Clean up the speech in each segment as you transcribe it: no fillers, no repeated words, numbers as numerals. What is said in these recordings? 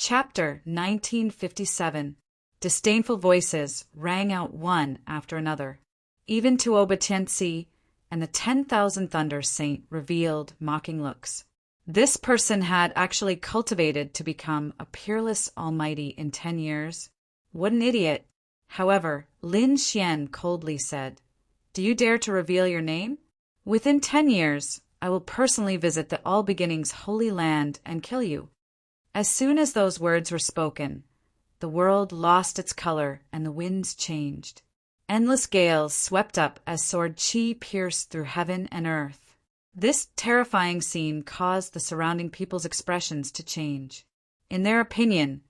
Chapter 1957. Disdainful voices rang out one after another. Even to Obatiensi and the 10,000 Thunder Saint revealed mocking looks. This person had actually cultivated to become a peerless almighty in 10 years. What an idiot! However, Lin Xian coldly said, "Do you dare to reveal your name? Within 10 years, I will personally visit the All Beginnings Holy Land and kill you." As soon as those words were spoken, the world lost its color and the winds changed. Endless gales swept up as sword chi pierced through heaven and earth. This terrifying scene caused the surrounding people's expressions to change. In their opinion,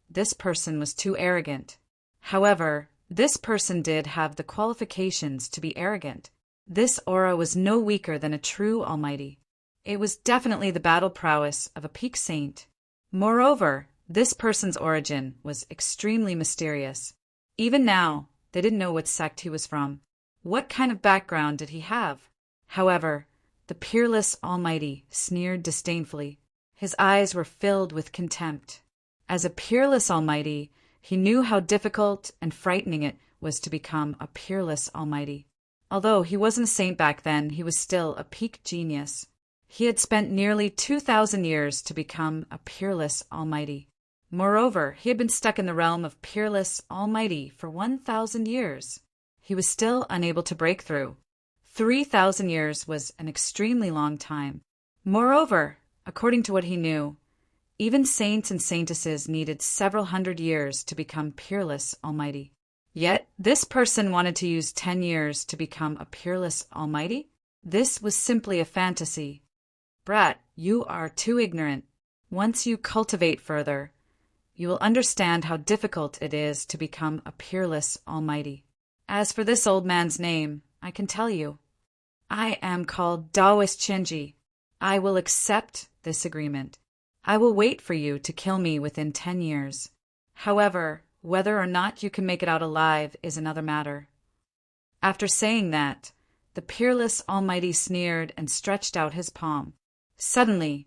this person was too arrogant. However, this person did have the qualifications to be arrogant. This aura was no weaker than a true almighty. It was definitely the battle prowess of a peak saint. Moreover, this person's origin was extremely mysterious. Even now, they didn't know what sect he was from. What kind of background did he have? However, the peerless almighty sneered disdainfully. His eyes were filled with contempt. As a peerless almighty, he knew how difficult and frightening it was to become a peerless almighty. Although he wasn't a saint back then, he was still a peak genius. He had spent nearly 2,000 years to become a peerless almighty. Moreover, he had been stuck in the realm of peerless almighty for 1,000 years. He was still unable to break through. 3,000 years was an extremely long time. Moreover, according to what he knew, even saints and saintesses needed several hundred years to become peerless almighty. Yet, this person wanted to use 10 years to become a peerless almighty? This was simply a fantasy. Brat, you are too ignorant. Once you cultivate further, you will understand how difficult it is to become a peerless almighty. As for this old man's name, I can tell you. I am called Daoist Chenji. I will accept this agreement. I will wait for you to kill me within 10 years. However, whether or not you can make it out alive is another matter. After saying that, the peerless almighty sneered and stretched out his palm. Suddenly,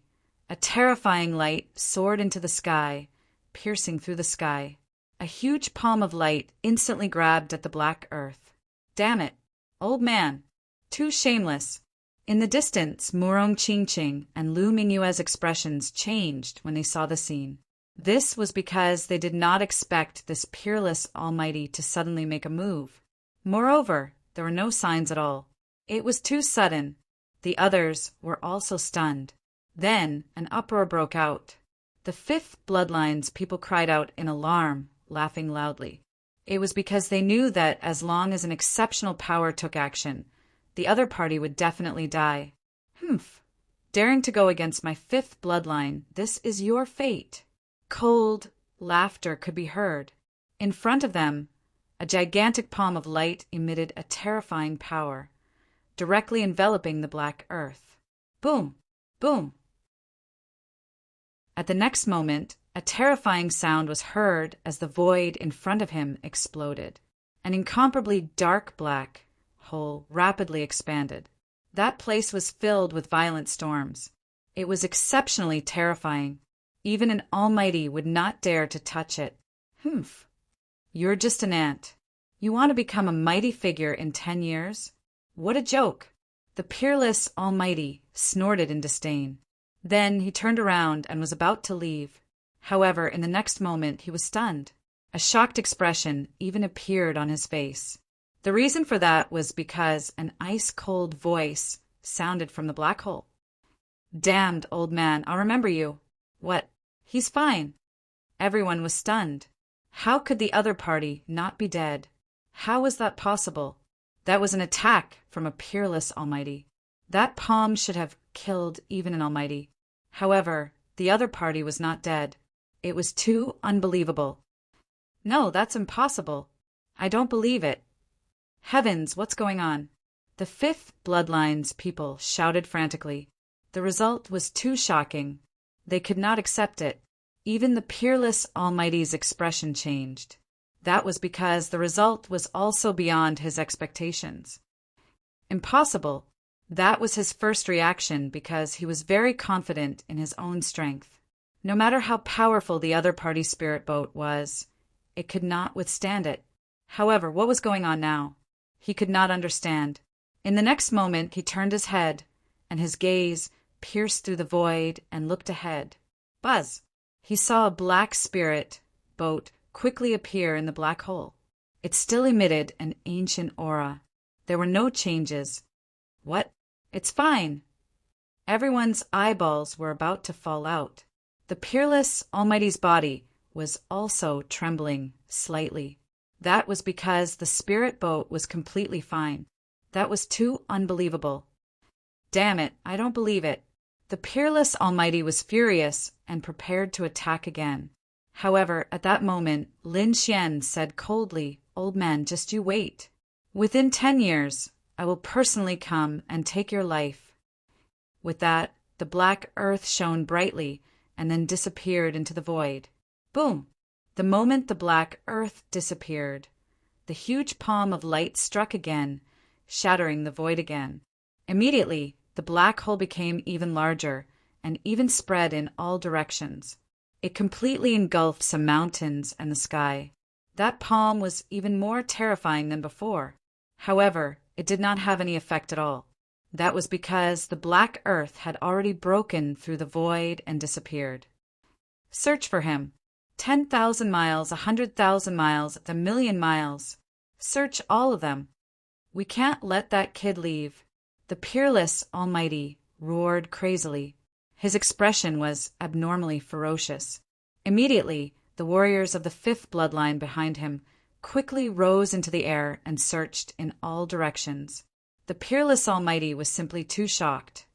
a terrifying light soared into the sky, piercing through the sky. A huge palm of light instantly grabbed at the black earth. Damn it, old man, too shameless. In the distance, Murong Qingqing and Lu Mingyue's expressions changed when they saw the scene. This was because they did not expect this peerless almighty to suddenly make a move. Moreover, there were no signs at all. It was too sudden. The others were also stunned. Then an uproar broke out. The fifth bloodline's people cried out in alarm, laughing loudly. It was because they knew that as long as an exceptional power took action, the other party would definitely die. Humph! Daring to go against my fifth bloodline, this is your fate. Cold laughter could be heard. In front of them, a gigantic palm of light emitted a terrifying power, directly enveloping the black earth. Boom! Boom! At the next moment, a terrifying sound was heard as the void in front of him exploded. An incomparably dark black hole rapidly expanded. That place was filled with violent storms. It was exceptionally terrifying. Even an almighty would not dare to touch it. Humph! You're just an ant. You want to become a mighty figure in 10 years? What a joke! The peerless almighty snorted in disdain. Then he turned around and was about to leave. However, in the next moment he was stunned. A shocked expression even appeared on his face. The reason for that was because an ice-cold voice sounded from the black hole. "Damned old man, I'll remember you." What? He's fine. Everyone was stunned. How could the other party not be dead? How was that possible? That was an attack from a peerless almighty. That palm should have killed even an almighty. However, the other party was not dead. It was too unbelievable. No, that's impossible. I don't believe it. Heavens, what's going on? The fifth bloodline's people shouted frantically. The result was too shocking. They could not accept it. Even the peerless almighty's expression changed. That was because the result was also beyond his expectations. Impossible. That was his first reaction because he was very confident in his own strength. No matter how powerful the other party's spirit boat was, it could not withstand it. However, what was going on now? He could not understand. In the next moment, he turned his head, and his gaze pierced through the void and looked ahead. Buzz! He saw a black spirit boat quickly appear in the black hole. It still emitted an ancient aura. There were no changes. What? It's fine. Everyone's eyeballs were about to fall out. The peerless Almighty's body was also trembling slightly. That was because the spirit boat was completely fine. That was too unbelievable. Damn it, I don't believe it. The peerless Almighty was furious and prepared to attack again. However, at that moment, Lin Xian said coldly, "Old man, just you wait. Within 10 years, I will personally come and take your life." With that, the black earth shone brightly and then disappeared into the void. Boom! The moment the black earth disappeared, the huge palm of light struck again, shattering the void again. Immediately, the black hole became even larger and even spread in all directions. It completely engulfed some mountains and the sky. That palm was even more terrifying than before. However, it did not have any effect at all. That was because the black earth had already broken through the void and disappeared. Search for him. 10,000 miles, 100,000 miles, 1,000,000 miles. Search all of them. We can't let that kid leave. The peerless Almighty roared crazily. His expression was abnormally ferocious. Immediately, the warriors of the 5th bloodline behind him quickly rose into the air and searched in all directions. The peerless Almighty was simply too shocked.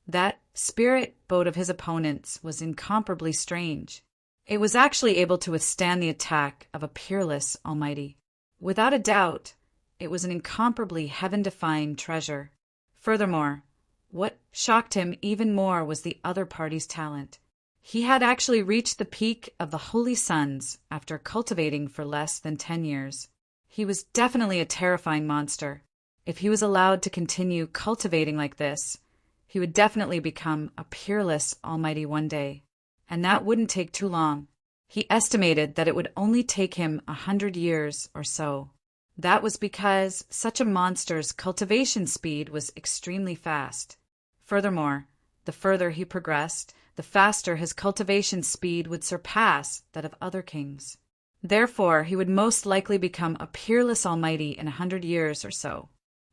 That spirit boat of his opponents was incomparably strange. It was actually able to withstand the attack of a peerless Almighty. Without a doubt, it was an incomparably heaven-defying treasure. Furthermore, what shocked him even more was the other party's talent. He had actually reached the peak of the Holy Suns after cultivating for less than 10 years. He was definitely a terrifying monster. If he was allowed to continue cultivating like this, he would definitely become a peerless Almighty one day. And that wouldn't take too long. He estimated that it would only take him 100 years or so. That was because such a monster's cultivation speed was extremely fast. Furthermore, the further he progressed, the faster his cultivation speed would surpass that of other kings. Therefore, he would most likely become a peerless Almighty in 100 years or so.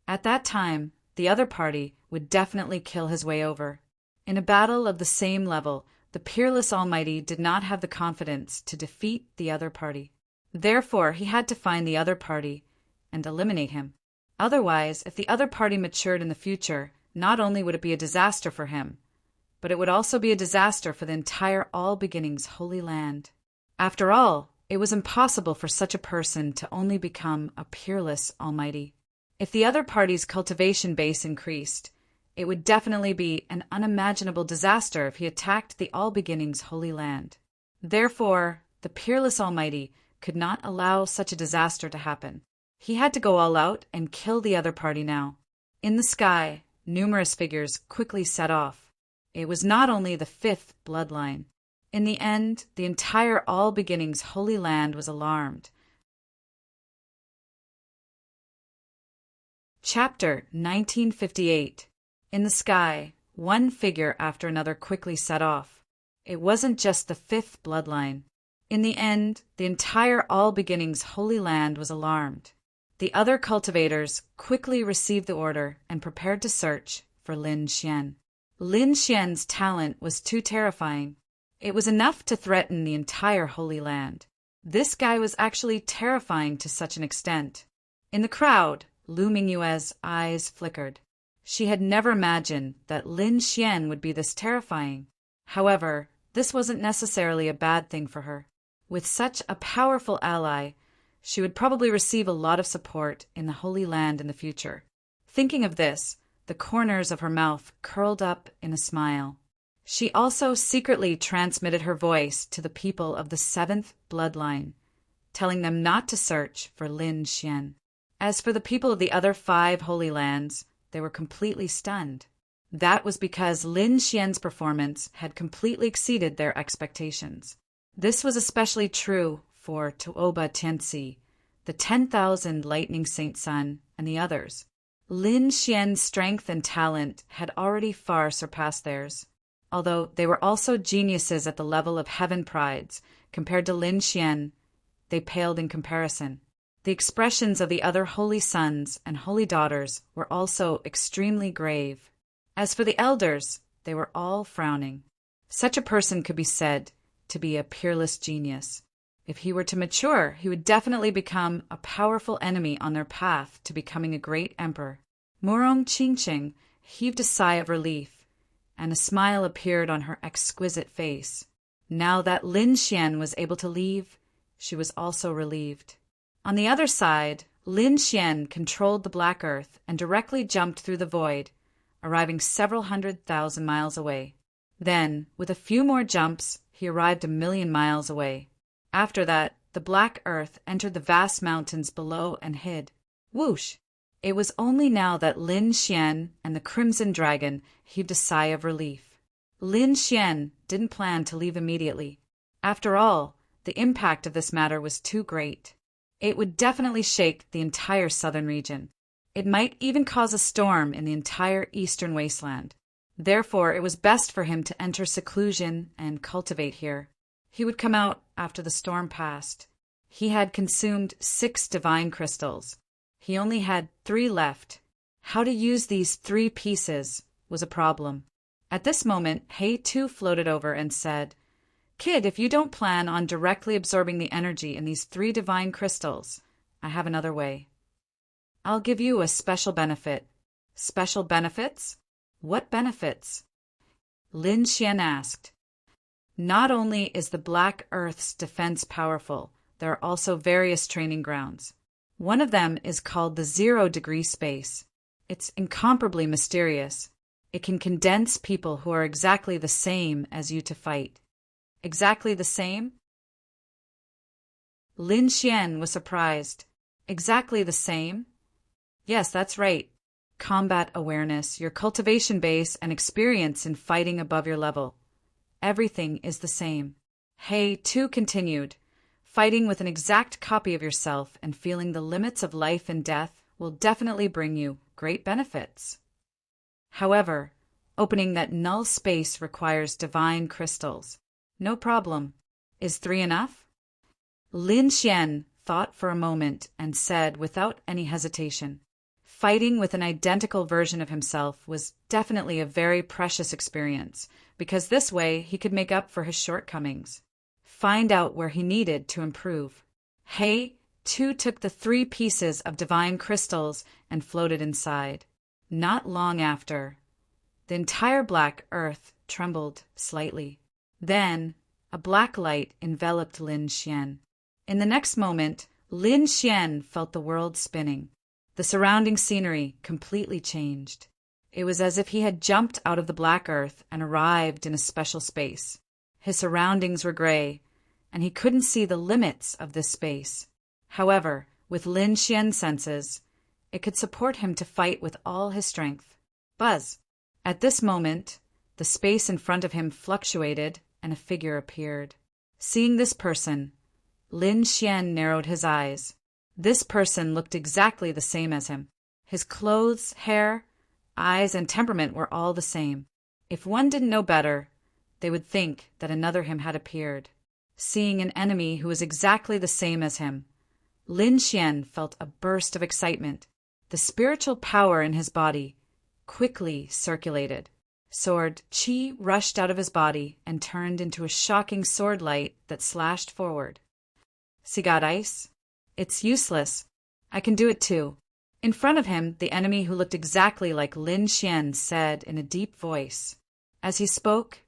At that time, the other party would definitely kill his way over. In a battle of the same level, the peerless Almighty did not have the confidence to defeat the other party. Therefore, he had to find the other party and eliminate him. Otherwise, if the other party matured in the future, not only would it be a disaster for him, but it would also be a disaster for the entire All Beginnings Holy Land. After all, it was impossible for such a person to only become a peerless Almighty. If the other party's cultivation base increased, it would definitely be an unimaginable disaster if he attacked the All Beginnings Holy Land. Therefore, the peerless Almighty could not allow such a disaster to happen. He had to go all out and kill the other party now. In the sky, numerous figures quickly set off. It was not only the 5th bloodline. In the end, the entire All Beginnings Holy Land was alarmed. Chapter 1958. In the sky, one figure after another quickly set off. It wasn't just the 5th bloodline. In the end, the entire All Beginnings Holy Land was alarmed. The other cultivators quickly received the order and prepared to search for Lin Xian. Lin Xian's talent was too terrifying. It was enough to threaten the entire Holy Land. This guy was actually terrifying to such an extent. In the crowd, Lu Mingyue's eyes flickered. She had never imagined that Lin Xian would be this terrifying. However, this wasn't necessarily a bad thing for her. With such a powerful ally, she would probably receive a lot of support in the Holy Land in the future. Thinking of this, the corners of her mouth curled up in a smile. She also secretly transmitted her voice to the people of the 7th bloodline, telling them not to search for Lin Xian. As for the people of the other 5 Holy Lands, they were completely stunned. That was because Lin Xian's performance had completely exceeded their expectations. This was especially true for Tuoba Tianci, the 10,000 Lightning Saint Sun, and the others. Lin Xian's strength and talent had already far surpassed theirs. Although they were also geniuses at the level of heaven prides, compared to Lin Xian, they paled in comparison. The expressions of the other holy sons and holy daughters were also extremely grave. As for the elders, they were all frowning. Such a person could be said to be a peerless genius. If he were to mature, he would definitely become a powerful enemy on their path to becoming a great emperor. Murong Qingqing heaved a sigh of relief, and a smile appeared on her exquisite face. Now that Lin Xian was able to leave, she was also relieved. On the other side, Lin Xian controlled the Black Earth and directly jumped through the void, arriving several 100,000 miles away. Then, with a few more jumps, he arrived 1,000,000 miles away. After that, the Black Earth entered the vast mountains below and hid. Whoosh! It was only now that Lin Xian and the Crimson Dragon heaved a sigh of relief. Lin Xian didn't plan to leave immediately. After all, the impact of this matter was too great. It would definitely shake the entire southern region. It might even cause a storm in the entire eastern wasteland. Therefore, it was best for him to enter seclusion and cultivate here. He would come out after the storm passed. He had consumed 6 divine crystals. He only had 3 left. How to use these 3 pieces was a problem. At this moment, He too floated over and said, "Kid, if you don't plan on directly absorbing the energy in these 3 divine crystals, I have another way. I'll give you a special benefit." "Special benefits? What benefits?" Lin Xian asked. "Not only is the Black Earth's defense powerful, there are also various training grounds. One of them is called the 0-degree space. It's incomparably mysterious. It can condense people who are exactly the same as you to fight." "Exactly the same?" Lin Xian was surprised. "Exactly the same?" "Yes, that's right. Combat awareness, your cultivation base, and experience in fighting above your level. Everything is the same." He too continued, "Fighting with an exact copy of yourself and feeling the limits of life and death will definitely bring you great benefits. However, opening that null space requires divine crystals. No problem. Is 3 enough?" Lin Xian thought for a moment and said without any hesitation, fighting with an identical version of himself was definitely a very precious experience, because this way he could make up for his shortcomings, find out where he needed to improve. He too took the 3 pieces of divine crystals and floated inside. Not long after, the entire Black Earth trembled slightly. Then a black light enveloped Lin Xian. In the next moment, Lin Xian felt the world spinning. The surrounding scenery completely changed. It was as if he had jumped out of the Black Earth and arrived in a special space. His surroundings were gray, and he couldn't see the limits of this space. However, with Lin Xian's senses, it could support him to fight with all his strength. Buzz! At this moment, the space in front of him fluctuated and a figure appeared. Seeing this person, Lin Xian narrowed his eyes. This person looked exactly the same as him. His clothes, hair, eyes, and temperament were all the same. If one didn't know better, they would think that another him had appeared. Seeing an enemy who was exactly the same as him, Lin Xian felt a burst of excitement. The spiritual power in his body quickly circulated. Sword Qi rushed out of his body and turned into a shocking sword light that slashed forward. "See got ice? It's useless. I can do it too." In front of him, the enemy who looked exactly like Lin Xian said in a deep voice. As he spoke,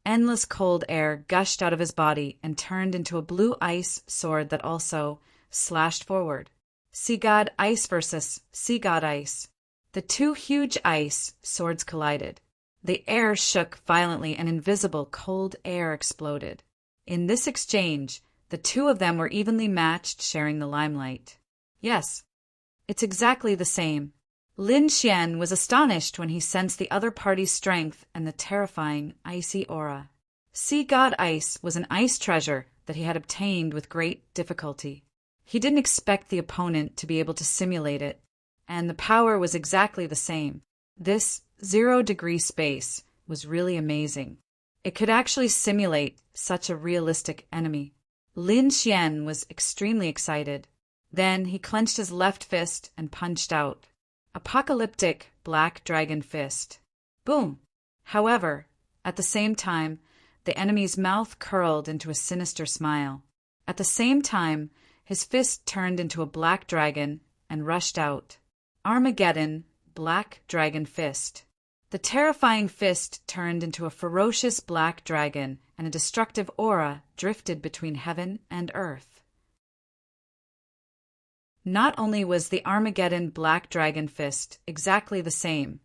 endless cold air gushed out of his body and turned into a blue ice sword that also slashed forward. Sea God Ice versus Sea God Ice. The 2 huge ice swords collided. The air shook violently and invisible cold air exploded. In this exchange, the 2 of them were evenly matched, sharing the limelight. "Yes, it's exactly the same." Lin Xian was astonished when he sensed the other party's strength and the terrifying icy aura. Sea God Ice was an ice treasure that he had obtained with great difficulty. He didn't expect the opponent to be able to simulate it, and the power was exactly the same. This 0-degree space was really amazing. It could actually simulate such a realistic enemy. Lin Xian was extremely excited. Then he clenched his left fist and punched out. Apocalyptic Black Dragon Fist. Boom! However, at the same time, the enemy's mouth curled into a sinister smile. At the same time, his fist turned into a black dragon and rushed out. Armageddon Black Dragon Fist. The terrifying fist turned into a ferocious black dragon, and a destructive aura drifted between heaven and earth. Not only was the Armageddon Black Dragon Fist exactly the same,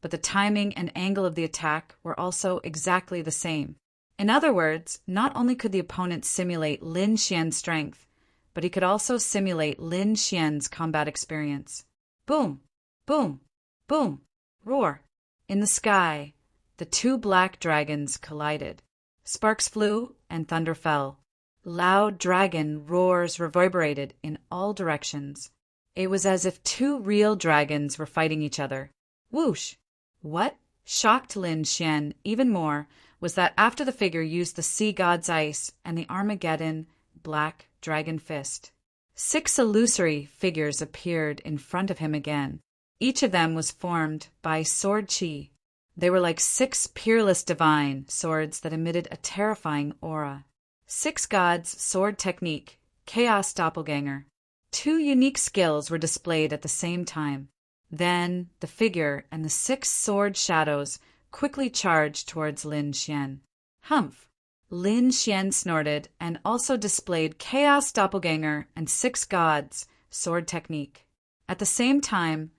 but the timing and angle of the attack were also exactly the same. In other words, not only could the opponent simulate Lin Xian's strength, but he could also simulate Lin Xian's combat experience. Boom! Boom! Boom! Roar! In the sky, the two black dragons collided. Sparks flew and thunder fell. Loud dragon roars reverberated in all directions. It was as if two real dragons were fighting each other. Whoosh! What shocked Lin Xian even more was that after the figure used the Sea God's Ice and the Armageddon Black Dragon Fist, 6 illusory figures appeared in front of him again. Each of them was formed by sword chi. They were like 6 peerless divine swords that emitted a terrifying aura. 6 gods' sword technique, Chaos Doppelganger. 2 unique skills were displayed at the same time. Then the figure and the 6 sword shadows quickly charged towards Lin Xian. Humph! Lin Xian snorted and also displayed Chaos Doppelganger and 6 gods' sword technique. At the same time,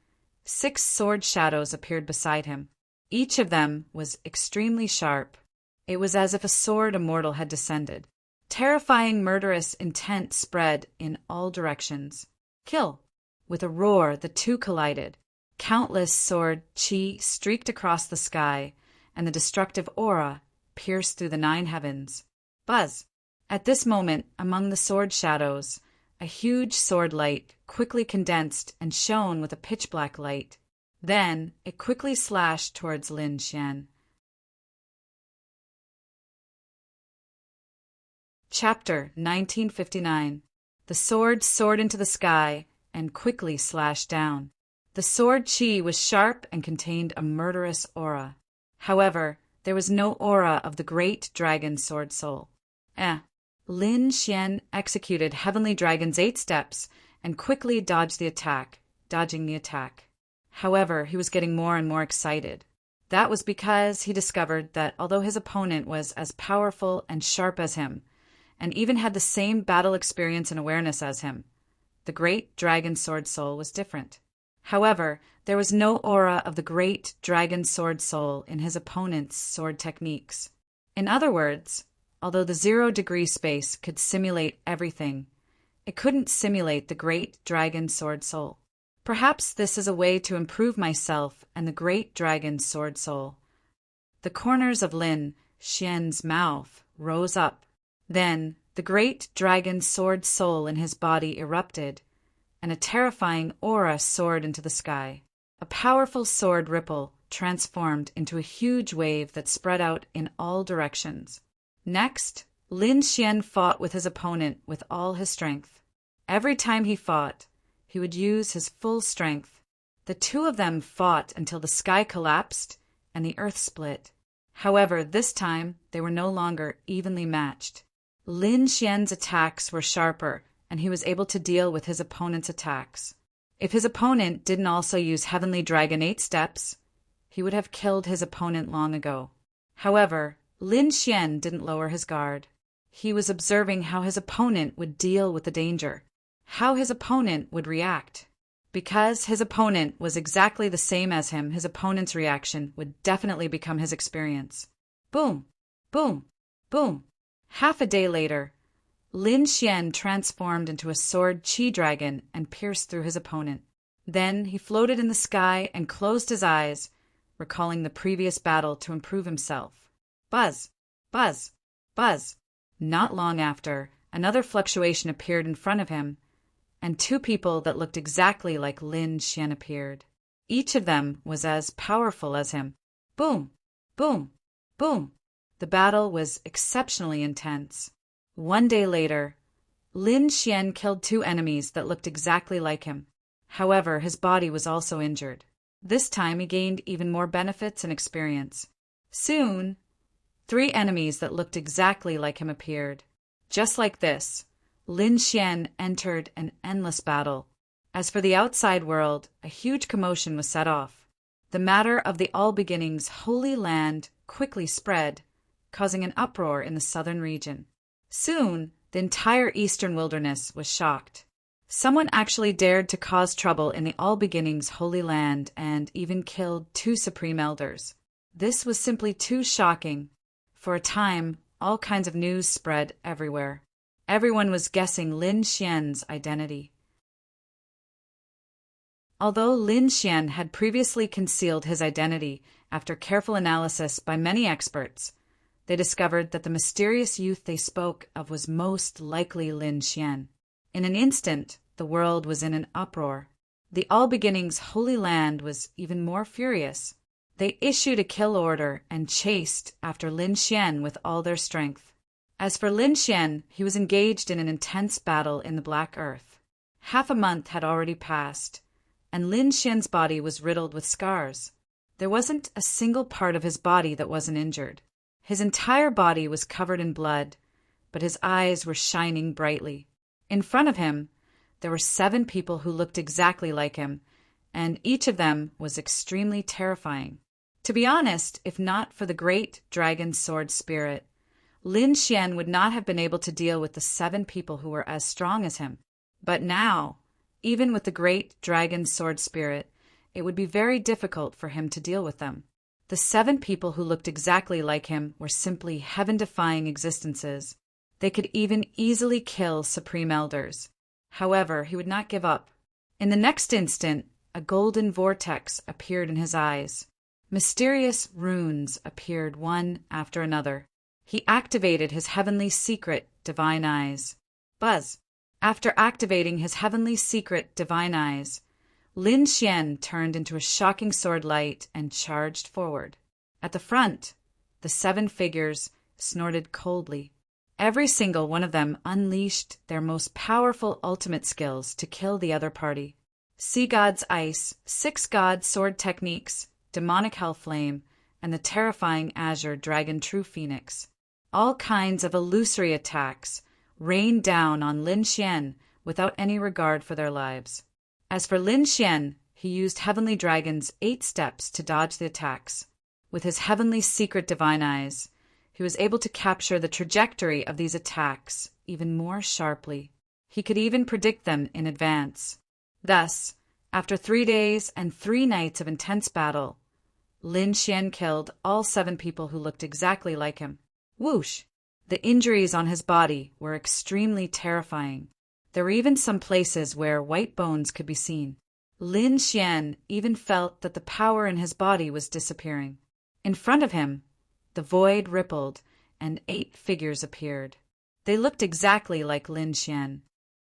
6 sword shadows appeared beside him. Each of them was extremely sharp. It was as if a sword immortal had descended. Terrifying, murderous intent spread in all directions. Kill! With a roar, the two collided. Countless sword chi streaked across the sky, and the destructive aura pierced through the 9 heavens. Buzz! At this moment, among the sword shadows, a huge sword light quickly condensed and shone with a pitch-black light. Then it quickly slashed towards Lin Xian. Chapter 1959. The sword soared into the sky and quickly slashed down. The sword chi was sharp and contained a murderous aura. However, there was no aura of the great dragon sword soul. Lin Xian executed Heavenly Dragon's 8 steps and quickly dodging the attack. However, he was getting more and more excited. That was because he discovered that although his opponent was as powerful and sharp as him, and even had the same battle experience and awareness as him, the great dragon sword soul was different. However, there was no aura of the great dragon sword soul in his opponent's sword techniques. In other words, although the 0-degree space could simulate everything, it couldn't simulate the great dragon sword soul. Perhaps this is a way to improve myself and the great dragon sword soul. The corners of Lin Xian's mouth rose up. Then the great dragon sword soul in his body erupted, and a terrifying aura soared into the sky. A powerful sword ripple transformed into a huge wave that spread out in all directions. Next, Lin Xian fought with his opponent with all his strength. Every time he fought, he would use his full strength. The two of them fought until the sky collapsed and the earth split. However, this time they were no longer evenly matched. Lin Xian's attacks were sharper, and he was able to deal with his opponent's attacks. If his opponent didn't also use Heavenly Dragon 8 steps, he would have killed his opponent long ago. However, Lin Xian didn't lower his guard. He was observing how his opponent would deal with the danger, how his opponent would react. Because his opponent was exactly the same as him, his opponent's reaction would definitely become his experience. Boom! Boom! Boom! Half a day later, Lin Xian transformed into a sword chi dragon and pierced through his opponent. Then he floated in the sky and closed his eyes, recalling the previous battle to improve himself. Buzz! Buzz! Buzz! Not long after, another fluctuation appeared in front of him, and two people that looked exactly like Lin Xian appeared. Each of them was as powerful as him. Boom! Boom! Boom! The battle was exceptionally intense. One day later, Lin Xian killed two enemies that looked exactly like him. However, his body was also injured. This time he gained even more benefits and experience. Soon, three enemies that looked exactly like him appeared. Just like this, Lin Xian entered an endless battle. As for the outside world, a huge commotion was set off. The matter of the All Beginnings Holy Land quickly spread, causing an uproar in the southern region. Soon, the entire eastern wilderness was shocked. Someone actually dared to cause trouble in the All Beginnings Holy Land and even killed two supreme elders. This was simply too shocking. For a time, all kinds of news spread everywhere. Everyone was guessing Lin Xian's identity. Although Lin Xian had previously concealed his identity after careful analysis by many experts, they discovered that the mysterious youth they spoke of was most likely Lin Xian. In an instant, the world was in an uproar. The All Beginnings Holy Land was even more furious. They issued a kill order and chased after Lin Xian with all their strength. As for Lin Xian, he was engaged in an intense battle in the Black Earth. Half a month had already passed, and Lin Xian's body was riddled with scars. There wasn't a single part of his body that wasn't injured. His entire body was covered in blood, but his eyes were shining brightly. In front of him, there were 7 people who looked exactly like him, and each of them was extremely terrifying. To be honest, if not for the great dragon sword spirit, Lin Xian would not have been able to deal with the 7 people who were as strong as him. But now, even with the great dragon sword spirit, it would be very difficult for him to deal with them. The 7 people who looked exactly like him were simply heaven-defying existences. They could even easily kill supreme elders. However, he would not give up. In the next instant, a golden vortex appeared in his eyes. Mysterious runes appeared one after another. He activated his heavenly secret, Divine Eyes. Buzz! After activating his heavenly secret, Divine Eyes, Lin Xian turned into a shocking sword light and charged forward. At the front, the 7 figures snorted coldly. Every single one of them unleashed their most powerful ultimate skills to kill the other party. Sea God's Ice, 6 God Sword Techniques, Demonic Hell Flame, and the terrifying Azure Dragon True Phoenix. All kinds of illusory attacks rained down on Lin Xian without any regard for their lives. As for Lin Xian, he used Heavenly Dragon's 8 steps to dodge the attacks. With his heavenly secret Divine Eyes, he was able to capture the trajectory of these attacks even more sharply. He could even predict them in advance. Thus, after 3 days and 3 nights of intense battle, Lin Xian killed all 7 people who looked exactly like him. Whoosh! The injuries on his body were extremely terrifying. There were even some places where white bones could be seen. Lin Xian even felt that the power in his body was disappearing. In front of him, the void rippled, and 8 figures appeared. They looked exactly like Lin Xian.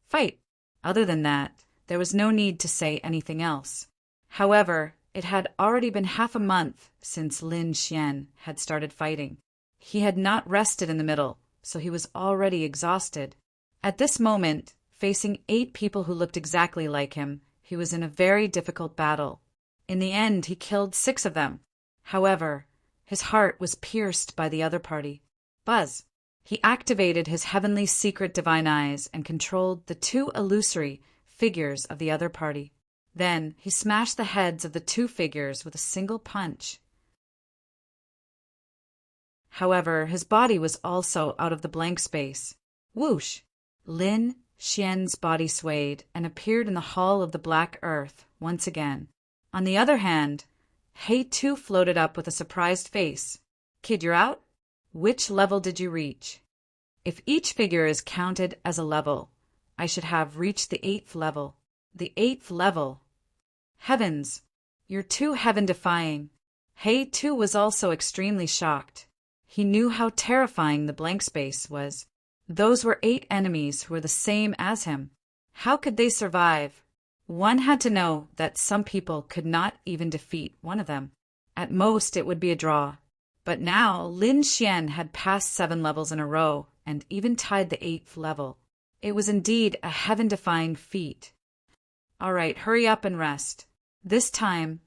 Fight! Other than that, there was no need to say anything else. However, it had already been half a month since Lin Xian had started fighting. He had not rested in the middle, so he was already exhausted. At this moment, facing 8 people who looked exactly like him, he was in a very difficult battle. In the end, he killed 6 of them. However, his heart was pierced by the other party. Buzz! He activated his heavenly secret Divine Eyes and controlled the 2 illusory figures of the other party. Then he smashed the heads of the 2 figures with a single punch. However, his body was also out of the blank space. Whoosh! Lin Xian's body swayed and appeared in the Hall of the Black Earth once again. On the other hand, He too floated up with a surprised face. Kid, you're out? Which level did you reach? If each figure is counted as a level, I should have reached the 8th level. The 8th level? Heavens! You're too heaven-defying. He too was also extremely shocked. He knew how terrifying the blank space was. Those were 8 enemies who were the same as him. How could they survive? One had to know that some people could not even defeat one of them. At most, it would be a draw. But now, Lin Xian had passed 7 levels in a row and even tied the 8th level. It was indeed a heaven-defying feat. All right, hurry up and rest. This time,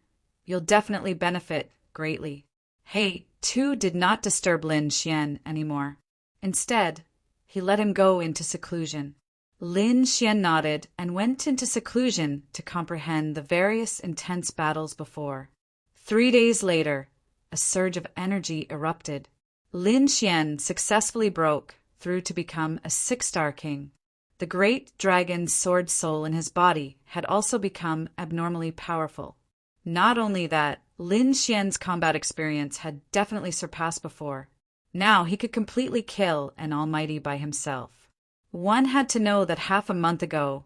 you'll definitely benefit greatly. He too did not disturb Lin Xian anymore. Instead, he let him go into seclusion. Lin Xian nodded and went into seclusion to comprehend the various intense battles before. 3 days later, a surge of energy erupted. Lin Xian successfully broke through to become a 6-star king. The great dragon's sword soul in his body had also become abnormally powerful. Not only that, Lin Xian's combat experience had definitely surpassed before. Now he could completely kill an almighty by himself. One had to know that half a month ago,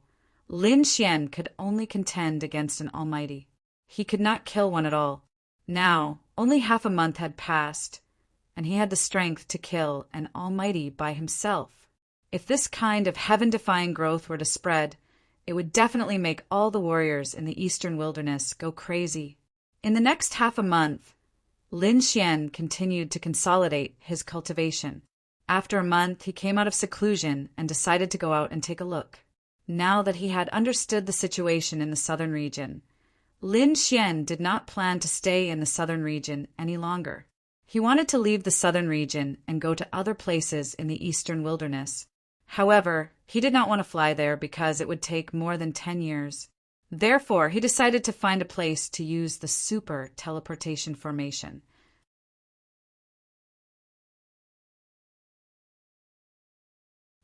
Lin Xian could only contend against an almighty. He could not kill one at all. Now, only half a month had passed, and he had the strength to kill an almighty by himself. If this kind of heaven-defying growth were to spread, it would definitely make all the warriors in the eastern wilderness go crazy. In the next half a month, Lin Xian continued to consolidate his cultivation. After a month, he came out of seclusion and decided to go out and take a look. Now that he had understood the situation in the southern region, Lin Xian did not plan to stay in the southern region any longer. He wanted to leave the southern region and go to other places in the eastern wilderness. However, he did not want to fly there because it would take more than 10 years. Therefore, he decided to find a place to use the super teleportation formation.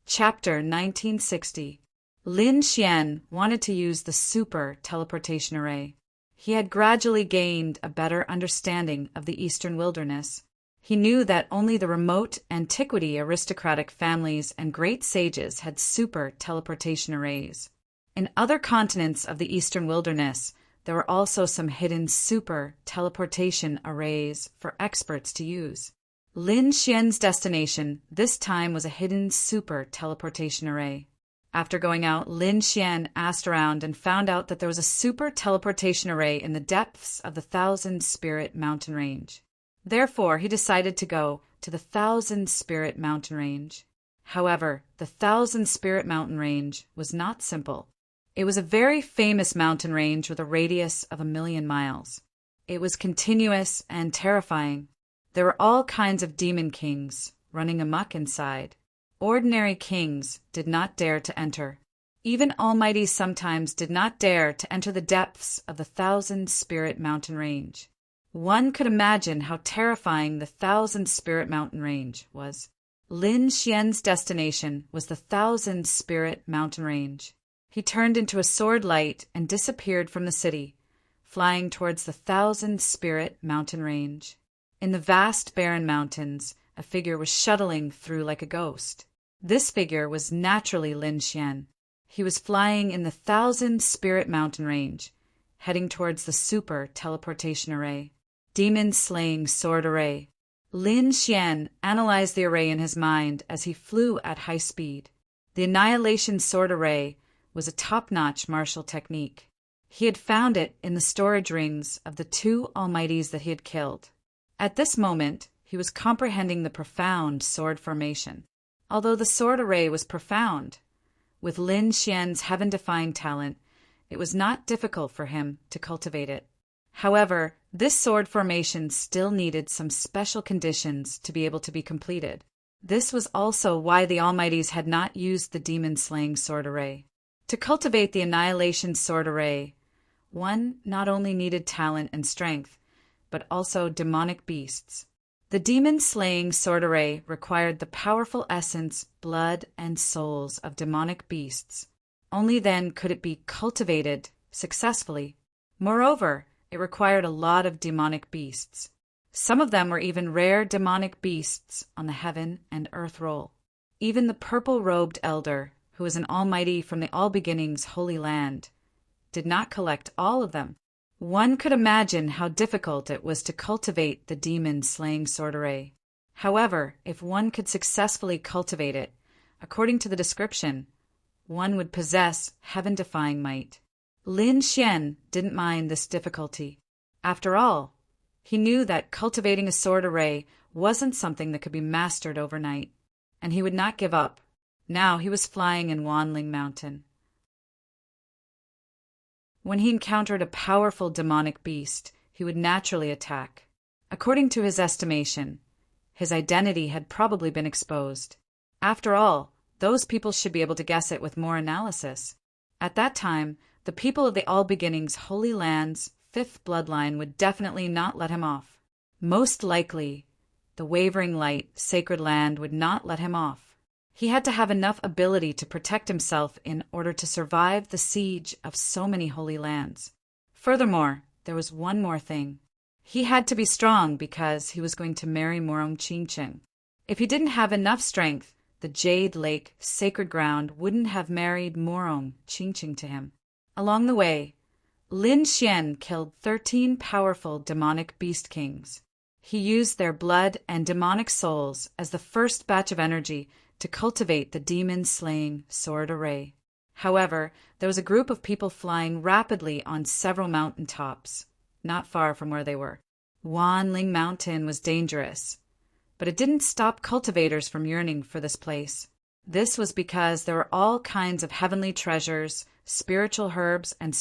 Chapter 1960. Lin Xian wanted to use the super teleportation array. He had gradually gained a better understanding of the eastern wilderness. He knew that only the remote antiquity aristocratic families and great sages had super teleportation arrays. In other continents of the eastern wilderness, there were also some hidden super teleportation arrays for experts to use. Lin Xian's destination this time was a hidden super teleportation array. After going out, Lin Xian asked around and found out that there was a super teleportation array in the depths of the Thousand Spirit Mountain Range. Therefore, he decided to go to the Thousand Spirit Mountain Range. However, the Thousand Spirit Mountain Range was not simple. It was a very famous mountain range with a radius of 1,000,000 miles. It was continuous and terrifying. There were all kinds of demon kings running amok inside. Ordinary kings did not dare to enter. Even almighties sometimes did not dare to enter the depths of the Thousand Spirit Mountain Range. One could imagine how terrifying the Thousand Spirit Mountain Range was. Lin Xian's destination was the Thousand Spirit Mountain Range. He turned into a sword light and disappeared from the city, flying towards the Thousand Spirit Mountain Range. In the vast barren mountains, a figure was shuttling through like a ghost. This figure was naturally Lin Xian. He was flying in the Thousand Spirit Mountain Range, heading towards the super teleportation array. Demon-slaying sword array. Lin Xian analyzed the array in his mind as he flew at high speed. The annihilation sword array was a top-notch martial technique. He had found it in the storage rings of the 2 almighties that he had killed. At this moment, he was comprehending the profound sword formation. Although the sword array was profound, with Lin Xian's heaven-defying talent, it was not difficult for him to cultivate it. However, this sword formation still needed some special conditions to be able to be completed. This was also why the Almighties had not used the demon-slaying sword array. To cultivate the annihilation sword array, one not only needed talent and strength, but also demonic beasts. The demon-slaying sword array required the powerful essence, blood, and souls of demonic beasts. Only then could it be cultivated successfully. Moreover, it required a lot of demonic beasts. Some of them were even rare demonic beasts on the heaven and earth roll. Even the purple-robed elder, who was an almighty from the All Beginnings Holy Land, did not collect all of them. One could imagine how difficult it was to cultivate the demon-slaying sword array. However, if one could successfully cultivate it, according to the description, one would possess heaven-defying might. Lin Xian didn't mind this difficulty. After all, he knew that cultivating a sword array wasn't something that could be mastered overnight, and he would not give up. Now he was flying in Wanling Mountain. When he encountered a powerful demonic beast, he would naturally attack. According to his estimation, his identity had probably been exposed. After all, those people should be able to guess it with more analysis. At that time, the people of the All Beginnings Holy Land's fifth bloodline would definitely not let him off. Most likely, the Wavering Light Sacred Land would not let him off. He had to have enough ability to protect himself in order to survive the siege of so many holy lands. Furthermore, there was one more thing. He had to be strong because he was going to marry Morong Qingqing. If he didn't have enough strength, the Jade Lake Sacred Ground wouldn't have married Morong Qingqing to him. Along the way, Lin Xian killed 13 powerful demonic beast kings. He used their blood and demonic souls as the first batch of energy to cultivate the demon-slaying sword array. However, there was a group of people flying rapidly on several mountain tops, not far from where they were. Wanling Mountain was dangerous, but it didn't stop cultivators from yearning for this place. This was because there were all kinds of heavenly treasures, spiritual herbs in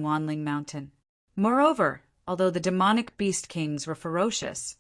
Wanling Mountain. Moreover, although the demonic beast kings were ferocious,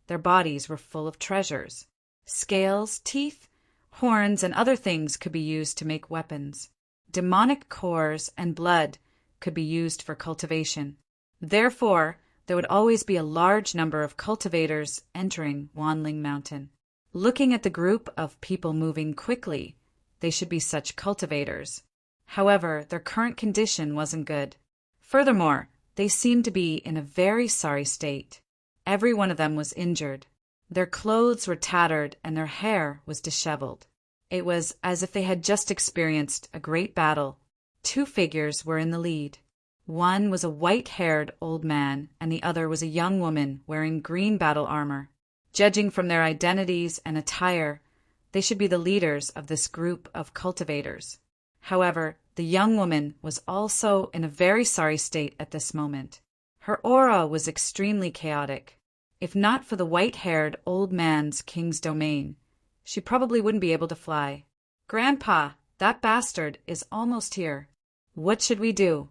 their bodies were full of treasures. Scales, teeth, horns, and other things could be used to make weapons. Demonic cores and blood could be used for cultivation. Therefore, there would always be a large number of cultivators entering Wanling Mountain. Looking at the group of people moving quickly, they should be such cultivators. However, their current condition wasn't good. Furthermore, they seemed to be in a very sorry state. Every one of them was injured. Their clothes were tattered and their hair was disheveled. It was as if they had just experienced a great battle. Two figures were in the lead. One was a white-haired old man, and the other was a young woman wearing green battle armor. Judging from their identities and attire, they should be the leaders of this group of cultivators. However, the young woman was also in a very sorry state at this moment. Her aura was extremely chaotic. If not for the white-haired old man's king's domain, she probably wouldn't be able to fly. "Grandpa, that bastard is almost here. What should we do?"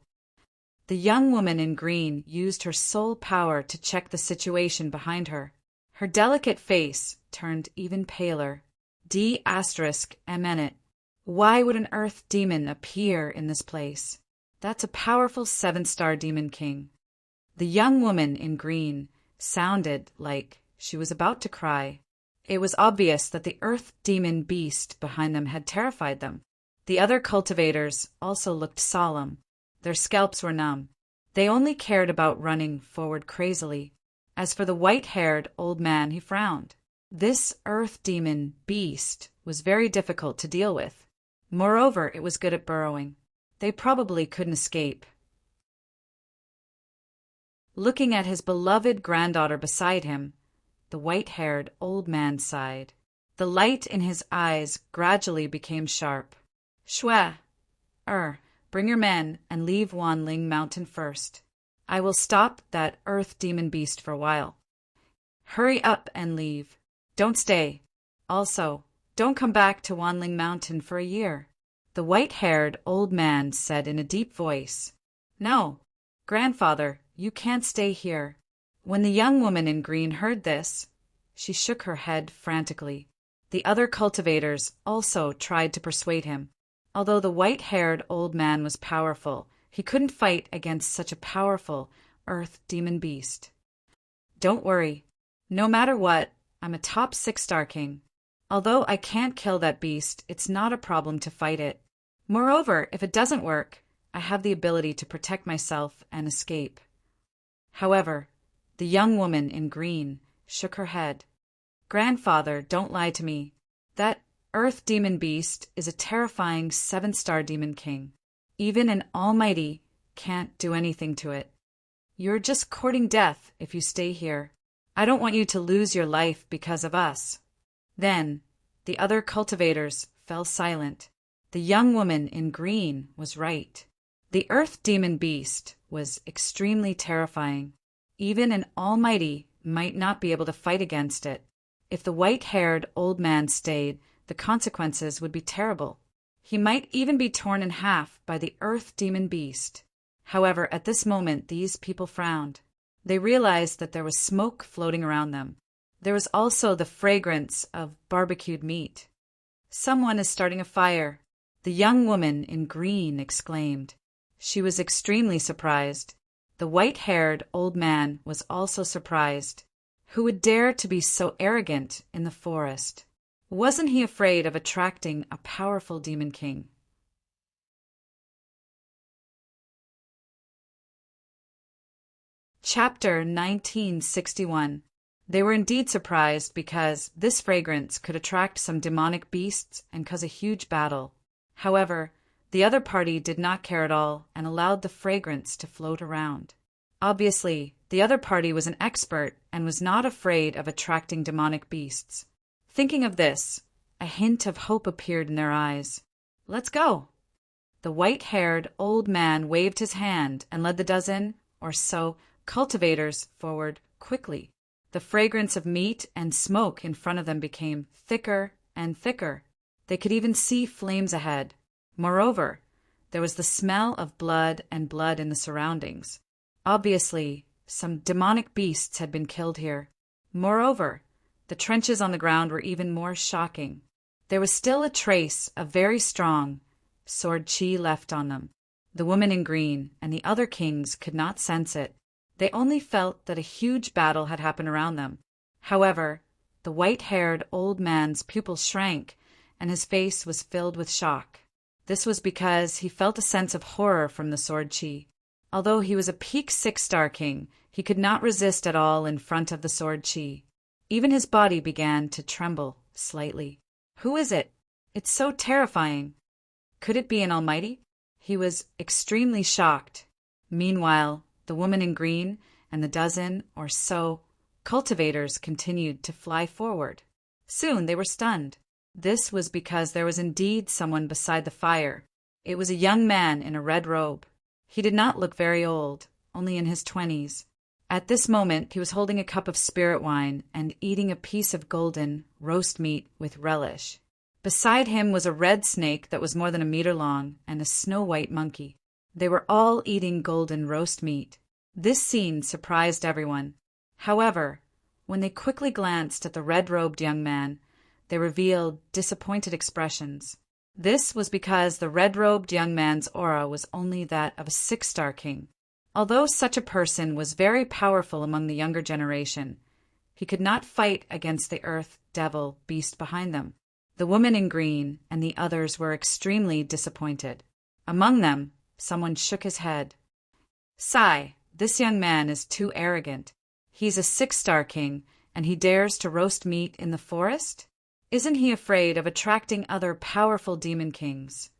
The young woman in green used her soul power to check the situation behind her. Her delicate face turned even paler. D***. Why would an earth demon appear in this place? That's a powerful 7-star demon king. The young woman in green sounded like she was about to cry. It was obvious that the earth demon beast behind them had terrified them. The other cultivators also looked solemn. Their scalps were numb. They only cared about running forward crazily. As for the white-haired old man, he frowned. This earth demon beast was very difficult to deal with. Moreover, it was good at burrowing. They probably couldn't escape. Looking at his beloved granddaughter beside him, the white-haired old man sighed. The light in his eyes gradually became sharp. "Shwe, bring your men and leave Wanling Mountain first. I will stop that earth demon beast for a while. Hurry up and leave. Don't stay. Also, don't come back to Wanling Mountain for a year." The white-haired old man said in a deep voice, "No, grandfather, you can't stay here." When the young woman in green heard this, she shook her head frantically. The other cultivators also tried to persuade him. Although the white-haired old man was powerful, he couldn't fight against such a powerful earth demon beast. "Don't worry. No matter what, I'm a top 6-star king. Although I can't kill that beast, it's not a problem to fight it. Moreover, if it doesn't work, I have the ability to protect myself and escape." However, the young woman in green shook her head. "Grandfather, don't lie to me. That earth demon beast is a terrifying 7-star demon king. Even an almighty can't do anything to it. You're just courting death if you stay here. I don't want you to lose your life because of us." Then the other cultivators fell silent. The young woman in green was right. The earth demon beast was extremely terrifying. Even an almighty might not be able to fight against it. If the white-haired old man stayed, the consequences would be terrible. He might even be torn in half by the earth demon beast. However, at this moment, these people frowned. They realized that there was smoke floating around them. There was also the fragrance of barbecued meat. "Someone is starting a fire," the young woman in green exclaimed. She was extremely surprised. The white-haired old man was also surprised. Who would dare to be so arrogant in the forest? Wasn't he afraid of attracting a powerful demon king? Chapter 1961. They were indeed surprised because this fragrance could attract some demonic beasts and cause a huge battle. However, the other party did not care at all and allowed the fragrance to float around. Obviously, the other party was an expert and was not afraid of attracting demonic beasts. Thinking of this, a hint of hope appeared in their eyes. "Let's go!" The white-haired old man waved his hand and led the dozen or so cultivators forward quickly. The fragrance of meat and smoke in front of them became thicker and thicker. They could even see flames ahead. Moreover, there was the smell of blood and blood in the surroundings. Obviously, some demonic beasts had been killed here. Moreover, the trenches on the ground were even more shocking. There was still a trace of very strong sword chi left on them. The woman in green and the other kings could not sense it. They only felt that a huge battle had happened around them. However, the white-haired old man's pupils shrank, and his face was filled with shock. This was because he felt a sense of horror from the sword chi. Although he was a peak 6-star king, he could not resist at all in front of the sword chi. Even his body began to tremble slightly. Who is it? It's so terrifying. Could it be an almighty? He was extremely shocked. Meanwhile, the woman in green and the dozen or so cultivators continued to fly forward. Soon they were stunned. This was because there was indeed someone beside the fire. It was a young man in a red robe. He did not look very old, only in his 20s. At this moment, he was holding a cup of spirit wine and eating a piece of golden roast meat with relish. Beside him was a red snake that was more than a meter long and a snow-white monkey. They were all eating golden roast meat. This scene surprised everyone. However, when they quickly glanced at the red-robed young man, they revealed disappointed expressions. This was because the red-robed young man's aura was only that of a 6-star king. Although such a person was very powerful among the younger generation, he could not fight against the earth devil beast behind them. The woman in green and the others were extremely disappointed. Among them, someone shook his head. "Sigh, this young man is too arrogant. He's a 6-star king, and he dares to roast meat in the forest? Isn't he afraid of attracting other powerful demon kings?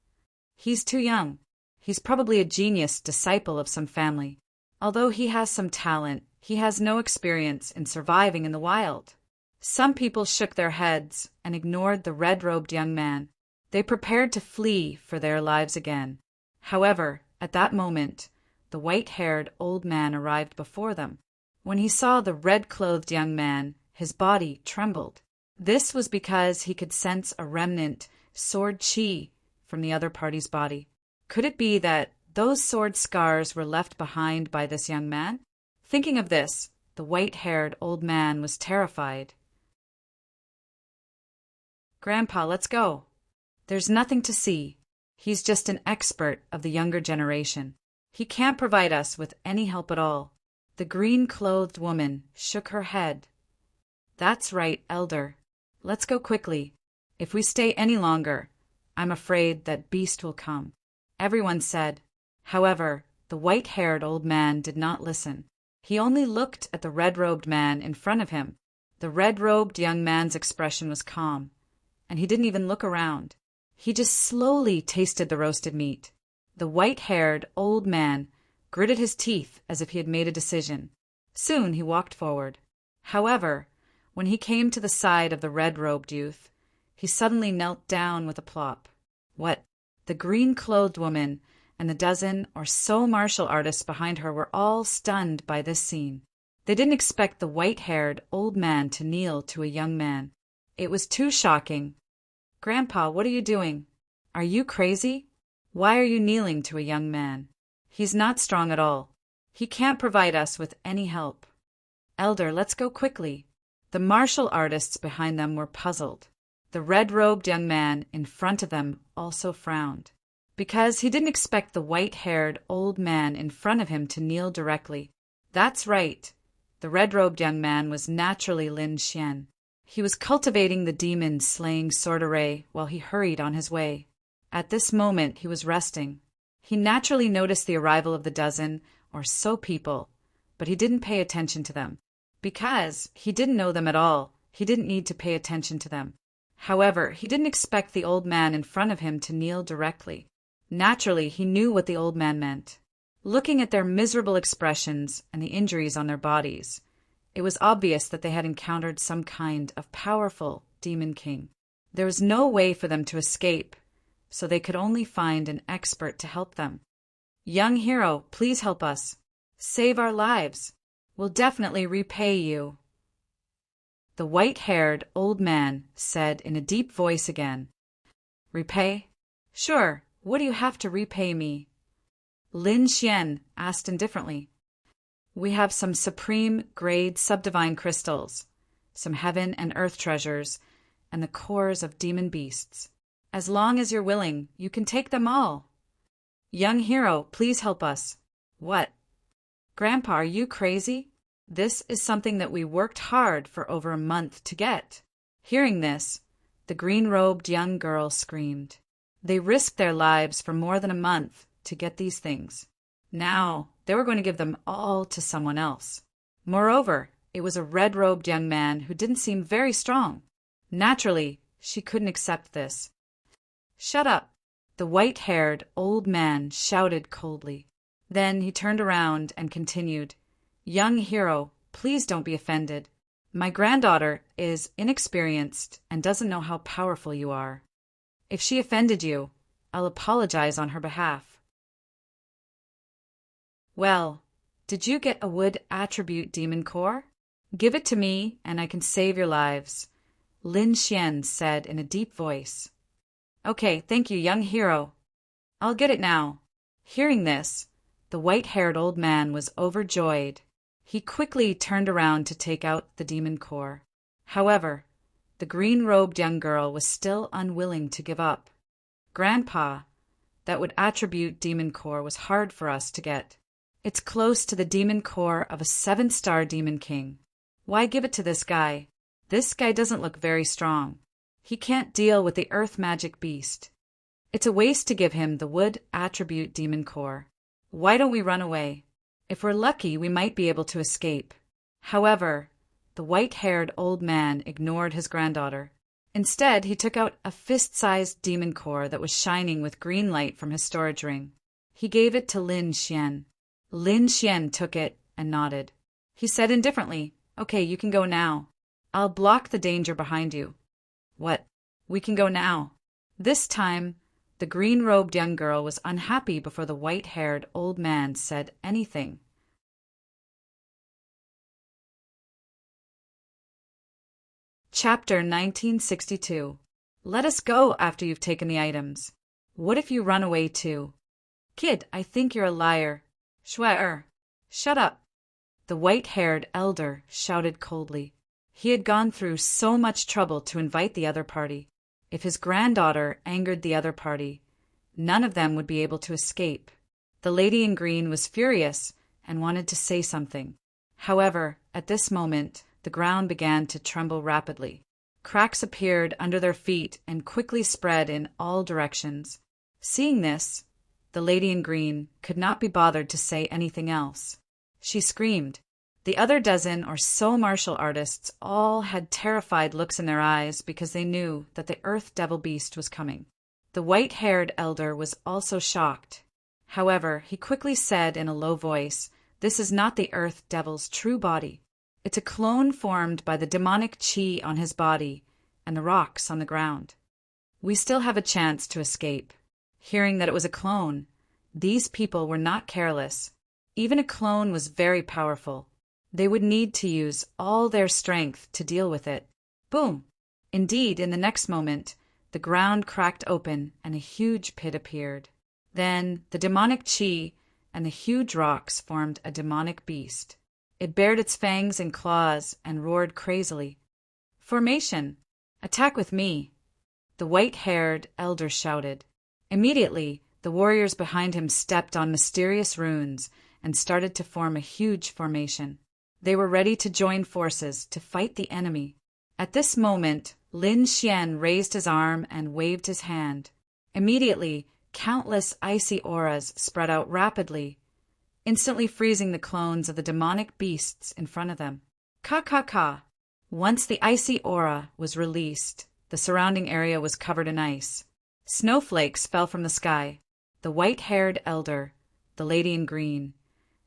He's too young. He's probably a genius disciple of some family. Although he has some talent, he has no experience in surviving in the wild." Some people shook their heads and ignored the red-robed young man. They prepared to flee for their lives again. However, at that moment, the white-haired old man arrived before them. When he saw the red-clothed young man, his body trembled. This was because he could sense a remnant sword chi from the other party's body. Could it be that those sword scars were left behind by this young man? Thinking of this, the white-haired old man was terrified. "Grandpa, let's go. There's nothing to see. He's just an expert of the younger generation. He can't provide us with any help at all." The green-clothed woman shook her head. "That's right, elder. Let's go quickly. If we stay any longer, I'm afraid that beast will come," everyone said. However, the white-haired old man did not listen. He only looked at the red-robed man in front of him. The red-robed young man's expression was calm, and he didn't even look around. He just slowly tasted the roasted meat. The white-haired old man gritted his teeth as if he had made a decision. Soon he walked forward. However, when he came to the side of the red-robed youth, he suddenly knelt down with a plop. What? The green-clothed woman and the dozen or so martial artists behind her were all stunned by this scene. They didn't expect the white-haired old man to kneel to a young man. It was too shocking. "Grandpa, what are you doing? Are you crazy? Why are you kneeling to a young man? He's not strong at all. He can't provide us with any help." "Elder, let's go quickly." The martial artists behind them were puzzled. The red-robed young man in front of them also frowned, because he didn't expect the white-haired old man in front of him to kneel directly. That's right. The red-robed young man was naturally Lin Xian. He was cultivating the demon-slaying sword array while he hurried on his way. At this moment he was resting. He naturally noticed the arrival of the dozen or so people, but he didn't pay attention to them. Because he didn't know them at all, he didn't need to pay attention to them. However, he didn't expect the old man in front of him to kneel directly. Naturally, he knew what the old man meant. Looking at their miserable expressions and the injuries on their bodies, it was obvious that they had encountered some kind of powerful demon king. There was no way for them to escape, so they could only find an expert to help them. "Young hero, please help us. Save our lives. We'll definitely repay you." The white-haired old man said in a deep voice again. "Repay? Sure, what do you have to repay me?" Lin Xian asked indifferently. "We have some supreme-grade subdivine crystals, some heaven and earth treasures, and the cores of demon beasts. As long as you're willing, you can take them all." "Young hero, please help us." "What? Grandpa, are you crazy? This is something that we worked hard for over a month to get." Hearing this, the green-robed young girl screamed. They risked their lives for more than a month to get these things. Now, they were going to give them all to someone else. Moreover, it was a red-robed young man who didn't seem very strong. Naturally, she couldn't accept this. "Shut up!" the white-haired old man shouted coldly. Then he turned around and continued, "Young hero, please don't be offended. My granddaughter is inexperienced and doesn't know how powerful you are. If she offended you, I'll apologize on her behalf." "Well, did you get a wood attribute demon core? Give it to me and I can save your lives," Lin Xian said in a deep voice. "Okay, thank you, young hero. I'll get it now." Hearing this, the white-haired old man was overjoyed. He quickly turned around to take out the demon core. However, the green-robed young girl was still unwilling to give up. "Grandpa, that would attribute demon core was hard for us to get. It's close to the demon core of a 7-star demon king. Why give it to this guy? This guy doesn't look very strong. He can't deal with the earth magic beast. It's a waste to give him the wood attribute demon core. Why don't we run away? If we're lucky, we might be able to escape." However, the white-haired old man ignored his granddaughter. Instead, he took out a fist-sized demon core that was shining with green light from his storage ring. He gave it to Lin Xian. Lin Xian took it and nodded. He said indifferently, "Okay, you can go now. I'll block the danger behind you." "What? We can go now." This time, the green-robed young girl was unhappy before the white-haired old man said anything. Chapter 1962. Let us go after you've taken the items. What if you run away too? Kid, I think you're a liar. Shut up. The white-haired elder shouted coldly. He had gone through so much trouble to invite the other party. If his granddaughter angered the other party, none of them would be able to escape. The lady in green was furious and wanted to say something. However, at this moment, the ground began to tremble rapidly. Cracks appeared under their feet and quickly spread in all directions. Seeing this, the lady in green could not be bothered to say anything else. She screamed. The other dozen or so martial artists all had terrified looks in their eyes because they knew that the Earth Devil Beast was coming. The white-haired elder was also shocked. However, he quickly said in a low voice, "This is not the Earth Devil's true body. It's a clone formed by the demonic chi on his body and the rocks on the ground. We still have a chance to escape." Hearing that it was a clone, these people were not careless. Even a clone was very powerful. They would need to use all their strength to deal with it. Boom! Indeed, in the next moment, the ground cracked open and a huge pit appeared. Then the demonic chi and the huge rocks formed a demonic beast. It bared its fangs and claws and roared crazily. "Formation! Attack with me!" the white-haired elder shouted. Immediately, the warriors behind him stepped on mysterious runes and started to form a huge formation. They were ready to join forces to fight the enemy. At this moment, Lin Xian raised his arm and waved his hand. Immediately, countless icy auras spread out rapidly, instantly freezing the clones of the demonic beasts in front of them. Ka! Once the icy aura was released, the surrounding area was covered in ice. Snowflakes fell from the sky. The white-haired elder, the lady in green,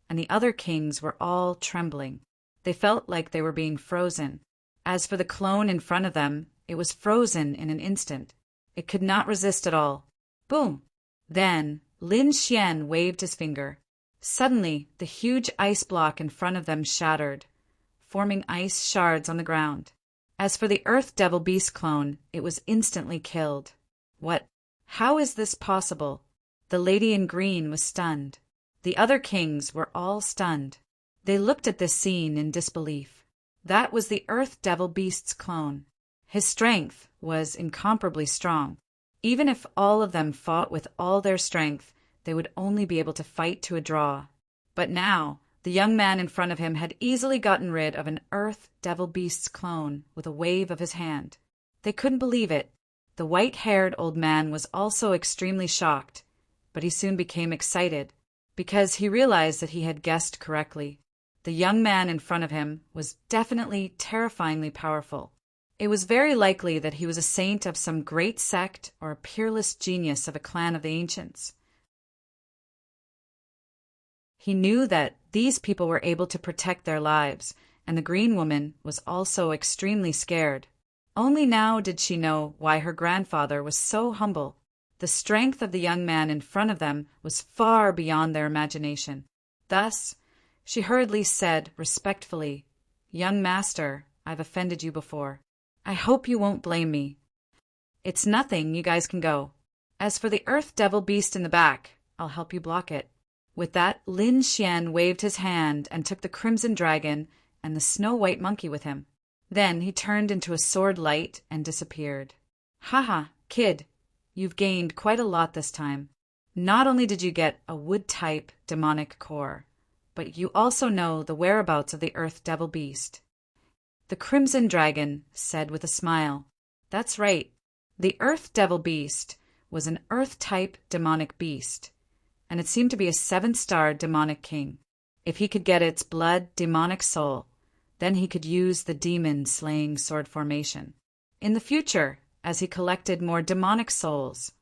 and the other kings were all trembling. They felt like they were being frozen. As for the clone in front of them, it was frozen in an instant. It could not resist at all. Boom! Then Lin Xian waved his finger. Suddenly, the huge ice block in front of them shattered, forming ice shards on the ground. As for the Earth Devil Beast clone, it was instantly killed. What? How is this possible? The lady in green was stunned. The other kings were all stunned. They looked at this scene in disbelief. That was the Earth Devil Beast's clone. His strength was incomparably strong. Even if all of them fought with all their strength, they would only be able to fight to a draw. But now, the young man in front of him had easily gotten rid of an Earth Devil Beast's clone with a wave of his hand. They couldn't believe it. The white-haired old man was also extremely shocked, but he soon became excited, because he realized that he had guessed correctly. The young man in front of him was definitely terrifyingly powerful. It was very likely that he was a saint of some great sect or a peerless genius of a clan of the ancients. He knew that these people were able to protect their lives, and the green woman was also extremely scared. Only now did she know why her grandfather was so humble. The strength of the young man in front of them was far beyond their imagination. Thus, she hurriedly said respectfully, "Young master, I've offended you before. I hope you won't blame me. It's nothing, you guys can go. As for the Earth Devil Beast in the back, I'll help you block it." With that, Lin Xian waved his hand and took the Crimson Dragon and the Snow-White Monkey with him. Then he turned into a sword light and disappeared. "Haha, kid, you've gained quite a lot this time. Not only did you get a wood-type demonic core, but you also know the whereabouts of the Earth Devil Beast." The Crimson Dragon said with a smile, "That's right. The Earth Devil Beast was an Earth-type demonic beast, and it seemed to be a 7-star demonic king. If he could get its blood demonic soul, then he could use the demon-slaying sword formation. In the future, as he collected more demonic souls,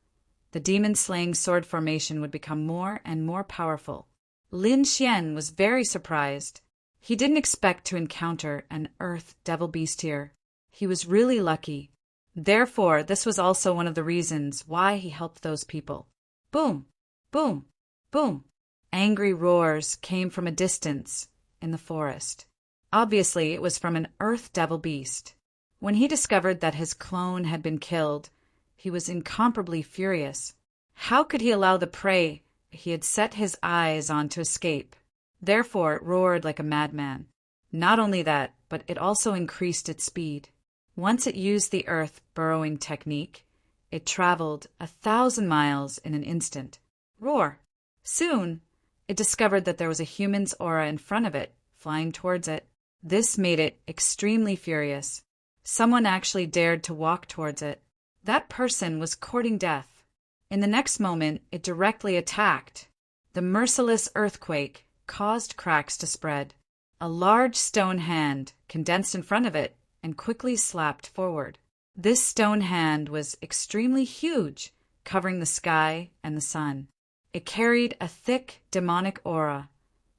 the demon-slaying sword formation would become more and more powerful." Lin Xian was very surprised. He didn't expect to encounter an Earth Devil Beast here. He was really lucky. Therefore, this was also one of the reasons why he helped those people. Boom! Boom! Boom! Angry roars came from a distance in the forest. Obviously, it was from an Earth Devil Beast. When he discovered that his clone had been killed, he was incomparably furious. How could he allow the prey he had set his eyes on to escape? Therefore, it roared like a madman. Not only that, but it also increased its speed. Once it used the earth burrowing technique, it traveled 1,000 miles in an instant. Roar! Soon, it discovered that there was a human's aura in front of it, flying towards it. This made it extremely furious. Someone actually dared to walk towards it. That person was courting death. In the next moment, it directly attacked. The merciless earthquake caused cracks to spread. A large stone hand condensed in front of it and quickly slapped forward. This stone hand was extremely huge, covering the sky and the sun. It carried a thick, demonic aura,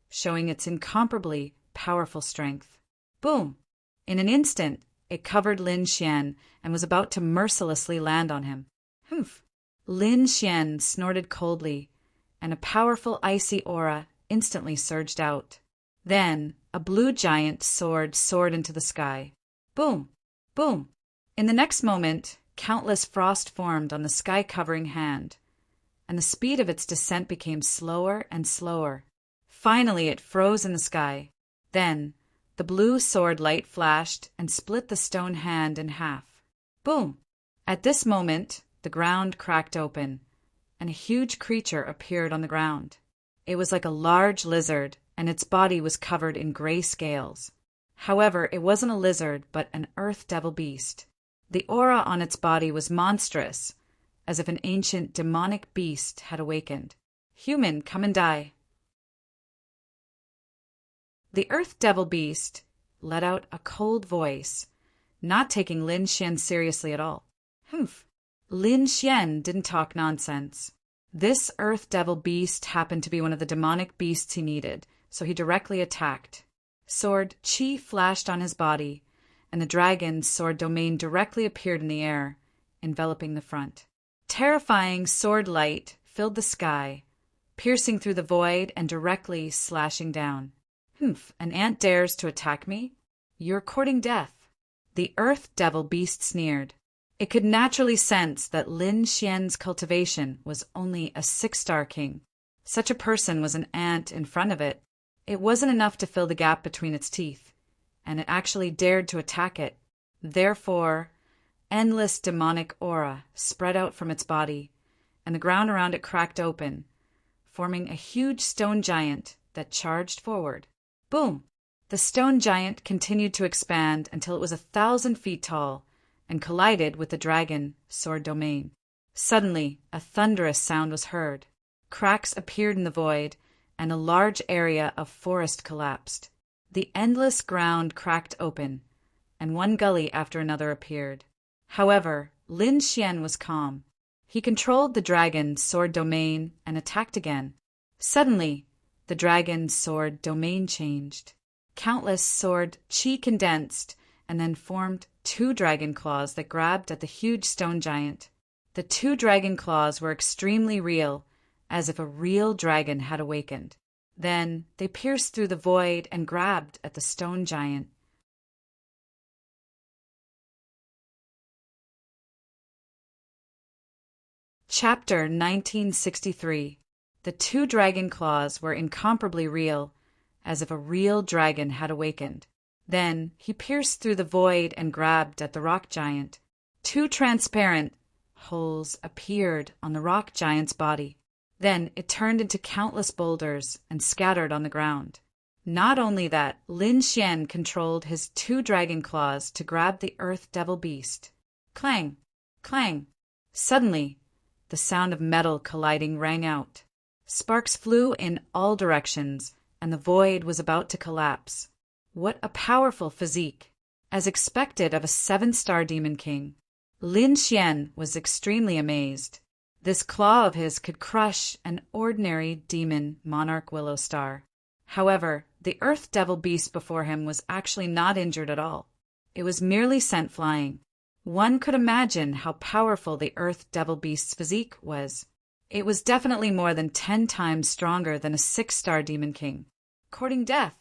showing its incomparably powerful strength. Boom! In an instant, it covered Lin Xian and was about to mercilessly land on him. Humph! Lin Xian snorted coldly, and a powerful icy aura instantly surged out. Then, a blue giant sword soared into the sky. Boom! Boom! In the next moment, countless frost formed on the sky-covering hand, and the speed of its descent became slower and slower. Finally, it froze in the sky. Then, the blue sword light flashed and split the stone hand in half. Boom! At this moment, the ground cracked open, and a huge creature appeared on the ground. It was like a large lizard, and its body was covered in gray scales. However, it wasn't a lizard, but an earth devil beast. The aura on its body was monstrous, as if an ancient demonic beast had awakened. Human, come and die. The earth devil beast let out a cold voice, not taking Lin Xian seriously at all. Humph! Lin Xian didn't talk nonsense. This earth devil beast happened to be one of the demonic beasts he needed, so he directly attacked. Sword Qi flashed on his body, and the dragon's sword domain directly appeared in the air, enveloping the front. Terrifying sword light filled the sky, piercing through the void and directly slashing down. Humph, an ant dares to attack me? You're courting death. The earth devil beast sneered. It could naturally sense that Lin Xian's cultivation was only a 6-star king. Such a person was an ant in front of it. It wasn't enough to fill the gap between its teeth, and it actually dared to attack it. Therefore, endless demonic aura spread out from its body, and the ground around it cracked open, forming a huge stone giant that charged forward. Boom! The stone giant continued to expand until it was 1,000 feet tall and collided with the dragon sword domain. Suddenly, a thunderous sound was heard. Cracks appeared in the void, and a large area of forest collapsed. The endless ground cracked open, and one gully after another appeared. However, Lin Xian was calm. He controlled the dragon's sword domain and attacked again. Suddenly, the dragon's sword domain changed. Countless sword Qi condensed and then formed 2 dragon claws that grabbed at the huge stone giant. The 2 dragon claws were extremely real, as if a real dragon had awakened. Then they pierced through the void and grabbed at the stone giant. Chapter 1963. The 2 dragon claws were incomparably real, as if a real dragon had awakened. Then he pierced through the void and grabbed at the rock giant. 2 transparent holes appeared on the rock giant's body. Then it turned into countless boulders and scattered on the ground. Not only that, Lin Xian controlled his 2 dragon claws to grab the earth devil beast. Clang! Clang! Suddenly, the sound of metal colliding rang out. Sparks flew in all directions, and the void was about to collapse. What a powerful physique! As expected of a 7-star demon king, Lin Xian was extremely amazed. This claw of his could crush an ordinary demon monarch willow star. However, the earth devil beast before him was actually not injured at all. It was merely sent flying. One could imagine how powerful the earth devil beast's physique was. It was definitely more than 10 times stronger than a 6-star demon king. Courting death!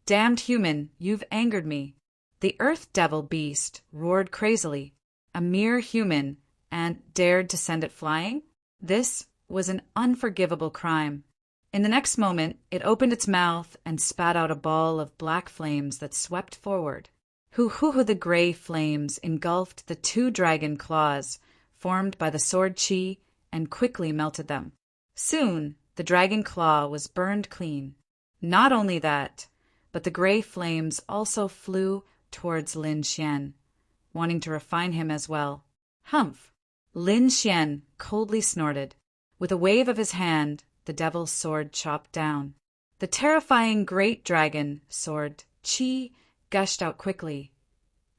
Damned human, you've angered me. The earth devil beast roared crazily. A mere human, and dared to send it flying? This was an unforgivable crime. In the next moment, it opened its mouth and spat out a ball of black flames that swept forward. Hoo-hoo-hoo! The gray flames engulfed the 2 dragon claws formed by the sword Qi and quickly melted them. Soon, the dragon claw was burned clean. Not only that, but the gray flames also flew towards Lin Xian, wanting to refine him as well. Humph! Lin Xian coldly snorted. With a wave of his hand, the devil's sword chopped down. The terrifying great dragon sword Qi gushed out quickly,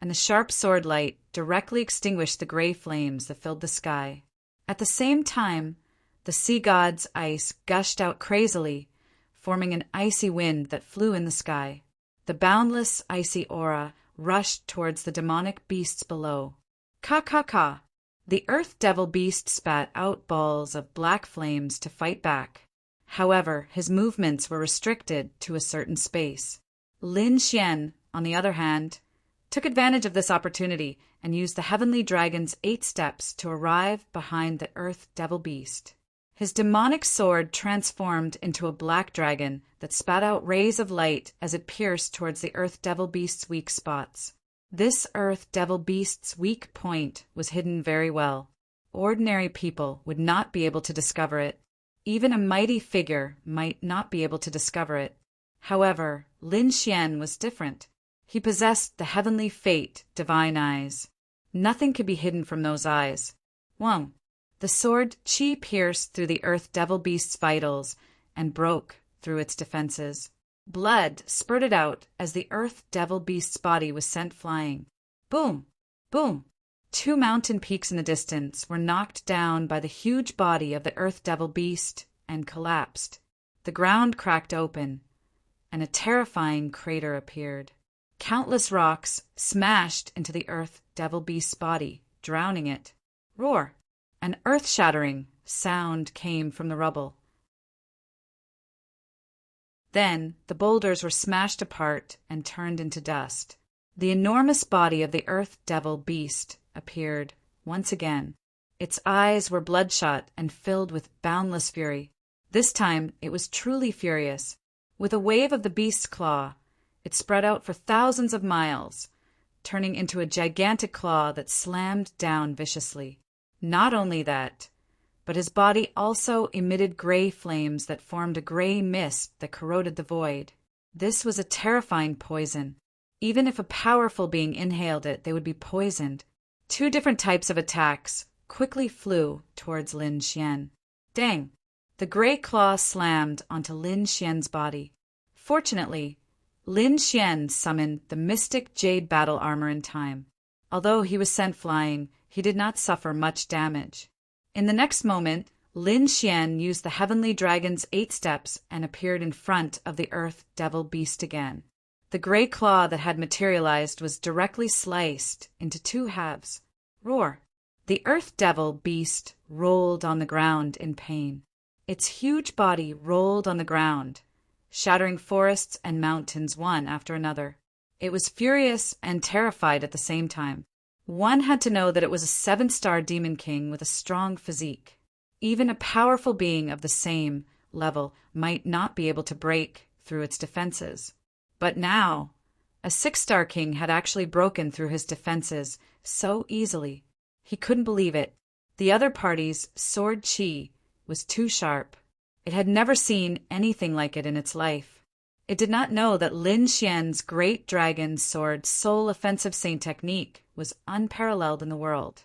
and the sharp sword light directly extinguished the gray flames that filled the sky. At the same time, The sea god's ice gushed out crazily, forming an icy wind that flew in the sky. The boundless icy aura rushed towards the demonic beasts below. Ka ka ka! The earth devil beast spat out balls of black flames to fight back. However, his movements were restricted to a certain space. Lin Xian, on the other hand, took advantage of this opportunity and used the heavenly dragon's 8 steps to arrive behind the earth devil beast. His demonic sword transformed into a black dragon that spat out rays of light as it pierced towards the earth devil beast's weak spots. This earth devil beast's weak point was hidden very well. Ordinary people would not be able to discover it. Even a mighty figure might not be able to discover it. However, Lin Xian was different. He possessed the heavenly fate, divine eyes. Nothing could be hidden from those eyes. Wang. The sword Qi pierced through the earth devil beast's vitals and broke through its defenses. Blood spurted out as the earth devil beast's body was sent flying. Boom! Boom! 2 mountain peaks in the distance were knocked down by the huge body of the earth devil beast and collapsed. The ground cracked open, and a terrifying crater appeared. Countless rocks smashed into the earth devil beast's body, drowning it. Roar! An earth-shattering sound came from the rubble. Then the boulders were smashed apart and turned into dust. The enormous body of the earth devil beast appeared once again. Its eyes were bloodshot and filled with boundless fury. This time it was truly furious. With a wave of the beast's claw, it spread out for thousands of miles, turning into a gigantic claw that slammed down viciously. Not only that, but his body also emitted gray flames that formed a gray mist that corroded the void. This was a terrifying poison. Even if a powerful being inhaled it, they would be poisoned. 2 different types of attacks quickly flew towards Lin Xian. Dang! The gray claw slammed onto Lin Xian's body. Fortunately, Lin Xian summoned the mystic jade battle armor in time. Although he was sent flying, he did not suffer much damage. In the next moment, Lin Xian used the heavenly dragon's 8 steps and appeared in front of the earth devil beast again. The gray claw that had materialized was directly sliced into 2 halves. Roar! The earth devil beast rolled on the ground in pain. Its huge body rolled on the ground, shattering forests and mountains one after another. It was furious and terrified at the same time. One had to know that it was a 7-star demon king with a strong physique. Even a powerful being of the same level might not be able to break through its defenses. But now, a 6-star king had actually broken through his defenses so easily. He couldn't believe it. The other party's sword Qi was too sharp. It had never seen anything like it in its life. It did not know that Lin Xian's great dragon sword soul offensive saint technique was unparalleled in the world.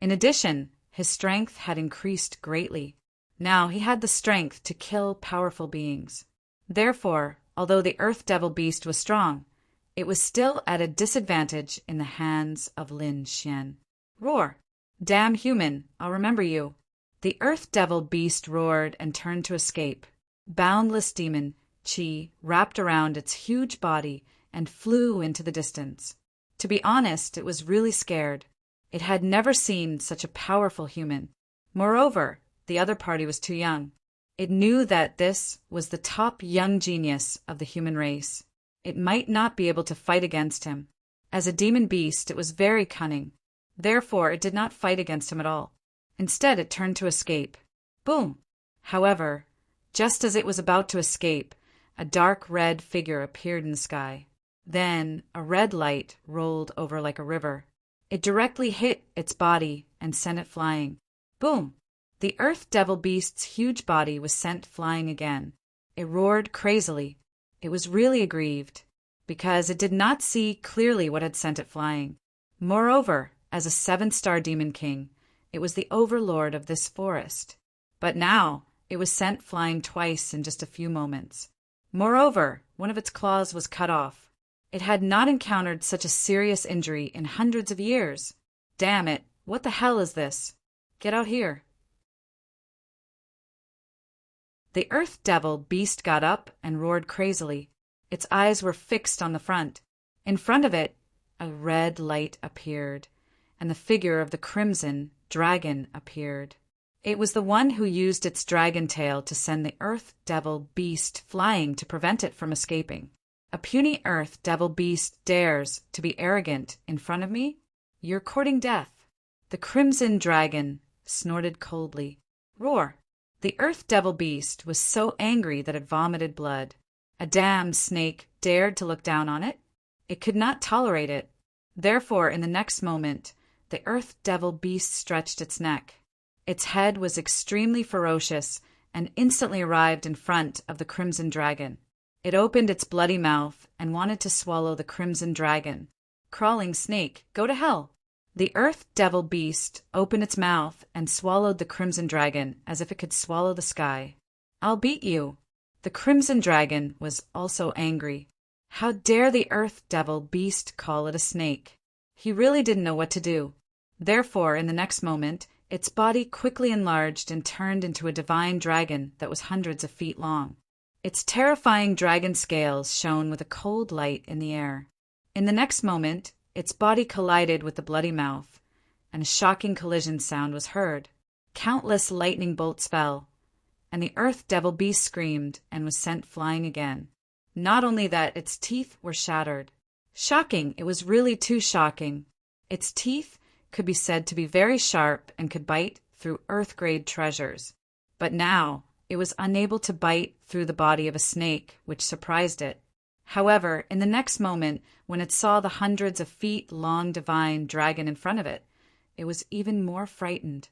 In addition, his strength had increased greatly. Now he had the strength to kill powerful beings. Therefore, although the earth devil beast was strong, it was still at a disadvantage in the hands of Lin Xian. Roar! Damn human, I'll remember you. The earth devil beast roared and turned to escape. Boundless demon Qi wrapped around its huge body and flew into the distance. To be honest, it was really scared. It had never seen such a powerful human. Moreover, the other party was too young. It knew that this was the top young genius of the human race. It might not be able to fight against him. As a demon beast, it was very cunning. Therefore, it did not fight against him at all. Instead, it turned to escape. Boom! However, just as it was about to escape, a dark red figure appeared in the sky. Then a red light rolled over like a river. It directly hit its body and sent it flying. Boom! The earth devil beast's huge body was sent flying again. It roared crazily. It was really aggrieved, because it did not see clearly what had sent it flying. Moreover, as a 7-star demon king, it was the overlord of this forest. But now it was sent flying twice in just a few moments. Moreover, one of its claws was cut off. It had not encountered such a serious injury in hundreds of years. Damn it, what the hell is this? Get out here. The Earth Devil beast got up and roared crazily. Its eyes were fixed on the front. In front of it, a red light appeared, and the figure of the crimson dragon appeared. It was the one who used its dragon tail to send the Earth Devil beast flying to prevent it from escaping. A puny Earth Devil beast dares to be arrogant in front of me? You're courting death. The crimson dragon snorted coldly. Roar! The Earth Devil beast was so angry that it vomited blood. A damned snake dared to look down on it. It could not tolerate it. Therefore, in the next moment, the Earth Devil beast stretched its neck. Its head was extremely ferocious and instantly arrived in front of the crimson dragon. It opened its bloody mouth and wanted to swallow the crimson dragon. Crawling snake, go to hell! The Earth Devil beast opened its mouth and swallowed the crimson dragon as if it could swallow the sky. I'll beat you. The crimson dragon was also angry. How dare the Earth Devil beast call it a snake? He really didn't know what to do. Therefore, in the next moment, its body quickly enlarged and turned into a divine dragon that was hundreds of feet long. Its terrifying dragon scales shone with a cold light in the air. In the next moment, its body collided with the bloody mouth, and a shocking collision sound was heard. Countless lightning bolts fell, and the Earth Devil beast screamed and was sent flying again. Not only that, its teeth were shattered. Shocking! It was really too shocking. Its teeth could be said to be very sharp and could bite through Earth-grade treasures. But now, it was unable to bite through the body of a snake, which surprised it. However, in the next moment, when it saw the hundreds of feet-long divine dragon in front of it, it was even more frightened.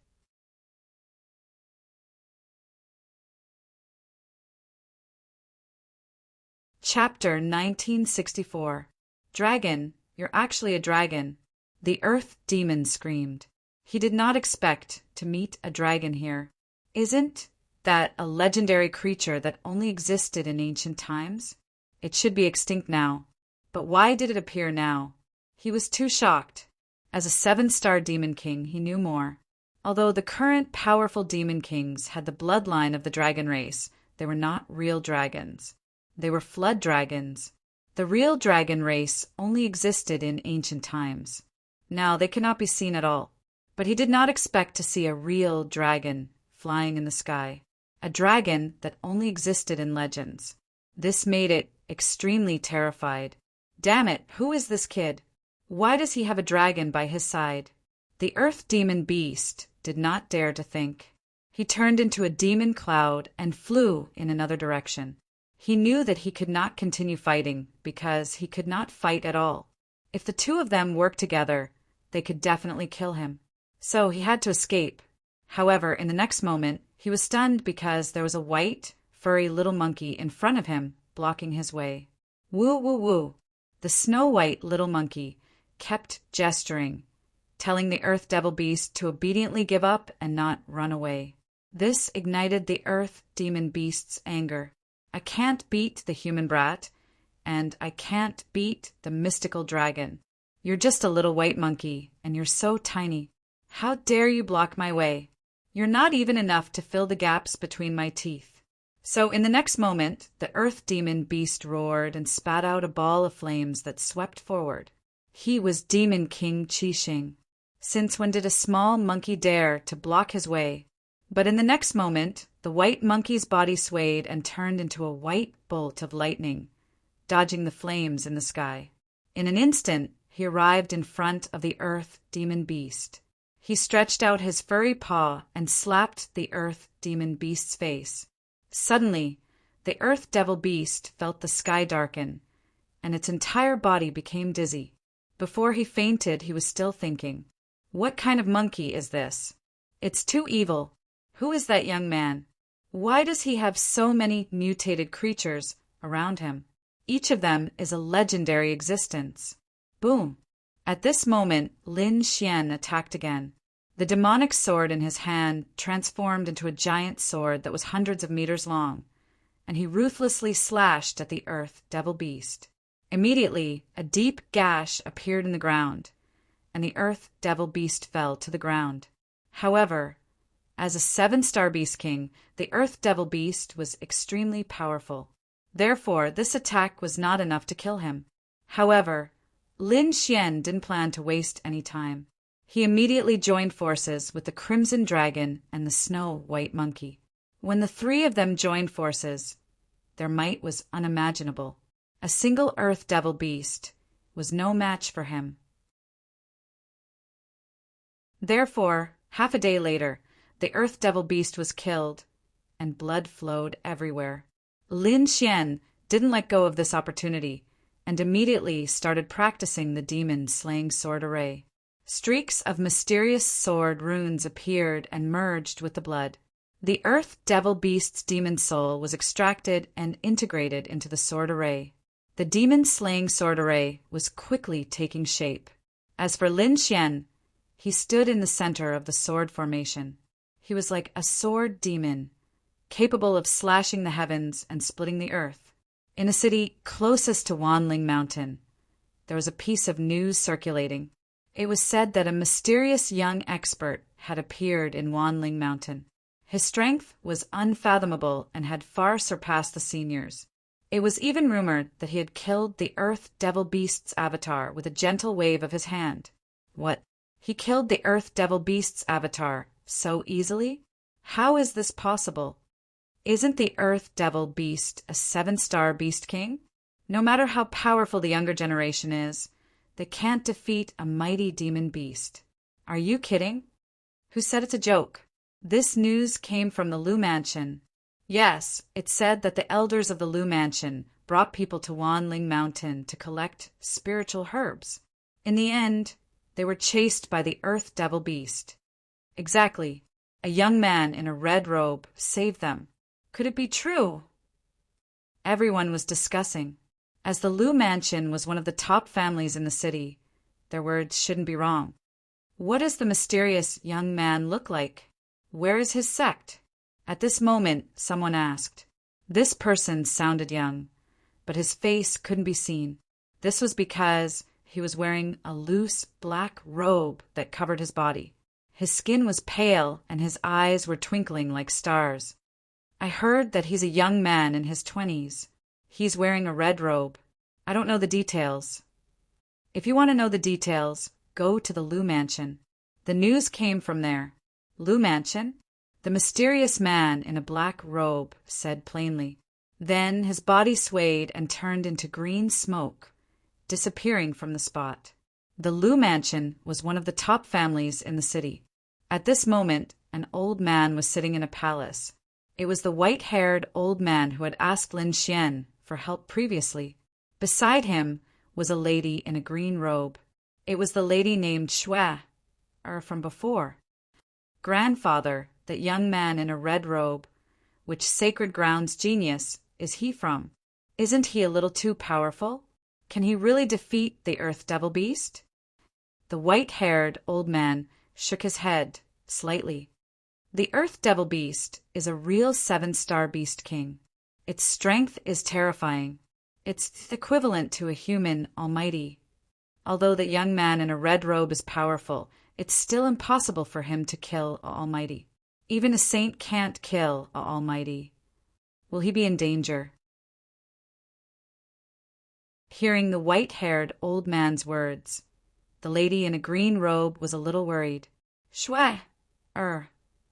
Chapter 1964. Dragon, you're actually a dragon. The Earth Demon screamed. He did not expect to meet a dragon here. Isn't that a legendary creature that only existed in ancient times? It should be extinct now. But why did it appear now? He was too shocked. As a 7-star demon king, he knew more. Although the current powerful demon kings had the bloodline of the dragon race, they were not real dragons. They were flood dragons. The real dragon race only existed in ancient times. Now they cannot be seen at all. But he did not expect to see a real dragon flying in the sky. A dragon that only existed in legends. This made it extremely terrified. Damn it, who is this kid? Why does he have a dragon by his side? The Earth Demon Beast did not dare to think. He turned into a demon cloud and flew in another direction. He knew that he could not continue fighting because he could not fight at all. If the two of them worked together, they could definitely kill him. So he had to escape. However, in the next moment, he was stunned because there was a white, furry little monkey in front of him, blocking his way. Woo, woo, woo. The snow-white little monkey kept gesturing, telling the Earth Devil Beast to obediently give up and not run away. This ignited the Earth Demon Beast's anger. I can't beat the human brat, and I can't beat the mystical dragon. You're just a little white monkey, and you're so tiny. How dare you block my way? You're not even enough to fill the gaps between my teeth. So in the next moment, the Earth Demon Beast roared and spat out a ball of flames that swept forward. He was Demon King Qixing. Since when did a small monkey dare to block his way? But in the next moment, the white monkey's body swayed and turned into a white bolt of lightning, dodging the flames in the sky. In an instant, he arrived in front of the Earth Demon Beast. He stretched out his furry paw and slapped the Earth Demon Beast's face. Suddenly, the Earth Devil Beast felt the sky darken, and its entire body became dizzy. Before he fainted, he was still thinking, "What kind of monkey is this? It's too evil. Who is that young man? Why does he have so many mutated creatures around him? Each of them is a legendary existence." Boom! At this moment, Lin Xian attacked again. The demonic sword in his hand transformed into a giant sword that was hundreds of meters long, and he ruthlessly slashed at the Earth Devil Beast. Immediately, a deep gash appeared in the ground, and the Earth Devil Beast fell to the ground. However, As a 7-star beast king, the Earth Devil Beast was extremely powerful. Therefore, this attack was not enough to kill him. However, Lin Xian didn't plan to waste any time. He immediately joined forces with the Crimson Dragon and the Snow White Monkey. When the three of them joined forces, their might was unimaginable. A single Earth Devil Beast was no match for him. Therefore, half a day later, the Earth Devil Beast was killed, and blood flowed everywhere. Lin Xian didn't let go of this opportunity, and immediately started practicing the demon-slaying sword array. Streaks of mysterious sword runes appeared and merged with the blood. The Earth Devil Beast's demon soul was extracted and integrated into the sword array. The demon-slaying sword array was quickly taking shape. As for Lin Xian, he stood in the center of the sword formation. He was like a sword demon, capable of slashing the heavens and splitting the earth. In a city closest to Wanling Mountain, there was a piece of news circulating. It was said that a mysterious young expert had appeared in Wanling Mountain. His strength was unfathomable and had far surpassed the seniors. It was even rumored that he had killed the Earth Devil Beast's avatar with a gentle wave of his hand. What? He killed the Earth Devil Beast's avatar so easily? How is this possible? Isn't the Earth Devil Beast a 7-star beast king? No matter how powerful the younger generation is, they can't defeat a mighty demon beast. Are you kidding? Who said it's a joke? This news came from the Lu Mansion. Yes, it said that the elders of the Lu Mansion brought people to Wanling Mountain to collect spiritual herbs. In the end, they were chased by the Earth Devil Beast. Exactly. A young man in a red robe saved them. Could it be true? Everyone was discussing. As the Lu Mansion was one of the top families in the city, their words shouldn't be wrong. What does the mysterious young man look like? Where is his sect? At this moment, someone asked. This person sounded young, but his face couldn't be seen. This was because he was wearing a loose black robe that covered his body. His skin was pale and his eyes were twinkling like stars. I heard that he's a young man in his 20s. He's wearing a red robe. I don't know the details. If you want to know the details, go to the Lu Mansion. The news came from there. Lu Mansion? The mysterious man in a black robe said plainly. Then his body swayed and turned into green smoke, disappearing from the spot. The Lu Mansion was one of the top families in the city. At this moment, an old man was sitting in a palace. It was the white-haired old man who had asked Lin Xian for help previously. Beside him was a lady in a green robe. It was the lady named Shui, from before. Grandfather, that young man in a red robe, which Sacred Ground's genius is he from? Isn't he a little too powerful? Can he really defeat the Earth Devil Beast? The white-haired old man shook his head slightly. The Earth Devil Beast is a real 7-star beast king. Its strength is terrifying. It's equivalent to a human almighty. Although the young man in a red robe is powerful, it's still impossible for him to kill a almighty. Even a saint can't kill a almighty. Will he be in danger? Hearing the white-haired old man's words, the lady in a green robe was a little worried. Shui,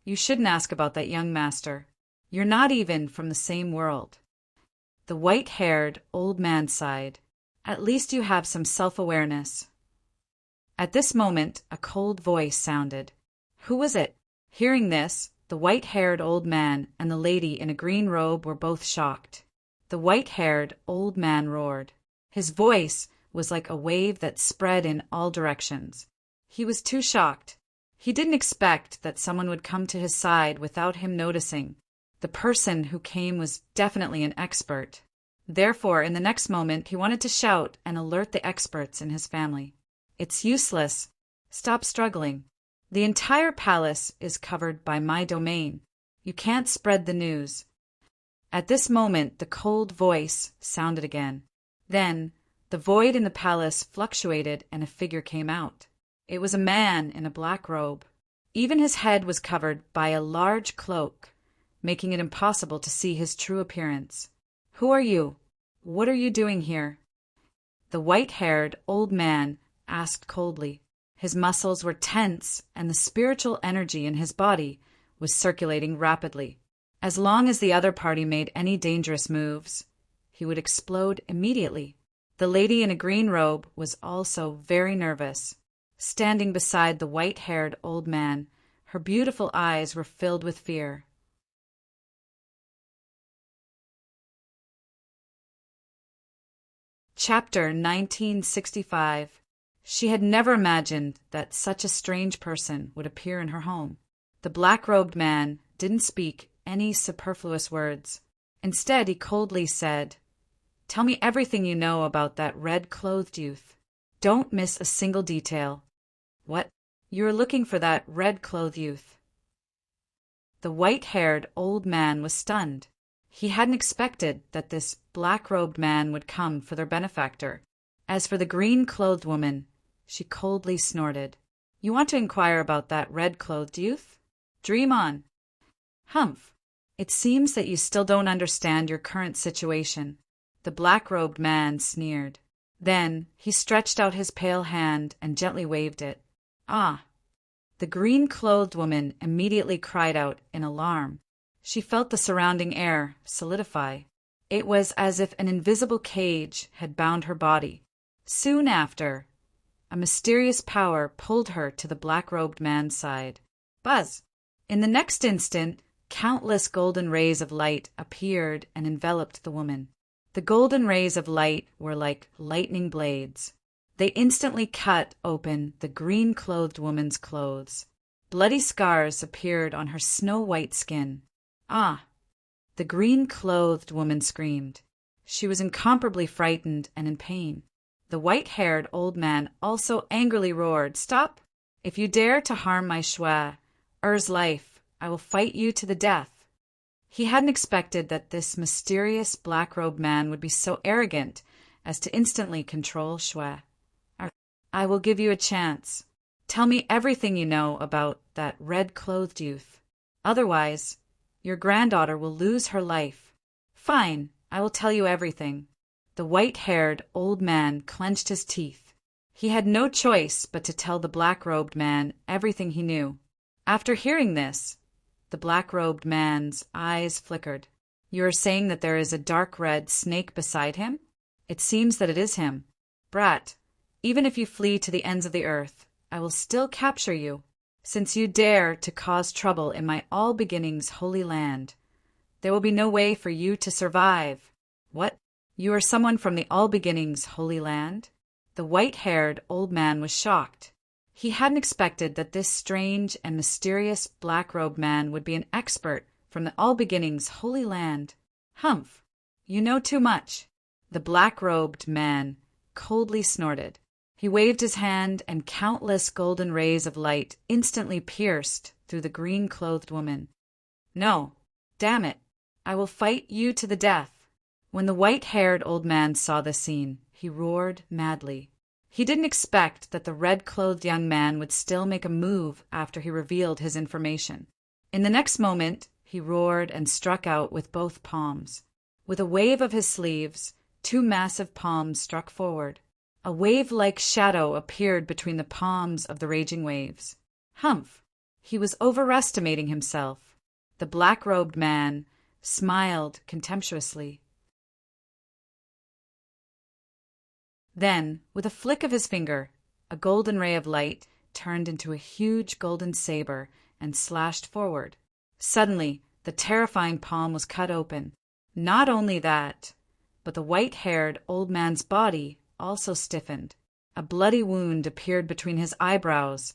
you shouldn't ask about that young master. You're not even from the same world. The white-haired old man sighed. At least you have some self-awareness. At this moment, a cold voice sounded. Who was it? Hearing this, the white-haired old man and the lady in a green robe were both shocked. The white-haired old man roared. His voice was like a wave that spread in all directions. He was too shocked. He didn't expect that someone would come to his side without him noticing. The person who came was definitely an expert. Therefore, in the next moment, he wanted to shout and alert the experts in his family. It's useless. Stop struggling. The entire palace is covered by my domain. You can't spread the news. At this moment, the cold voice sounded again. Then, the void in the palace fluctuated and a figure came out. It was a man in a black robe. Even his head was covered by a large cloak, making it impossible to see his true appearance. "Who are you? What are you doing here?" the white-haired old man asked coldly. His muscles were tense, and the spiritual energy in his body was circulating rapidly. As long as the other party made any dangerous moves, he would explode immediately. The lady in a green robe was also very nervous. Standing beside the white-haired old man, her beautiful eyes were filled with fear. Chapter 1965. She had never imagined that such a strange person would appear in her home. The black-robed man didn't speak any superfluous words. Instead, he coldly said, "Tell me everything you know about that red-clothed youth. Don't miss a single detail." "What? You are looking for that red-clothed youth?" The white-haired old man was stunned. He hadn't expected that this black-robed man would come for their benefactor. As for the green-clothed woman, she coldly snorted. "You want to inquire about that red-clothed youth? Dream on." "Humph! It seems that you still don't understand your current situation," the black-robed man sneered. Then he stretched out his pale hand and gently waved it. "Ah!" The green-clothed woman immediately cried out in alarm. She felt the surrounding air solidify. It was as if an invisible cage had bound her body. Soon after, a mysterious power pulled her to the black-robed man's side. Buzz! In the next instant, countless golden rays of light appeared and enveloped the woman. The golden rays of light were like lightning blades. They instantly cut open the green-clothed woman's clothes. Bloody scars appeared on her snow-white skin. "Ah!" the green-clothed woman screamed. She was incomparably frightened and in pain. The white-haired old man also angrily roared, "Stop! If you dare to harm my Er's life, I will fight you to the death." He hadn't expected that this mysterious black-robed man would be so arrogant as to instantly control Shwe. "I will give you a chance. Tell me everything you know about that red-clothed youth. Otherwise, your granddaughter will lose her life." "Fine, I will tell you everything." The white-haired old man clenched his teeth. He had no choice but to tell the black-robed man everything he knew. After hearing this, the black-robed man's eyes flickered. "You are saying that there is a dark red snake beside him? It seems that it is him. Brat, even if you flee to the ends of the earth, I will still capture you. Since you dare to cause trouble in my All Beginnings holy land, there will be no way for you to survive." "What? You are someone from the All Beginnings holy land?" The white-haired old man was shocked. He hadn't expected that this strange and mysterious black-robed man would be an expert from the All Beginnings holy land. "Humph! You know too much." The black-robed man coldly snorted. He waved his hand, and countless golden rays of light instantly pierced through the green-clothed woman. "No, damn it! I will fight you to the death." When the white-haired old man saw this scene, he roared madly. He didn't expect that the red-clothed young man would still make a move after he revealed his information. In the next moment, he roared and struck out with both palms. With a wave of his sleeves, two massive palms struck forward. A wave-like shadow appeared between the palms of the raging waves. Humph! He was overestimating himself. The black-robed man smiled contemptuously. Then, with a flick of his finger, a golden ray of light turned into a huge golden saber and slashed forward. Suddenly, the terrifying palm was cut open. Not only that, but the white-haired old man's body also stiffened. A bloody wound appeared between his eyebrows,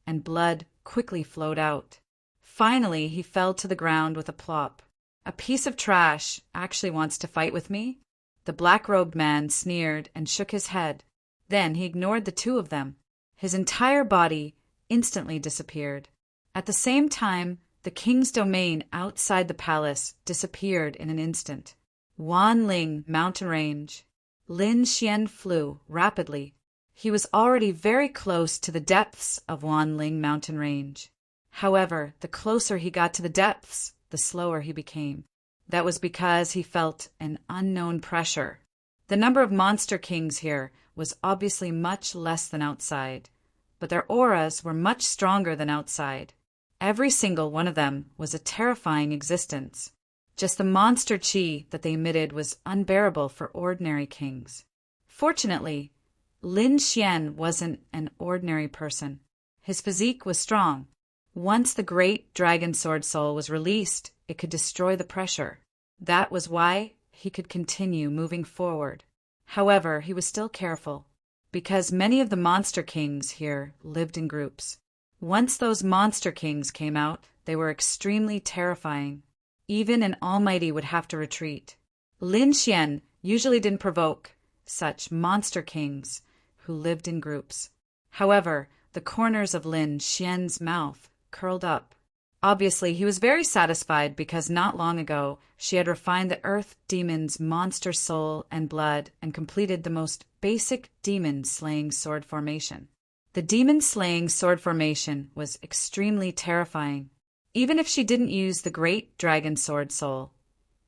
and blood quickly flowed out. Finally, he fell to the ground with a plop. "A piece of trash actually wants to fight with me?" The black-robed man sneered and shook his head. Then he ignored the two of them. His entire body instantly disappeared. At the same time, the king's domain outside the palace disappeared in an instant. Wanling mountain range. Lin Xian flew rapidly. He was already very close to the depths of Wanling mountain range. However, the closer he got to the depths, the slower he became. That was because he felt an unknown pressure. The number of monster kings here was obviously much less than outside, but their auras were much stronger than outside. Every single one of them was a terrifying existence. Just the monster chi that they emitted was unbearable for ordinary kings. Fortunately, Lin Xian wasn't an ordinary person. His physique was strong. Once the great dragon sword soul was released, it could destroy the pressure. That was why he could continue moving forward. However, he was still careful, because many of the monster kings here lived in groups. Once those monster kings came out, they were extremely terrifying. Even an almighty would have to retreat. Lin Xian usually didn't provoke such monster kings who lived in groups. However, the corners of Lin Xian's mouth curled up. Obviously, he was very satisfied because not long ago she had refined the earth demon's monster soul and blood and completed the most basic demon-slaying sword formation. The demon-slaying sword formation was extremely terrifying. Even if she didn't use the great dragon sword soul,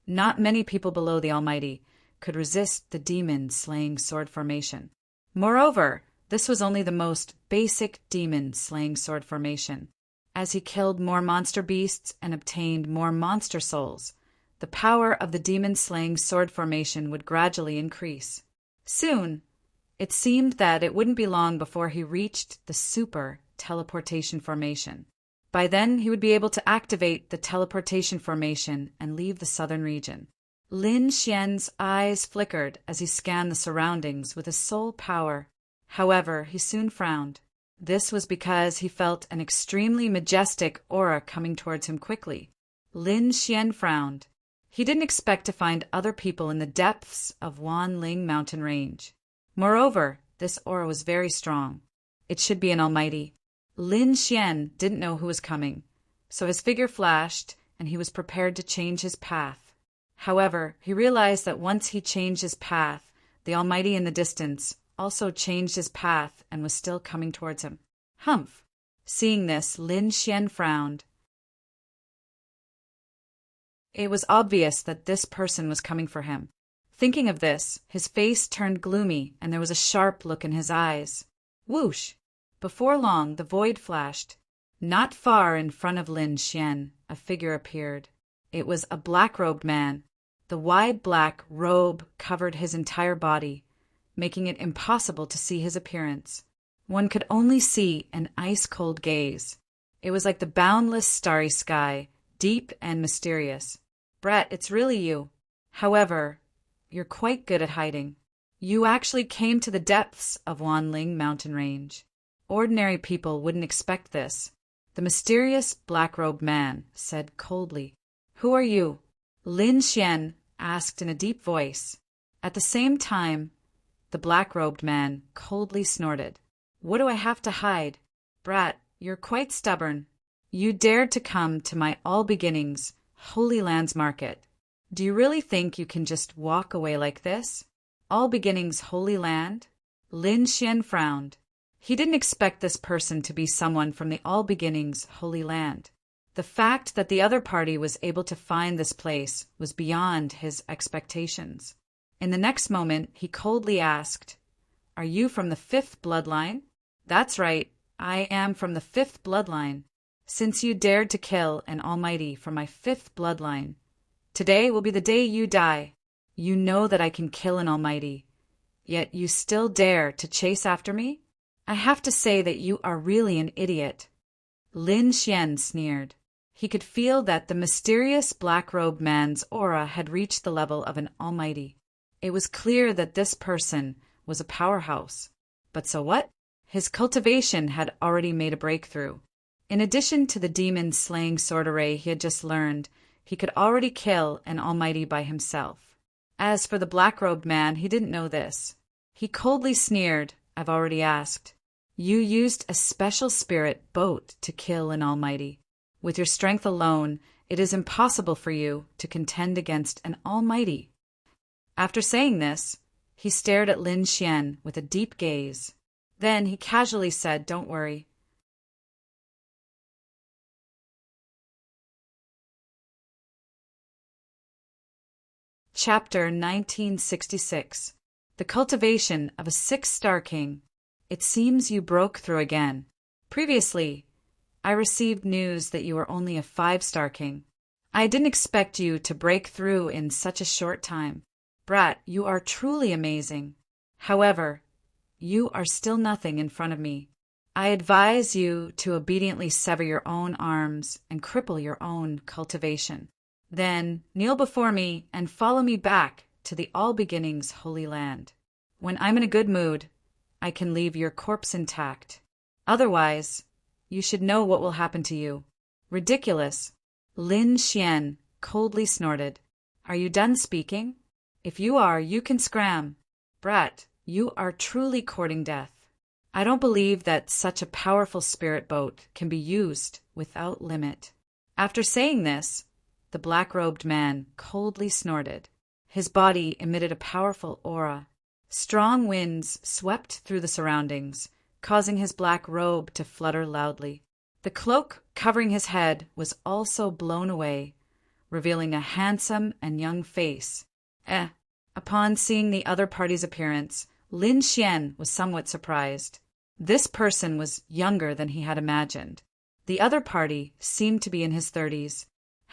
not many people below the Almighty could resist the demon-slaying sword formation. Moreover, this was only the most basic demon-slaying sword formation. As he killed more monster beasts and obtained more monster souls, the power of the demon-slaying sword formation would gradually increase. Soon, it seemed that it wouldn't be long before he reached the super teleportation formation. By then, he would be able to activate the teleportation formation and leave the southern region. Lin Xian's eyes flickered as he scanned the surroundings with his soul power. However, he soon frowned. This was because he felt an extremely majestic aura coming towards him quickly. Lin Xian frowned. He didn't expect to find other people in the depths of Wanling mountain range. Moreover, this aura was very strong. It should be an almighty. Lin Xian didn't know who was coming, so his figure flashed and he was prepared to change his path. However, he realized that once he changed his path, the almighty in the distance also changed his path and was still coming towards him. Humph! Seeing this, Lin Xian frowned. It was obvious that this person was coming for him. Thinking of this, his face turned gloomy and there was a sharp look in his eyes. Whoosh! Before long, the void flashed. Not far in front of Lin Xian, a figure appeared. It was a black-robed man. The wide black robe covered his entire body, making it impossible to see his appearance. One could only see an ice-cold gaze. It was like the boundless starry sky, deep and mysterious. Brett, it's really you. However, you're quite good at hiding. You actually came to the depths of Wanling mountain range. Ordinary people wouldn't expect this. The mysterious black-robed man said coldly. Who are you? Lin Xian asked in a deep voice. At the same time, the black-robed man coldly snorted. What do I have to hide? Brat, you're quite stubborn. You dared to come to my All Beginnings Holy Lands Market. Do you really think you can just walk away like this? All Beginnings Holy Land? Lin Xian frowned. He didn't expect this person to be someone from the All Beginnings Holy Land. The fact that the other party was able to find this place was beyond his expectations. In the next moment, he coldly asked, Are you from the 5th bloodline? That's right, I am from the 5th bloodline. Since you dared to kill an almighty from my 5th bloodline, today will be the day you die. You know that I can kill an almighty, yet you still dare to chase after me? I have to say that you are really an idiot. Lin Xian sneered. He could feel that the mysterious black-robed man's aura had reached the level of an almighty. It was clear that this person was a powerhouse. But so what? His cultivation had already made a breakthrough. In addition to the demon-slaying sword array he had just learned, he could already kill an almighty by himself. As for the black-robed man, he didn't know this. He coldly sneered, I've already asked. You used a special spirit boat to kill an almighty. With your strength alone, it is impossible for you to contend against an almighty. After saying this, he stared at Lin Xian with a deep gaze. Then he casually said, Don't worry. Chapter 1966. The Cultivation of a Six-Star King. It seems you broke through again. Previously, I received news that you were only a 5-star king. I didn't expect you to break through in such a short time. Brat, you are truly amazing. However, you are still nothing in front of me. I advise you to obediently sever your own arms and cripple your own cultivation. Then kneel before me and follow me back to the All Beginnings Holy Land. When I'm in a good mood, I can leave your corpse intact. Otherwise, you should know what will happen to you. Ridiculous. Lin Xian coldly snorted. Are you done speaking? If you are, you can scram. Brat, you are truly courting death. I don't believe that such a powerful spirit boat can be used without limit. After saying this, the black-robed man coldly snorted. His body emitted a powerful aura. Strong winds swept through the surroundings, causing his black robe to flutter loudly. The cloak covering his head was also blown away, revealing a handsome and young face. Upon seeing the other party's appearance, Lin Xian was somewhat surprised. This person was younger than he had imagined. The other party seemed to be in his 30s.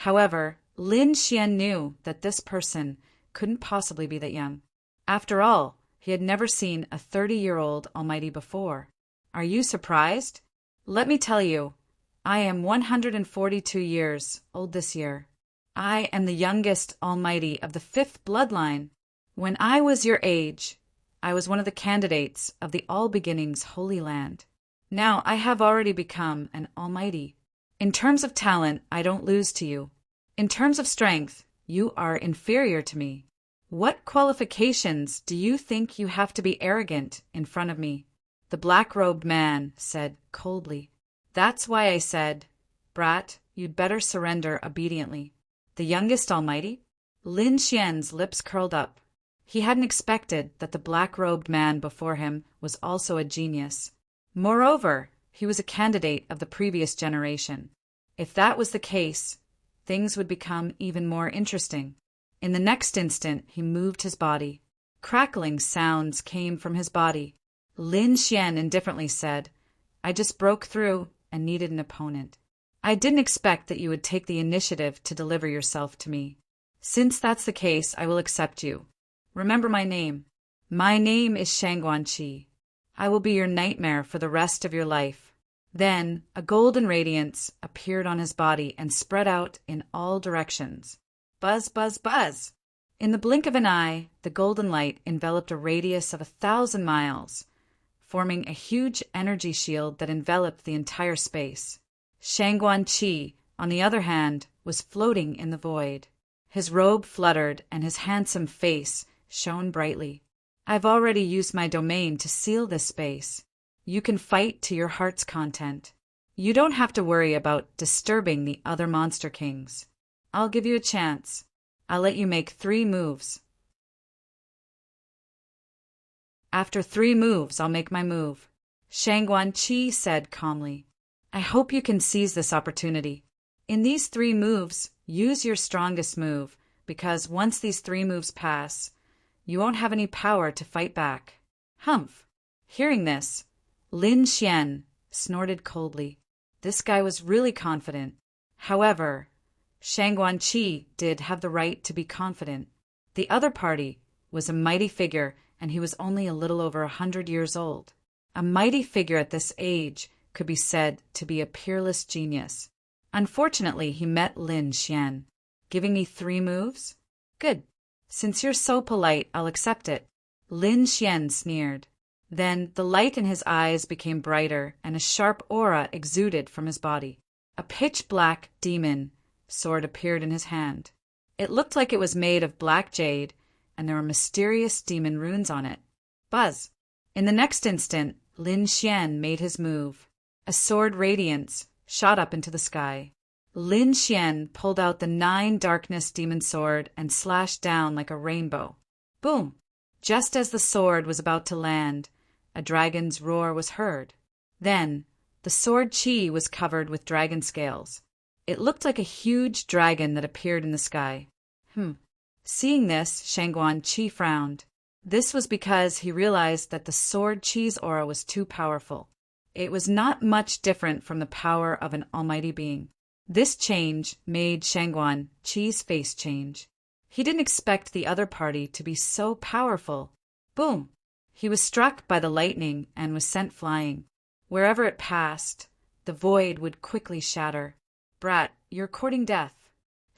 However, Lin Xian knew that this person couldn't possibly be that young. After all, he had never seen a 30-year-old almighty before. Are you surprised? Let me tell you, I am 142 years old this year. I am the youngest almighty of the 5th bloodline. When I was your age, I was one of the candidates of the All Beginnings Holy Land. Now I have already become an almighty. In terms of talent, I don't lose to you. In terms of strength, you are inferior to me. What qualifications do you think you have to be arrogant in front of me? The black-robed man said coldly. That's why I said, Brat, you'd better surrender obediently. The youngest almighty? Lin Xian's lips curled up. He hadn't expected that the black-robed man before him was also a genius. Moreover, he was a candidate of the previous generation. If that was the case, things would become even more interesting. In the next instant, he moved his body. Crackling sounds came from his body. Lin Xian indifferently said, I just broke through and needed an opponent. I didn't expect that you would take the initiative to deliver yourself to me. Since that's the case, I will accept you. Remember my name. My name is Shangguanqi. I will be your nightmare for the rest of your life. Then a golden radiance appeared on his body and spread out in all directions. Buzz, buzz, buzz! In the blink of an eye, the golden light enveloped a radius of 1,000 miles, forming a huge energy shield that enveloped the entire space. Shangguanqi, on the other hand, was floating in the void. His robe fluttered and his handsome face shone brightly. I've already used my domain to seal this space. You can fight to your heart's content. You don't have to worry about disturbing the other monster kings. I'll give you a chance. I'll let you make 3 moves. After 3 moves, I'll make my move. Shangguanqi said calmly. I hope you can seize this opportunity. In these 3 moves, use your strongest move, because once these 3 moves pass, you won't have any power to fight back. Humph! Hearing this, Lin Xian snorted coldly. This guy was really confident. However, Shangguanqi did have the right to be confident. The other party was a mighty figure, and he was only a little over 100 years old. A mighty figure at this age could be said to be a peerless genius. Unfortunately, he met Lin Xian. Giving me 3 moves? Good. Since you're so polite, I'll accept it. Lin Xian sneered. Then the light in his eyes became brighter, and a sharp aura exuded from his body. A pitch-black demon sword appeared in his hand. It looked like it was made of black jade, and there were mysterious demon runes on it. Buzz! In the next instant, Lin Xian made his move. A sword radiance shot up into the sky. Lin Xian pulled out the 9 darkness demon sword and slashed down like a rainbow. Boom! Just as the sword was about to land, a dragon's roar was heard. Then, the sword chi was covered with dragon scales. It looked like a huge dragon that appeared in the sky. Seeing this, Shangguan Qi frowned. This was because he realized that the sword Qi's aura was too powerful. It was not much different from the power of an almighty being. This change made Shangguan Qi's face change. He didn't expect the other party to be so powerful. Boom! He was struck by the lightning and was sent flying. Wherever it passed, the void would quickly shatter. Brat, you're courting death.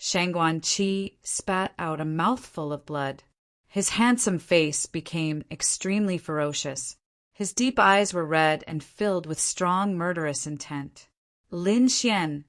Shangguan Qi spat out a mouthful of blood. His handsome face became extremely ferocious. His deep eyes were red and filled with strong murderous intent. Lin Xian,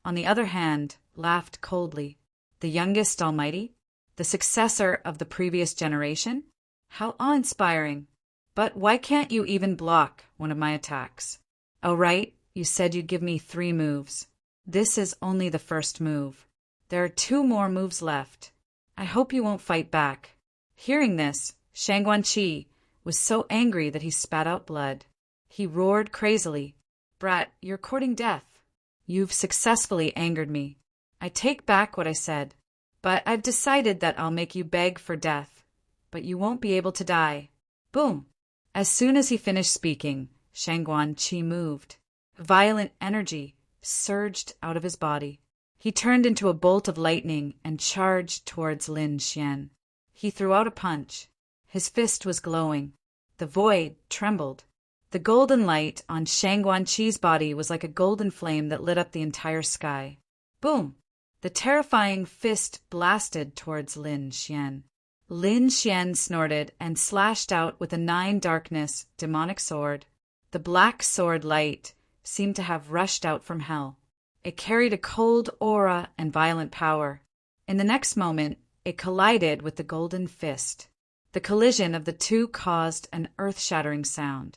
on the other hand, laughed coldly. The youngest almighty? The successor of the previous generation? How awe-inspiring. But why can't you even block one of my attacks? Oh, right, you said you'd give me 3 moves. This is only the first move. There are 2 more moves left. I hope you won't fight back. Hearing this, Shangguan Qi was so angry that he spat out blood. He roared crazily. Brat, you're courting death. You've successfully angered me. I take back what I said, but I've decided that I'll make you beg for death. But you won't be able to die. Boom! As soon as he finished speaking, Shangguan Qi moved. Violent energy surged out of his body. He turned into a bolt of lightning and charged towards Lin Xian. He threw out a punch. His fist was glowing. The void trembled. The golden light on Shangguan Qi's body was like a golden flame that lit up the entire sky. Boom! The terrifying fist blasted towards Lin Xian. Lin Xian snorted and slashed out with a 9 darkness demonic sword. The black sword light seemed to have rushed out from hell. It carried a cold aura and violent power. In the next moment, it collided with the golden fist. The collision of the 2 caused an earth-shattering sound.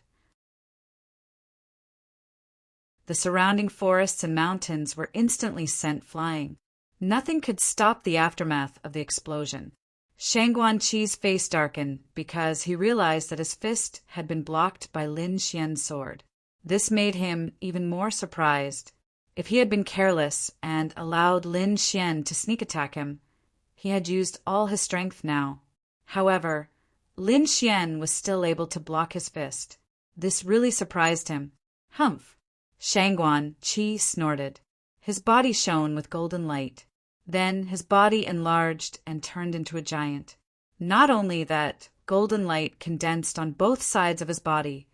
The surrounding forests and mountains were instantly sent flying. Nothing could stop the aftermath of the explosion. Shangguan Qi's face darkened because he realized that his fist had been blocked by Lin Xian's sword. This made him even more surprised. If he had been careless and allowed Lin Xian to sneak attack him, he had used all his strength now. However, Lin Xian was still able to block his fist. This really surprised him. Humph! Shangguan Qi snorted. His body shone with golden light. Then his body enlarged and turned into a giant. Not only that, golden light condensed on both sides of his body,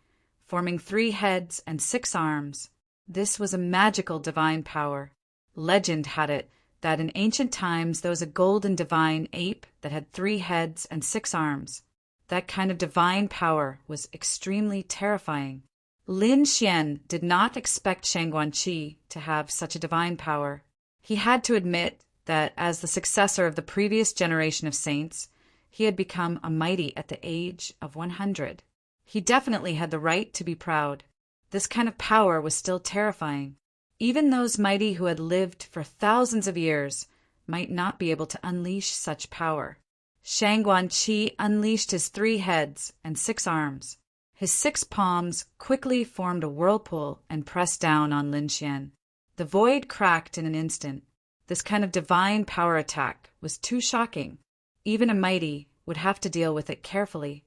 forming 3 heads and 6 arms. This was a magical divine power. Legend had it that in ancient times there was a golden divine ape that had 3 heads and 6 arms. That kind of divine power was extremely terrifying. Lin Xian did not expect Shangguan Qi to have such a divine power. He had to admit that as the successor of the previous generation of saints, he had become a mighty at the age of 100. He definitely had the right to be proud. This kind of power was still terrifying. Even those mighty who had lived for thousands of years might not be able to unleash such power. Shangguan Qi unleashed his 3 heads and 6 arms. His 6 palms quickly formed a whirlpool and pressed down on Lin Xian. The void cracked in an instant. This kind of divine power attack was too shocking. Even a mighty would have to deal with it carefully.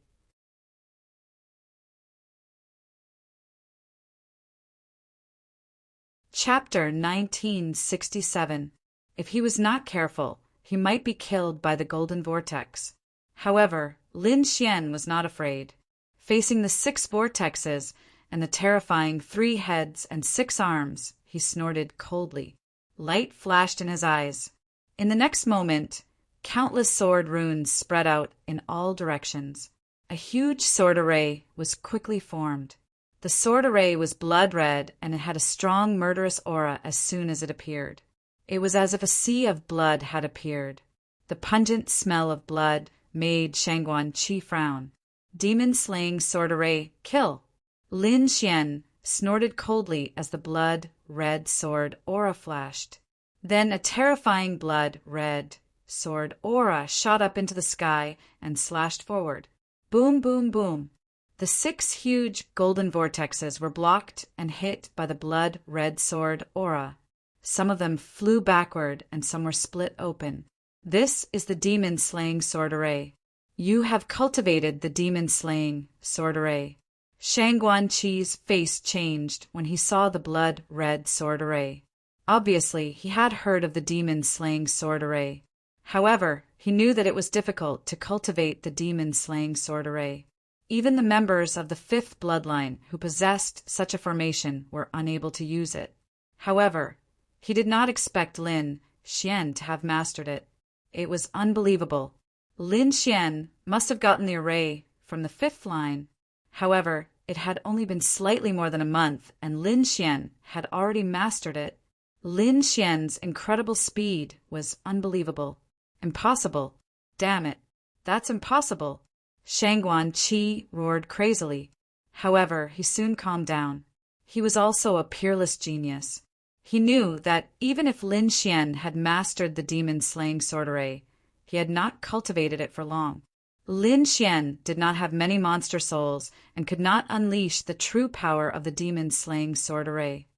Chapter 1967. If he was not careful, he might be killed by the golden vortex. However, Lin Xian was not afraid. Facing the 6 vortexes and the terrifying 3 heads and 6 arms, he snorted coldly. Light flashed in his eyes. In the next moment, countless sword runes spread out in all directions. A huge sword array was quickly formed. The sword array was blood red and it had a strong murderous aura as soon as it appeared. It was as if a sea of blood had appeared. The pungent smell of blood made Shangguan Qi frown. Demon-slaying sword array, kill! Lin Xian snorted coldly as the blood-red sword aura flashed. Then a terrifying blood-red sword aura shot up into the sky and slashed forward. Boom, boom, boom. The 6 huge golden vortexes were blocked and hit by the blood-red sword aura. Some of them flew backward and some were split open. This is the demon-slaying sword array. You have cultivated the demon-slaying sword array. Shang Guanqi's face changed when he saw the blood-red sword array. Obviously, he had heard of the demon-slaying sword array. However, he knew that it was difficult to cultivate the demon-slaying sword array. Even the members of the fifth bloodline who possessed such a formation were unable to use it. However, he did not expect Lin Xian to have mastered it. It was unbelievable. Lin Xian must have gotten the array from the fifth line. However, it had only been slightly more than a month, and Lin Xian had already mastered it. Lin Xian's incredible speed was unbelievable. Impossible. Damn it. That's impossible. Shang Guanqi roared crazily. However, he soon calmed down. He was also a peerless genius. He knew that even if Lin Xian had mastered the demon-slaying sword array, he had not cultivated it for long. Lin Xian did not have many monster souls and could not unleash the true power of the demon-slaying sword array.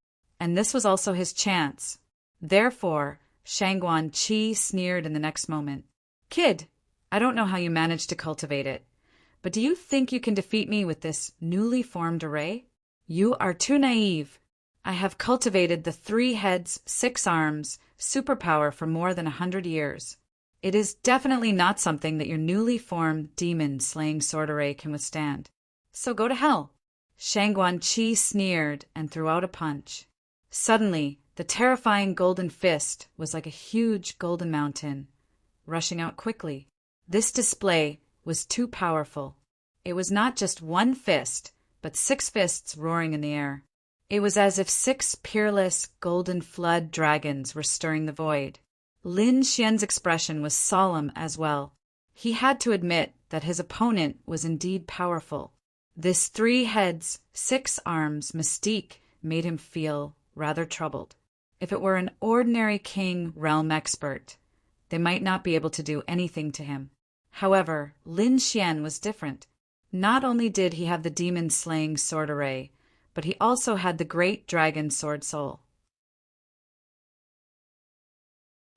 And this was also his chance. Therefore, Shang Guanqi sneered in the next moment. Kid, I don't know how you managed to cultivate it, but do you think you can defeat me with this newly formed array? You are too naive. I have cultivated the 3 heads, 6 arms superpower for more than 100 years. It is definitely not something that your newly formed demon-slaying sword array can withstand. So go to hell. Shang Guanqi sneered and threw out a punch. Suddenly, the terrifying golden fist was like a huge golden mountain, rushing out quickly. This display was too powerful. It was not just one fist, but 6 fists roaring in the air. It was as if 6 peerless golden flood dragons were stirring the void. Lin Xian's expression was solemn as well. He had to admit that his opponent was indeed powerful. This 3 heads, 6 arms mystique made him feel rather troubled. If it were an ordinary king realm expert, they might not be able to do anything to him. However, Lin Xian was different. Not only did he have the demon-slaying sword array, but he also had the great dragon sword soul.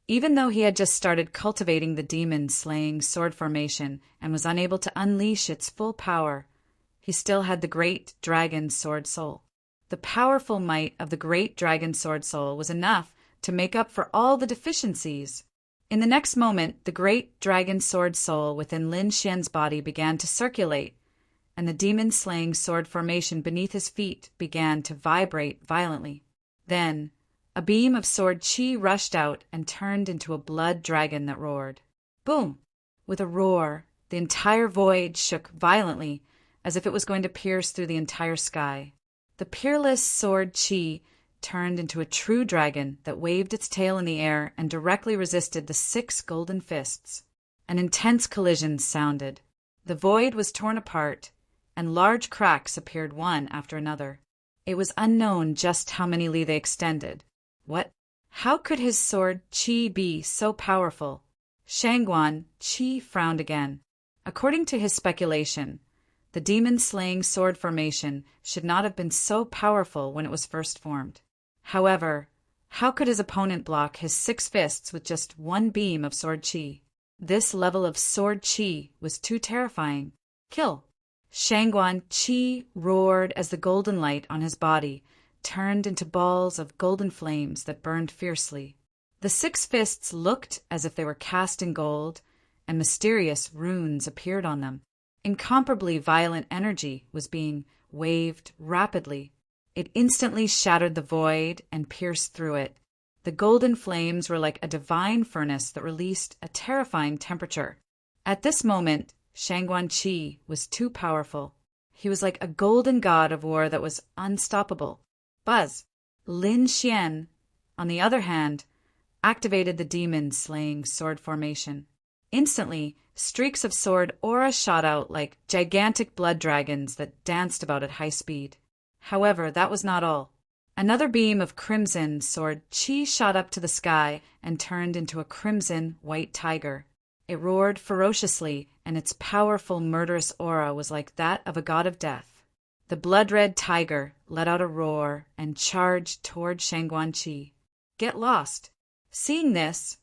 Even though he had just started cultivating the demon-slaying sword formation and was unable to unleash its full power, he still had the great dragon sword soul. The powerful might of the great dragon sword soul was enough to make up for all the deficiencies. In the next moment, the great dragon sword soul within Lin Xian's body began to circulate, and the demon-slaying sword formation beneath his feet began to vibrate violently. Then, a beam of sword qi rushed out and turned into a blood dragon that roared. Boom! With a roar, the entire void shook violently, as if it was going to pierce through the entire sky. The peerless sword qi turned into a true dragon that waved its tail in the air and directly resisted the 6 golden fists. An intense collision sounded. The void was torn apart, and large cracks appeared one after another. It was unknown just how many li they extended. What? How could his sword qi be so powerful? Shang Guanqi frowned again. According to his speculation, the demon-slaying sword formation should not have been so powerful when it was first formed. However, how could his opponent block his 6 fists with just one beam of sword qi? This level of sword qi was too terrifying. Kill! Shang Guanqi roared as the golden light on his body turned into balls of golden flames that burned fiercely. The 6 fists looked as if they were cast in gold, and mysterious runes appeared on them. Incomparably violent energy was being waved rapidly. It instantly shattered the void and pierced through it. The golden flames were like a divine furnace that released a terrifying temperature. At this moment, Shang Guanqi was too powerful. He was like a golden god of war that was unstoppable. Buzz! Lin Xian, on the other hand, activated the demon-slaying sword formation. Instantly, streaks of sword aura shot out like gigantic blood dragons that danced about at high speed. However, that was not all. Another beam of crimson sword qi shot up to the sky and turned into a crimson white tiger. It roared ferociously, and its powerful murderous aura was like that of a god of death. The blood-red tiger let out a roar and charged toward Shang Guanqi. Get lost! Seeing this,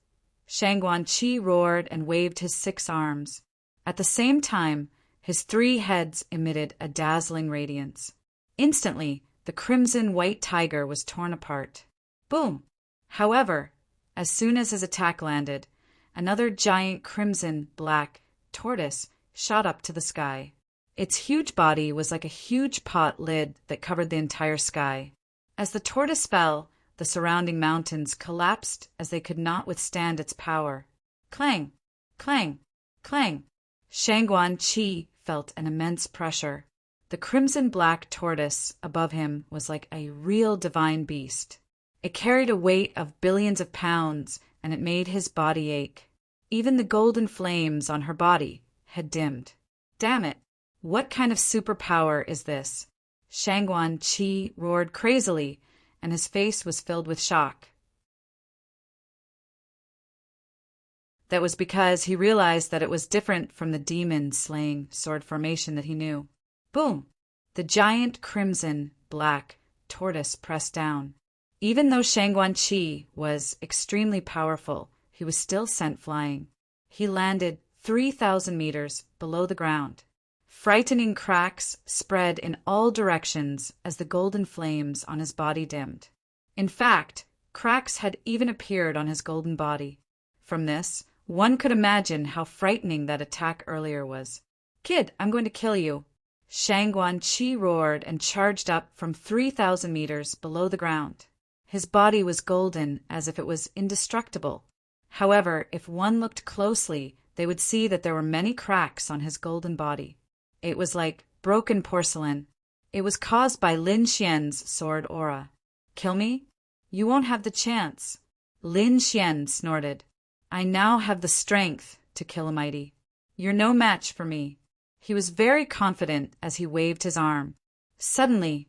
Shangguan-Chi roared and waved his 6 arms. At the same time, his 3 heads emitted a dazzling radiance. Instantly, the crimson white tiger was torn apart. Boom! However, as soon as his attack landed, another giant crimson black tortoise shot up to the sky. Its huge body was like a huge pot lid that covered the entire sky. As the tortoise fell, the surrounding mountains collapsed as they could not withstand its power. Clang! Clang! Clang! Shangguan-Chi felt an immense pressure. The crimson-black tortoise above him was like a real divine beast. It carried a weight of billions of pounds, and it made his body ache. Even the golden flames on her body had dimmed. Damn it! What kind of superpower is this? Shangguan-Chi roared crazily, and his face was filled with shock. That was because he realized that it was different from the demon-slaying sword formation that he knew. Boom! The giant crimson-black tortoise pressed down. Even though Shangguan-Chi was extremely powerful, he was still sent flying. He landed 3,000 meters below the ground. Frightening cracks spread in all directions as the golden flames on his body dimmed. In fact, cracks had even appeared on his golden body. From this, one could imagine how frightening that attack earlier was. "Kid, I'm going to kill you." Shangguan-Chi roared and charged up from 3,000 meters below the ground. His body was golden as if it was indestructible. However, if one looked closely, they would see that there were many cracks on his golden body. It was like broken porcelain. It was caused by Lin Xian's sword aura. "Kill me? You won't have the chance." Lin Xian snorted. "I now have the strength to kill a mighty. You're no match for me." He was very confident as he waved his arm. Suddenly,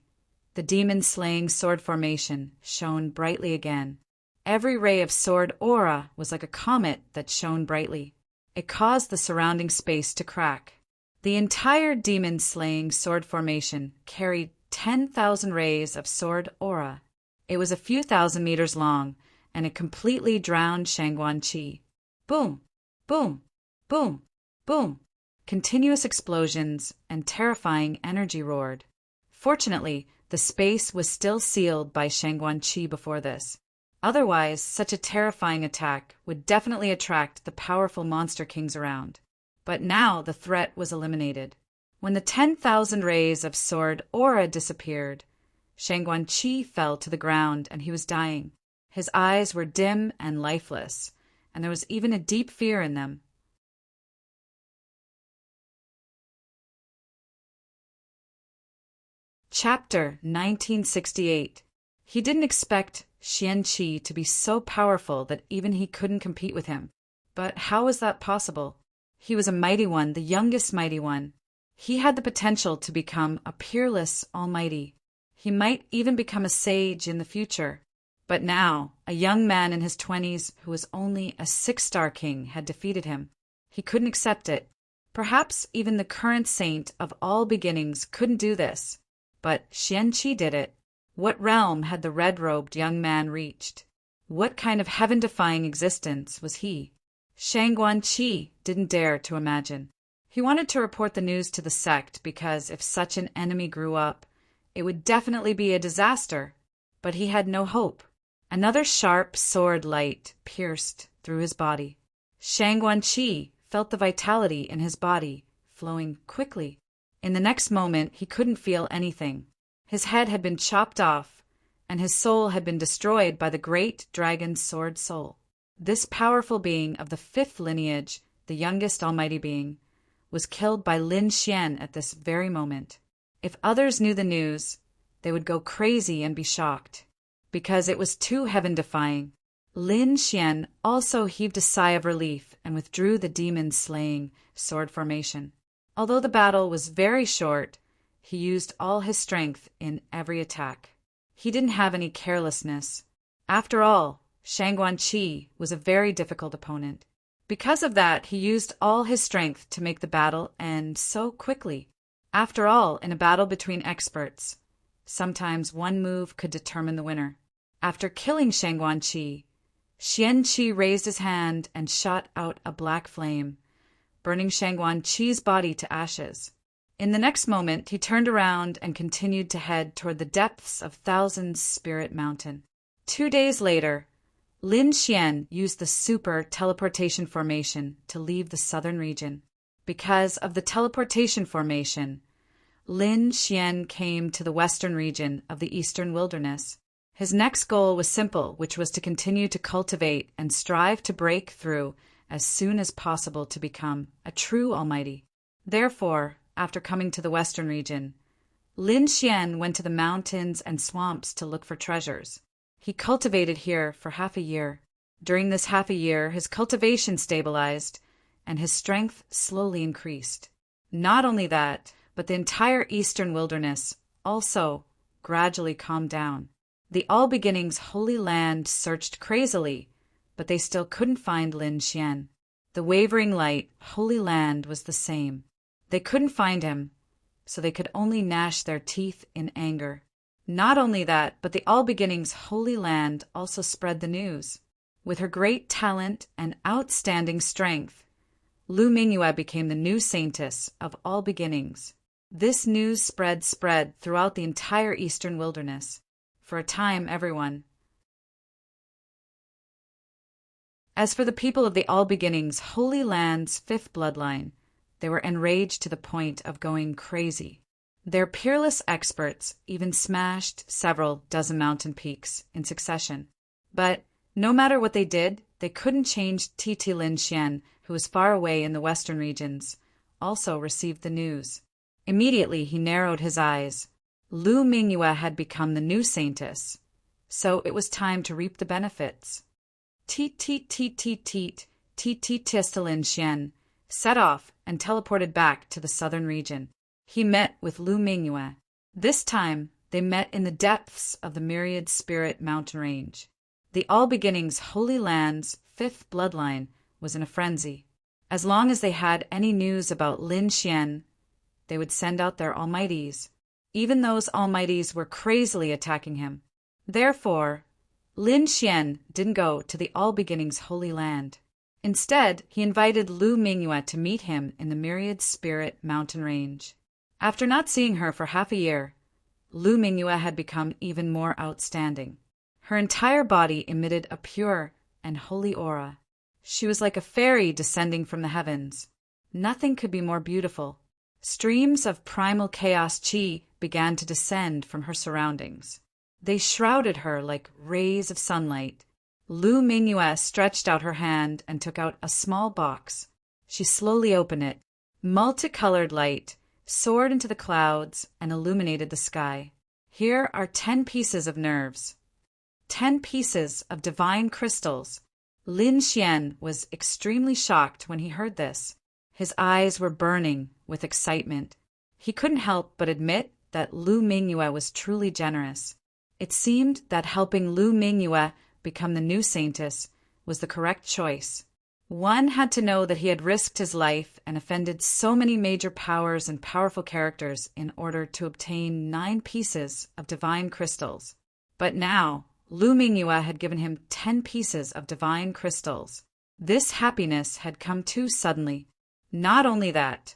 the demon-slaying sword formation shone brightly again. Every ray of sword aura was like a comet that shone brightly. It caused the surrounding space to crack. The entire demon-slaying sword formation carried 10,000 rays of sword aura. It was a few thousand meters long, and it completely drowned Shangguan-Chi. Boom! Boom! Boom! Boom! Continuous explosions and terrifying energy roared. Fortunately, the space was still sealed by Shangguan-Chi before this. Otherwise, such a terrifying attack would definitely attract the powerful monster kings around. But now the threat was eliminated. When the 10,000 rays of sword aura disappeared, Shangguan-Chi fell to the ground and he was dying. His eyes were dim and lifeless, and there was even a deep fear in them. Chapter 1968. He didn't expect Xian-Chi to be so powerful that even he couldn't compete with him. But how was that possible? He was a mighty one, the youngest mighty one. He had the potential to become a peerless almighty. He might even become a sage in the future. But now, a young man in his 20s who was only a 6-star king had defeated him. He couldn't accept it. Perhaps even the current saint of all beginnings couldn't do this. But Xian-Chi did it. What realm had the red-robed young man reached? What kind of heaven-defying existence was he? Shangguan-Chi didn't dare to imagine. He wanted to report the news to the sect because if such an enemy grew up, it would definitely be a disaster. But he had no hope. Another sharp sword light pierced through his body. Shangguan-Chi felt the vitality in his body flowing quickly. In the next moment, he couldn't feel anything. His head had been chopped off, and his soul had been destroyed by the great dragon's sword soul. This powerful being of the 5th lineage, the youngest almighty being, was killed by Lin Xian at this very moment. If others knew the news, they would go crazy and be shocked, because it was too heaven-defying. Lin Xian also heaved a sigh of relief and withdrew the demon-slaying sword formation. Although the battle was very short, he used all his strength in every attack. He didn't have any carelessness. After all, Shangguan-Chi was a very difficult opponent. Because of that, he used all his strength to make the battle end so quickly. After all, in a battle between experts, sometimes one move could determine the winner. After killing Shangguan-Chi, Xian Qi raised his hand and shot out a black flame, burning Shangguan Qi's body to ashes. In the next moment, he turned around and continued to head toward the depths of Thousand Spirit Mountain. 2 days later, Lin Xian used the super teleportation formation to leave the southern region. Because of the teleportation formation, Lin Xian came to the western region of the eastern wilderness. His next goal was simple, which was to continue to cultivate and strive to break through as soon as possible to become a true almighty. Therefore, after coming to the western region, Lin Xian went to the mountains and swamps to look for treasures. He cultivated here for half a year. During this half a year, his cultivation stabilized, and his strength slowly increased. Not only that, but the entire eastern wilderness also gradually calmed down. The All Beginnings Holy Land searched crazily, but they still couldn't find Lin Xian. The Wavering Light Holy Land was the same. They couldn't find him, so they could only gnash their teeth in anger. Not only that, but the All Beginnings Holy Land also spread the news. With her great talent and outstanding strength, Lu Mingyue became the new saintess of All Beginnings. This news spread throughout the entire eastern wilderness. For a time, everyone. As for the people of the All Beginnings Holy Land's fifth bloodline, they were enraged to the point of going crazy. Their peerless experts even smashed several dozen mountain peaks in succession. But no matter what they did, they couldn't change Titi Lin Xian, who was far away in the western regions, also received the news. Immediately he narrowed his eyes. Lu Mingyue had become the new saintess, so it was time to reap the benefits. Teet Lin Xian set off and teleported back to the southern region. He met with Lu Mingyue. This time, they met in the depths of the Myriad Spirit Mountain Range. The All Beginnings Holy Land's fifth bloodline was in a frenzy. As long as they had any news about Lin Xian, they would send out their almighties. Even those almighties were crazily attacking him. Therefore, Lin Xian didn't go to the All Beginnings Holy Land. Instead, he invited Lu Mingyue to meet him in the Myriad Spirit Mountain Range. After not seeing her for half a year, Lu Mingyue had become even more outstanding. Her entire body emitted a pure and holy aura. She was like a fairy descending from the heavens. Nothing could be more beautiful. Streams of primal chaos chi began to descend from her surroundings. They shrouded her like rays of sunlight. Lu Mingyue stretched out her hand and took out a small box. She slowly opened it. Multicolored light soared into the clouds and illuminated the sky. Here are 10 pieces of nerves. 10 pieces of divine crystals. Lin Xian was extremely shocked when he heard this. His eyes were burning with excitement. He couldn't help but admit that Lu Mingyue was truly generous. It seemed that helping Lu Mingyue become the new saintess was the correct choice. One had to know that he had risked his life and offended so many major powers and powerful characters in order to obtain 9 pieces of divine crystals. But now, Lu Mingyue had given him 10 pieces of divine crystals. This happiness had come too suddenly. Not only that,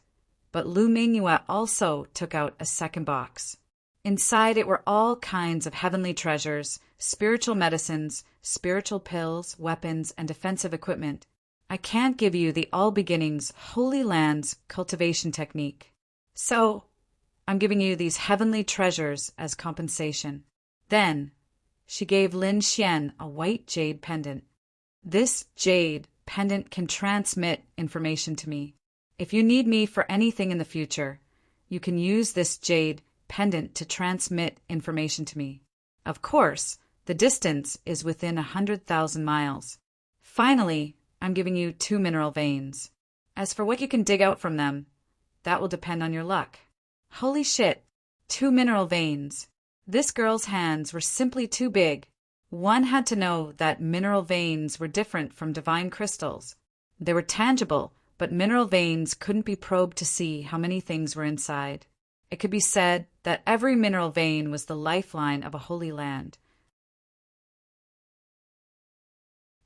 but Lu Mingyue also took out a second box. Inside it were all kinds of heavenly treasures, spiritual medicines, spiritual pills, weapons, and defensive equipment. I can't give you the All Beginnings Holy Land's cultivation technique. So, I'm giving you these heavenly treasures as compensation. Then, she gave Lin Xian a white jade pendant. This jade pendant can transmit information to me. If you need me for anything in the future, you can use this jade pendant to transmit information to me. Of course, the distance is within 100,000 miles. Finally, I'm giving you 2 mineral veins. As for what you can dig out from them, that will depend on your luck. Holy shit, 2 mineral veins. This girl's hands were simply too big. One had to know that mineral veins were different from divine crystals. They were tangible, but mineral veins couldn't be probed to see how many things were inside. It could be said that every mineral vein was the lifeline of a holy land.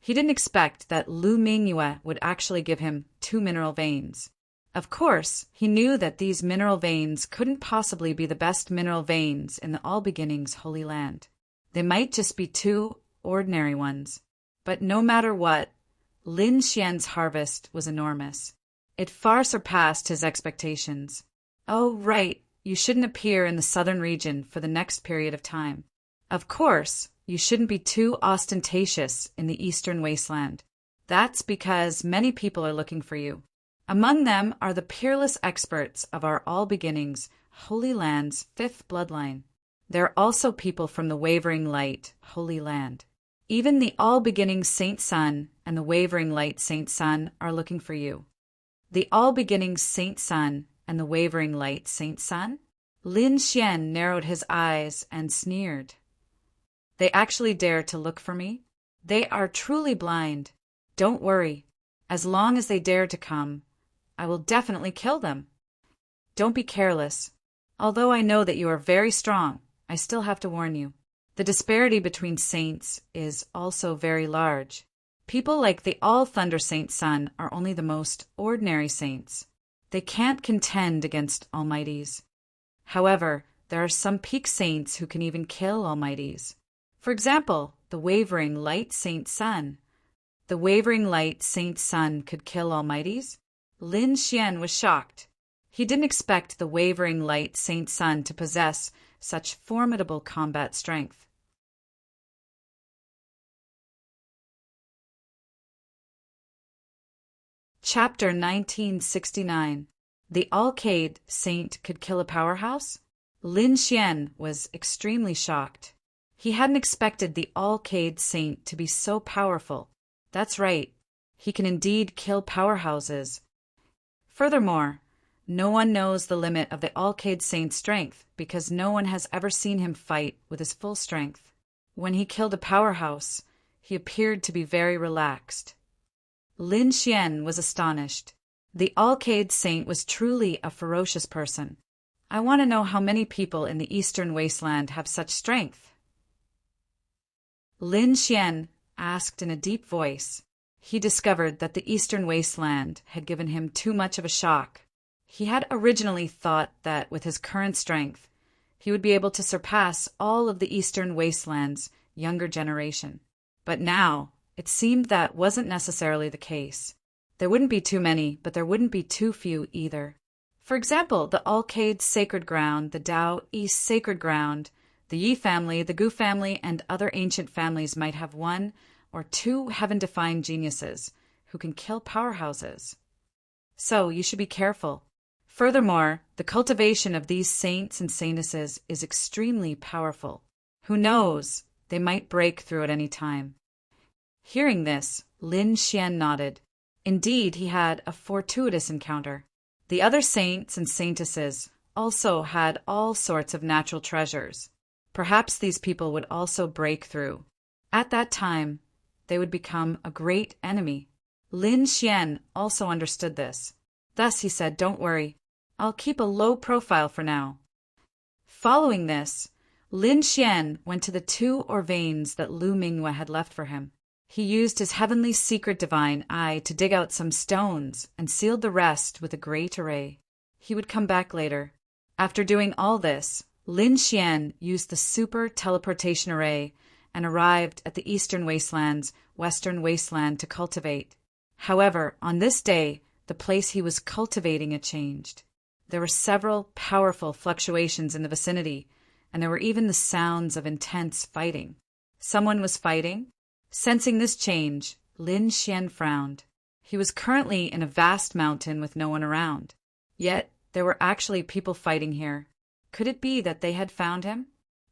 He didn't expect that Lu Mingyue would actually give him 2 mineral veins. Of course, he knew that these mineral veins couldn't possibly be the best mineral veins in the All Beginnings Holy Land. They might just be 2 ordinary ones. But no matter what, Lin Xian's harvest was enormous. It far surpassed his expectations. Oh, right, you shouldn't appear in the southern region for the next period of time. Of course, you shouldn't be too ostentatious in the eastern wasteland. That's because many people are looking for you. Among them are the peerless experts of our All Beginnings Holy Land's 5th bloodline. There are also people from the Wavering Light Holy Land. Even the All Beginnings Saint Sun and the Wavering Light Saint Sun are looking for you. The All Beginnings Saint Sun and the Wavering Light Saint Sun? Lin Xian narrowed his eyes and sneered. They actually dare to look for me? They are truly blind. Don't worry. As long as they dare to come, I will definitely kill them. Don't be careless. Although I know that you are very strong, I still have to warn you. The disparity between saints is also very large. People like the All Thunder Saint Sun are only the most ordinary saints. They can't contend against almighties. However, there are some peak saints who can even kill almighties. For example, the Wavering Light Saint Sun. The Wavering Light Saint Sun could kill almighties? Lin Xian was shocked. He didn't expect the Wavering Light Saint Sun to possess such formidable combat strength. Chapter 1969. The Alcade Saint could kill a powerhouse? Lin Xian was extremely shocked. He hadn't expected the Alcade Saint to be so powerful. That's right, he can indeed kill powerhouses. Furthermore, no one knows the limit of the Alcade Saint's strength because no one has ever seen him fight with his full strength. When he killed a powerhouse, he appeared to be very relaxed. Lin Xian was astonished. The Alcade Saint was truly a ferocious person. I want to know how many people in the Eastern Wasteland have such strength. Lin Xian asked in a deep voice. He discovered that the Eastern Wasteland had given him too much of a shock. He had originally thought that with his current strength, he would be able to surpass all of the Eastern Wasteland's younger generation. But now, it seemed that wasn't necessarily the case. There wouldn't be too many, but there wouldn't be too few either. For example, the Alcade Sacred Ground, the Dao East Sacred Ground, the Yi family, the Gu family, and other ancient families might have 1 or 2 heaven-defying geniuses who can kill powerhouses. So you should be careful. Furthermore, the cultivation of these saints and saintesses is extremely powerful. Who knows, they might break through at any time. Hearing this, Lin Xian nodded. Indeed, he had a fortuitous encounter. The other saints and saintesses also had all sorts of natural treasures. Perhaps these people would also break through. At that time, they would become a great enemy. Lin Xian also understood this. Thus he said, "Don't worry. I'll keep a low profile for now." Following this, Lin Xian went to the 2 veins that Lu Mingyue had left for him. He used his heavenly secret divine eye to dig out some stones and sealed the rest with a great array. He would come back later. After doing all this, Lin Xian used the super teleportation array and arrived at the Eastern Wasteland's Western Wasteland to cultivate. However, on this day, the place he was cultivating had changed. There were several powerful fluctuations in the vicinity, and there were even the sounds of intense fighting. Someone was fighting? Sensing this change, Lin Xian frowned. He was currently in a vast mountain with no one around. Yet, there were actually people fighting here. Could it be that they had found him?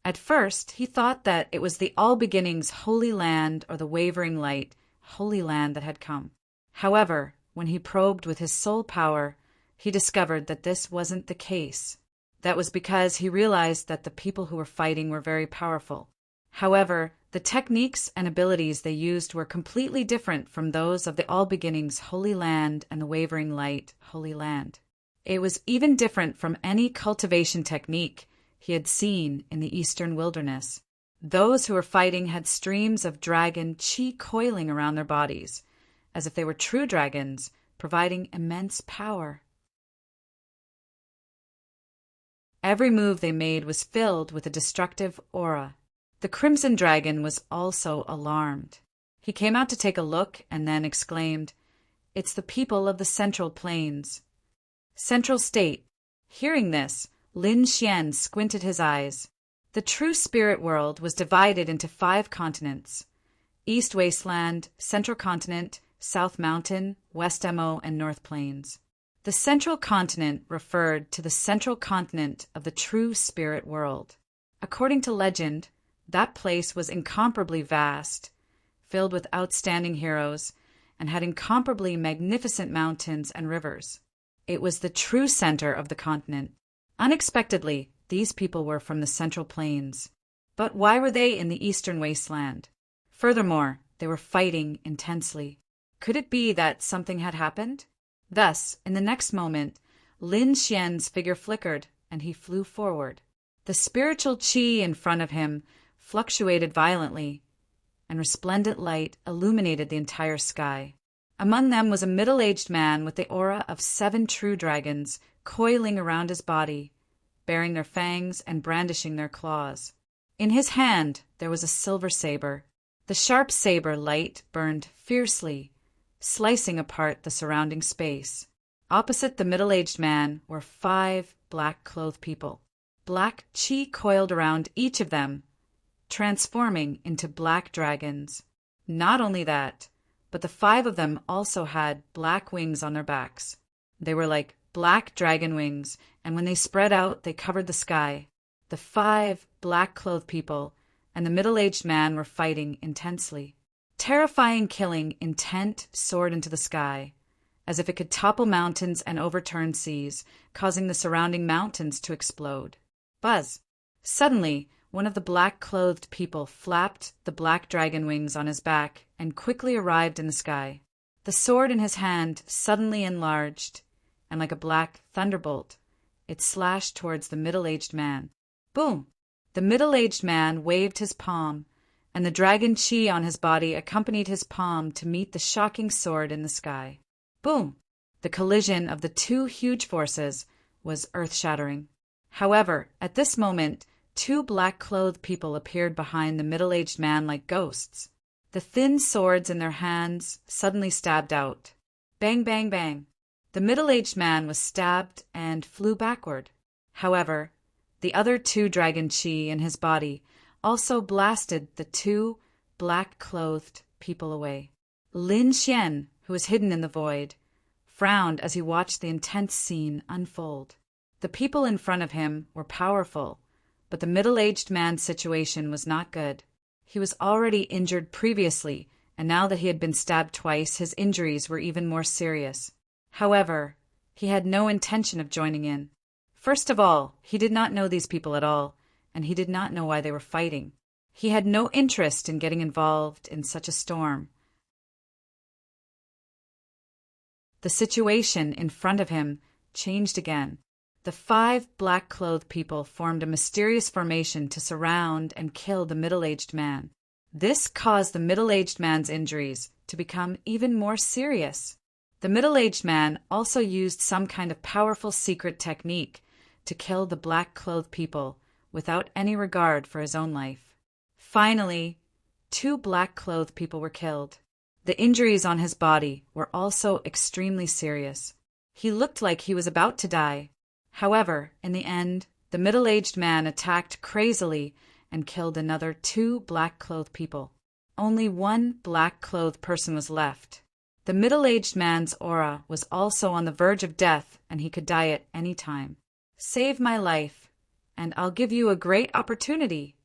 At first, he thought that it was the All Beginnings Holy Land or the Wavering Light Holy Land that had come. However, when he probed with his soul power, he discovered that this wasn't the case. That was because he realized that the people who were fighting were very powerful. However, the techniques and abilities they used were completely different from those of the All Beginnings Holy Land and the Wavering Light Holy Land. It was even different from any cultivation technique he had seen in the Eastern Wilderness. Those who were fighting had streams of dragon chi coiling around their bodies, as if they were true dragons, providing immense power. Every move they made was filled with a destructive aura. The Crimson Dragon was also alarmed. He came out to take a look and then exclaimed, "It's the people of the Central Plains." Central State. Hearing this, Lin Xian squinted his eyes. The true spirit world was divided into 5 continents: East Wasteland, Central Continent, South Mountain, West Mo, and North Plains. The Central Continent referred to the central continent of the true spirit world. According to legend, that place was incomparably vast, filled with outstanding heroes, and had incomparably magnificent mountains and rivers. It was the true center of the continent. Unexpectedly, these people were from the Central Plains. But why were they in the Eastern Wasteland? Furthermore, they were fighting intensely. Could it be that something had happened? Thus, in the next moment, Lin Xian's figure flickered, and he flew forward. The spiritual qi in front of him fluctuated violently, and resplendent light illuminated the entire sky. Among them was a middle-aged man with the aura of 7 true dragons coiling around his body, baring their fangs and brandishing their claws. In his hand there was a silver saber. The sharp saber light burned fiercely, slicing apart the surrounding space. Opposite the middle-aged man were 5 black-clothed people. Black chi coiled around each of them, transforming into black dragons. Not only that, but the 5 of them also had black wings on their backs. They were like black dragon wings, and when they spread out, they covered the sky. The 5 black-clothed people and the middle-aged man were fighting intensely. Terrifying killing intent soared into the sky, as if it could topple mountains and overturn seas, causing the surrounding mountains to explode. Buzz! Suddenly, one of the black-clothed people flapped the black dragon wings on his back and quickly arrived in the sky. The sword in his hand suddenly enlarged, and like a black thunderbolt, it slashed towards the middle-aged man. Boom! The middle-aged man waved his palm, and the dragon chi on his body accompanied his palm to meet the shocking sword in the sky. Boom! The collision of the 2 huge forces was earth-shattering. However, at this moment, 2 black-clothed people appeared behind the middle-aged man like ghosts. The thin swords in their hands suddenly stabbed out. Bang, bang, bang. The middle-aged man was stabbed and flew backward. However, the other 2 dragon chi in his body also blasted the 2 black-clothed people away. Lin Xian, who was hidden in the void, frowned as he watched the intense scene unfold. The people in front of him were powerful, but the middle-aged man's situation was not good. He was already injured previously, and now that he had been stabbed twice, his injuries were even more serious. However, he had no intention of joining in. First of all, he did not know these people at all, and he did not know why they were fighting. He had no interest in getting involved in such a storm. The situation in front of him changed again. The 5 black-clothed people formed a mysterious formation to surround and kill the middle-aged man. This caused the middle-aged man's injuries to become even more serious. The middle-aged man also used some kind of powerful secret technique to kill the black-clothed people without any regard for his own life. Finally, 2 black-clothed people were killed. The injuries on his body were also extremely serious. He looked like he was about to die. However, in the end, the middle-aged man attacked crazily and killed another 2 black-clothed people. Only 1 black-clothed person was left. The middle-aged man's aura was also on the verge of death, and he could die at any time. Save my life, and I'll give you a great opportunity.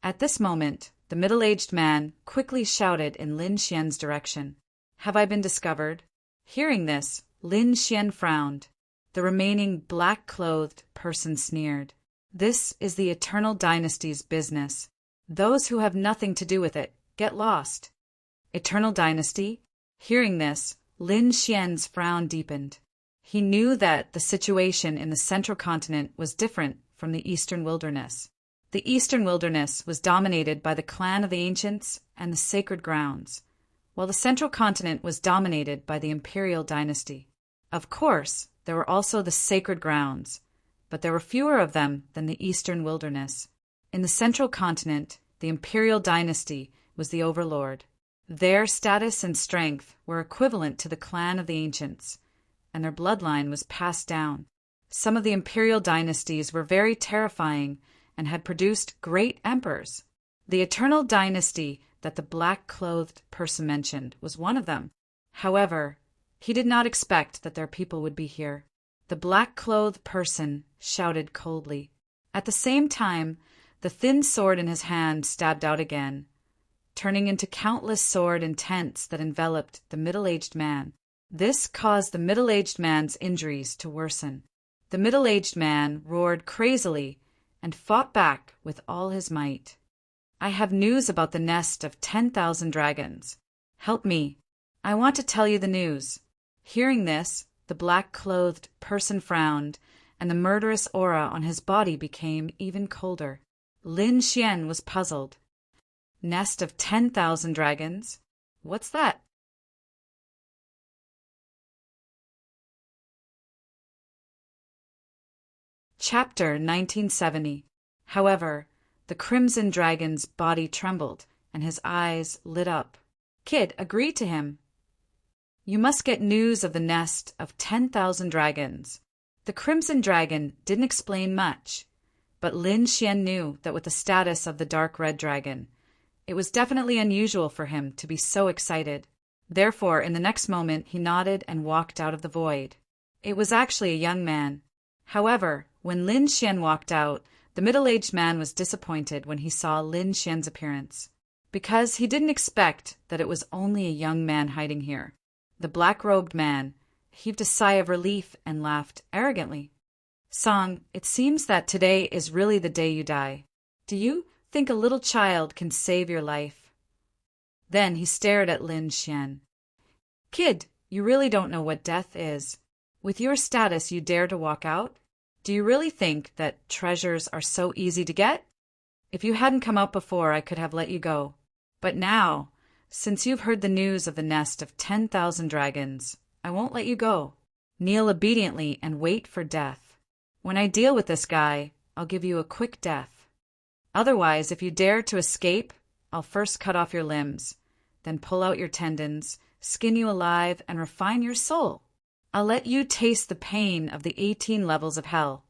At this moment, the middle-aged man quickly shouted in Lin Xian's direction. Have I been discovered? Hearing this, Lin Xian frowned. The remaining black-clothed person sneered. This is the Eternal Dynasty's business. Those who have nothing to do with it get lost. Eternal Dynasty? Hearing this, Lin Xian's frown deepened. He knew that the situation in the Central Continent was different from the Eastern Wilderness. The eastern wilderness was dominated by the clan of the ancients and the sacred grounds, while the central continent was dominated by the imperial dynasty. Of course, there were also the sacred grounds, but there were fewer of them than the eastern wilderness. In the central continent, the imperial dynasty was the overlord. Their status and strength were equivalent to the clan of the ancients, and their bloodline was passed down. Some of the imperial dynasties were very terrifying and had produced great emperors. The eternal dynasty that the black-clothed person mentioned was one of them. However, he did not expect that their people would be here. The black-clothed person shouted coldly. At the same time, the thin sword in his hand stabbed out again, turning into countless sword intents that enveloped the middle-aged man. This caused the middle-aged man's injuries to worsen. The middle-aged man roared crazily and fought back with all his might. I have news about the nest of 10,000 dragons. Help me. I want to tell you the news. Hearing this, the black-clothed person frowned, and the murderous aura on his body became even colder. Lin Xian was puzzled. Nest of 10,000 dragons? What's that? Chapter 1970. However, the crimson dragon's body trembled, and his eyes lit up. Kid agreed to him. You must get news of the nest of 10,000 dragons. The crimson dragon didn't explain much, but Lin Xian knew that with the status of the dark red dragon, it was definitely unusual for him to be so excited. Therefore, in the next moment, he nodded and walked out of the void. It was actually a young man. However, when Lin Xian walked out, the middle-aged man was disappointed when he saw Lin Xian's appearance, because he didn't expect that it was only a young man hiding here. The black-robed man heaved a sigh of relief and laughed arrogantly. Song, it seems that today is really the day you die. Do you think a little child can save your life? Then he stared at Lin Xian. Kid, you really don't know what death is. With your status, you dare to walk out? Do you really think that treasures are so easy to get? If you hadn't come out before, I could have let you go. But now, since you've heard the news of the nest of 10,000 dragons, I won't let you go. Kneel obediently and wait for death. When I deal with this guy, I'll give you a quick death. Otherwise, if you dare to escape, I'll first cut off your limbs, then pull out your tendons, skin you alive, and refine your soul. I'll let you taste the pain of the 18 levels of hell.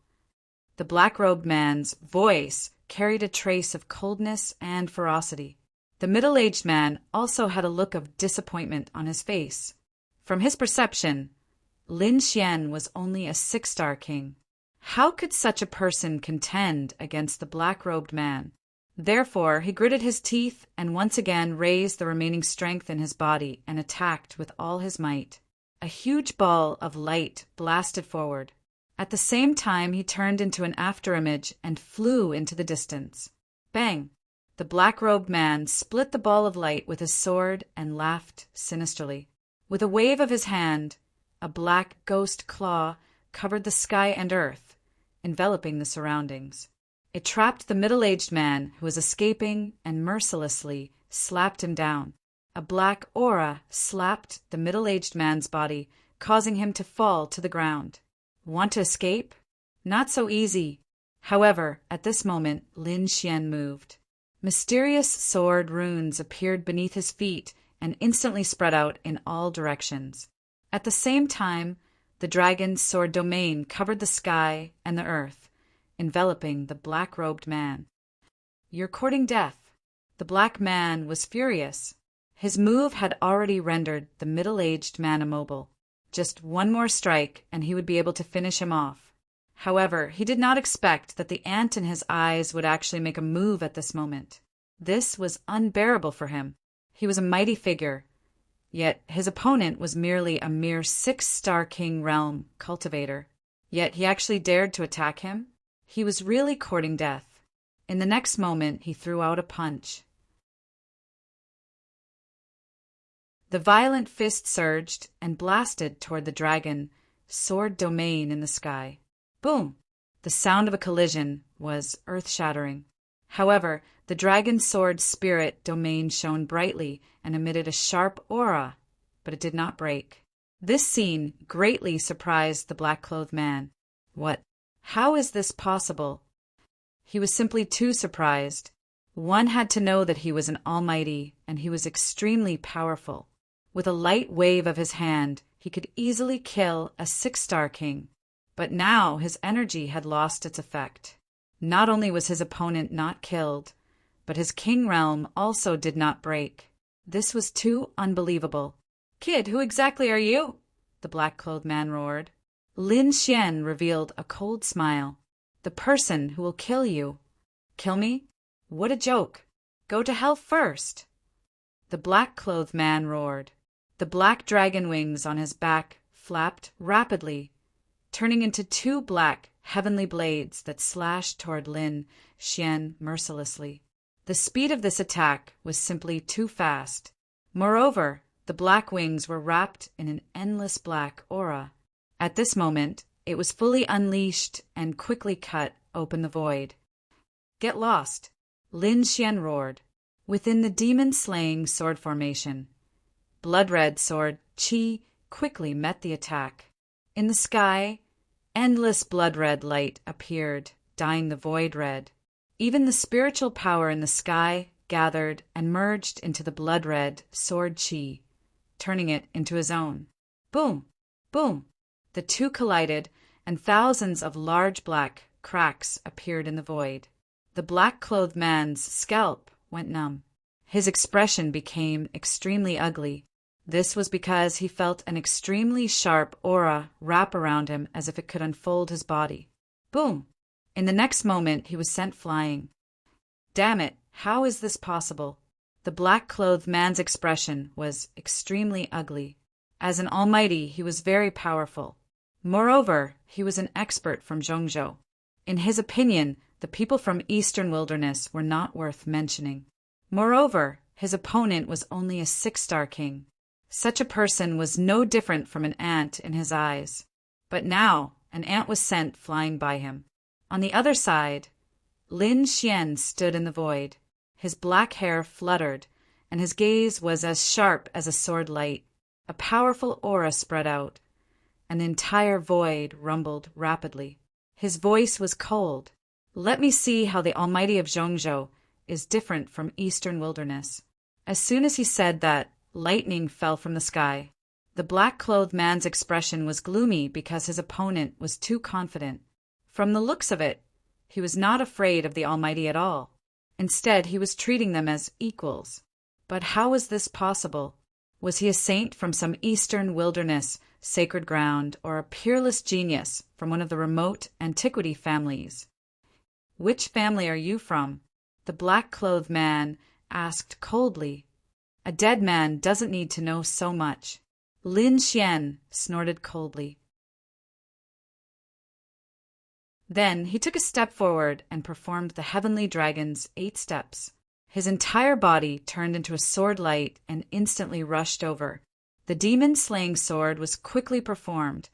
The black-robed man's voice carried a trace of coldness and ferocity. The middle-aged man also had a look of disappointment on his face. From his perception, Lin Xian was only a 6-star king. How could such a person contend against the black-robed man? Therefore, he gritted his teeth and once again raised the remaining strength in his body and attacked with all his might. A huge ball of light blasted forward. At the same time, he turned into an afterimage and flew into the distance. Bang! The black-robed man split the ball of light with his sword and laughed sinisterly. With a wave of his hand, a black ghost claw covered the sky and earth, enveloping the surroundings. It trapped the middle-aged man who was escaping and mercilessly slapped him down. A black aura slapped the middle-aged man's body, causing him to fall to the ground. Want to escape? Not so easy. However, at this moment, Lin Xian moved. Mysterious sword runes appeared beneath his feet and instantly spread out in all directions. At the same time, the dragon's sword domain covered the sky and the earth, enveloping the black-robed man. You're courting death. The black man was furious. His move had already rendered the middle-aged man immobile. Just one more strike, and he would be able to finish him off. However, he did not expect that the ant in his eyes would actually make a move at this moment. This was unbearable for him. He was a mighty figure, yet his opponent was merely a mere 6-star king realm cultivator. Yet he actually dared to attack him? He was really courting death. In the next moment, he threw out a punch. The violent fist surged and blasted toward the dragon, sword domain in the sky. Boom! The sound of a collision was earth-shattering. However, the dragon sword's spirit domain shone brightly and emitted a sharp aura, but it did not break. This scene greatly surprised the black-clothed man. What? How is this possible? He was simply too surprised. One had to know that he was an almighty, and he was extremely powerful. With a light wave of his hand, he could easily kill a 6-star king. But now his energy had lost its effect. Not only was his opponent not killed, but his king realm also did not break. This was too unbelievable. "Kid, who exactly are you?" the black-clothed man roared. Lin Xian revealed a cold smile. "The person who will kill you." "Kill me? What a joke! Go to hell first!" The black-clothed man roared. The black dragon wings on his back flapped rapidly, turning into 2 black, heavenly blades that slashed toward Lin Xian mercilessly. The speed of this attack was simply too fast. Moreover, the black wings were wrapped in an endless black aura. At this moment, it was fully unleashed and quickly cut open the void. "Get lost!" Lin Xian roared. Within the demon-slaying sword formation, blood-red sword Qi quickly met the attack. In the sky, endless blood-red light appeared, dyeing the void red. Even the spiritual power in the sky gathered and merged into the blood-red sword Qi, turning it into his own. Boom! Boom! The two collided, and thousands of large black cracks appeared in the void. The black-clothed man's scalp went numb. His expression became extremely ugly. This was because he felt an extremely sharp aura wrap around him as if it could unfold his body. Boom! In the next moment, he was sent flying. Damn it, how is this possible? The black-clothed man's expression was extremely ugly. As an almighty, he was very powerful. Moreover, he was an expert from Zhongzhou. In his opinion, the people from Eastern Wilderness were not worth mentioning. Moreover, his opponent was only a 6-star king. Such a person was no different from an ant in his eyes. But now, an ant was sent flying by him. On the other side, Lin Xian stood in the void. His black hair fluttered, and his gaze was as sharp as a sword light. A powerful aura spread out, and the entire void rumbled rapidly. His voice was cold. "Let me see how the Almighty of Zhongzhou is different from Eastern Wilderness." As soon as he said that, lightning fell from the sky. The black-clothed man's expression was gloomy because his opponent was too confident. From the looks of it, he was not afraid of the Almighty at all. Instead, he was treating them as equals. But how was this possible? Was he a saint from some Eastern Wilderness sacred ground, or a peerless genius from one of the remote antiquity families? "Which family are you from?" the black-clothed man asked coldly. "A dead man doesn't need to know so much." Lin Xian snorted coldly. Then he took a step forward and performed the heavenly dragon's 8 steps. His entire body turned into a sword light and instantly rushed over. The demon-slaying sword was quickly performed,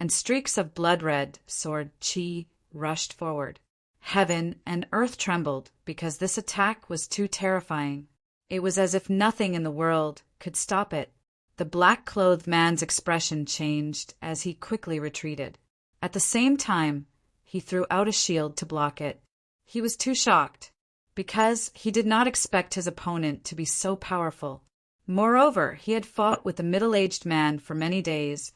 and streaks of blood-red sword Qi rushed forward. Heaven and earth trembled because this attack was too terrifying. It was as if nothing in the world could stop it. The black-clothed man's expression changed as he quickly retreated. At the same time, he threw out a shield to block it. He was too shocked, because he did not expect his opponent to be so powerful. Moreover, he had fought with a middle-aged man for many days,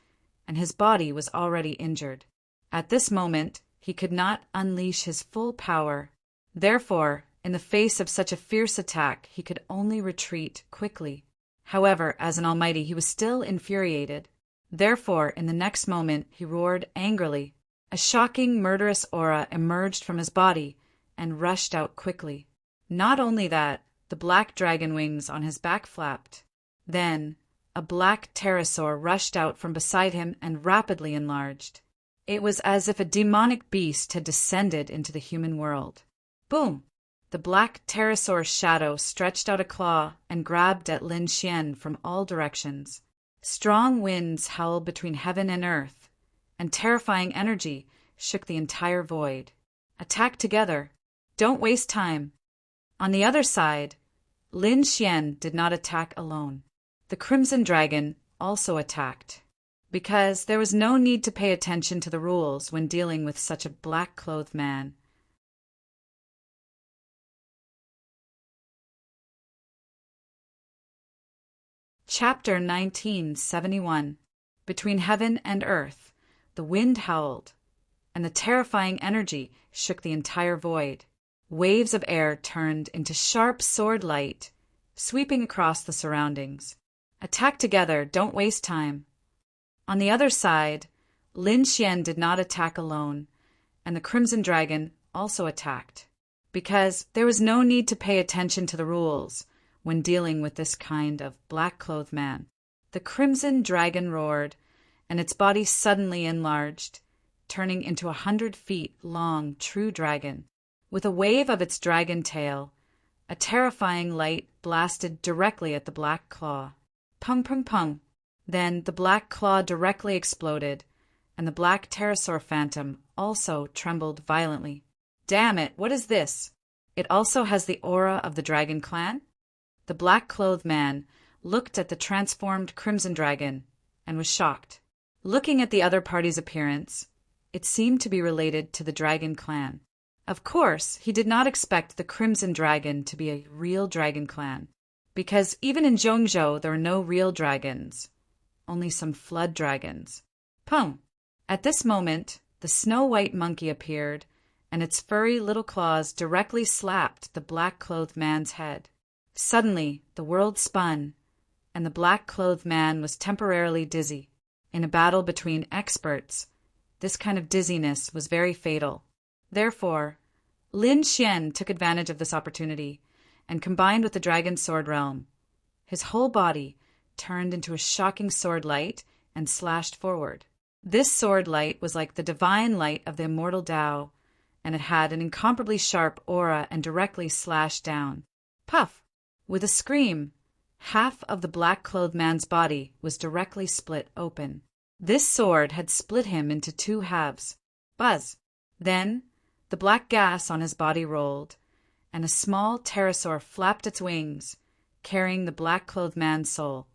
and his body was already injured. At this moment, he could not unleash his full power. Therefore, in the face of such a fierce attack, he could only retreat quickly. However, as an almighty, he was still infuriated. Therefore, in the next moment, he roared angrily. A shocking, murderous aura emerged from his body and rushed out quickly. Not only that, the black dragon wings on his back flapped. Then, a black pterosaur rushed out from beside him and rapidly enlarged. It was as if a demonic beast had descended into the human world. Boom! The black pterosaur's shadow stretched out a claw and grabbed at Lin Xian from all directions. Strong winds howled between heaven and earth, and terrifying energy shook the entire void. Attack together. Don't waste time. On the other side, Lin Xian did not attack alone. The Crimson Dragon also attacked, because there was no need to pay attention to the rules when dealing with such a black-clothed man. Chapter 1971. Between heaven and earth, the wind howled, and the terrifying energy shook the entire void. Waves of air turned into sharp sword light, sweeping across the surroundings. Attack together, don't waste time. On the other side, Lin Xian did not attack alone, and the Crimson Dragon also attacked, because there was no need to pay attention to the rules when dealing with this kind of black-clothed man. The Crimson Dragon roared, and its body suddenly enlarged, turning into 100 feet long true dragon. With a wave of its dragon tail, a terrifying light blasted directly at the black claw. Pung, pung, pung. Then the black claw directly exploded, and the black pterosaur phantom also trembled violently. Damn it, what is this? It also has the aura of the dragon clan? The black-clothed man looked at the transformed Crimson Dragon and was shocked. Looking at the other party's appearance, it seemed to be related to the dragon clan. Of course, he did not expect the Crimson Dragon to be a real dragon clan, because even in Zhongzhou there are no real dragons, only some flood dragons. Pung! At this moment, the snow-white monkey appeared, and its furry little claws directly slapped the black-clothed man's head. Suddenly, the world spun, and the black-clothed man was temporarily dizzy. In a battle between experts, this kind of dizziness was very fatal. Therefore, Lin Xian took advantage of this opportunity and combined with the dragon sword realm. His whole body turned into a shocking sword light and slashed forward. This sword light was like the divine light of the immortal Tao, and it had an incomparably sharp aura and directly slashed down. Puff! With a scream, half of the black-clothed man's body was directly split open. This sword had split him into two halves. Buzz! Then, the black gas on his body rolled, and a small pterosaur flapped its wings, carrying the black-clothed man's soul,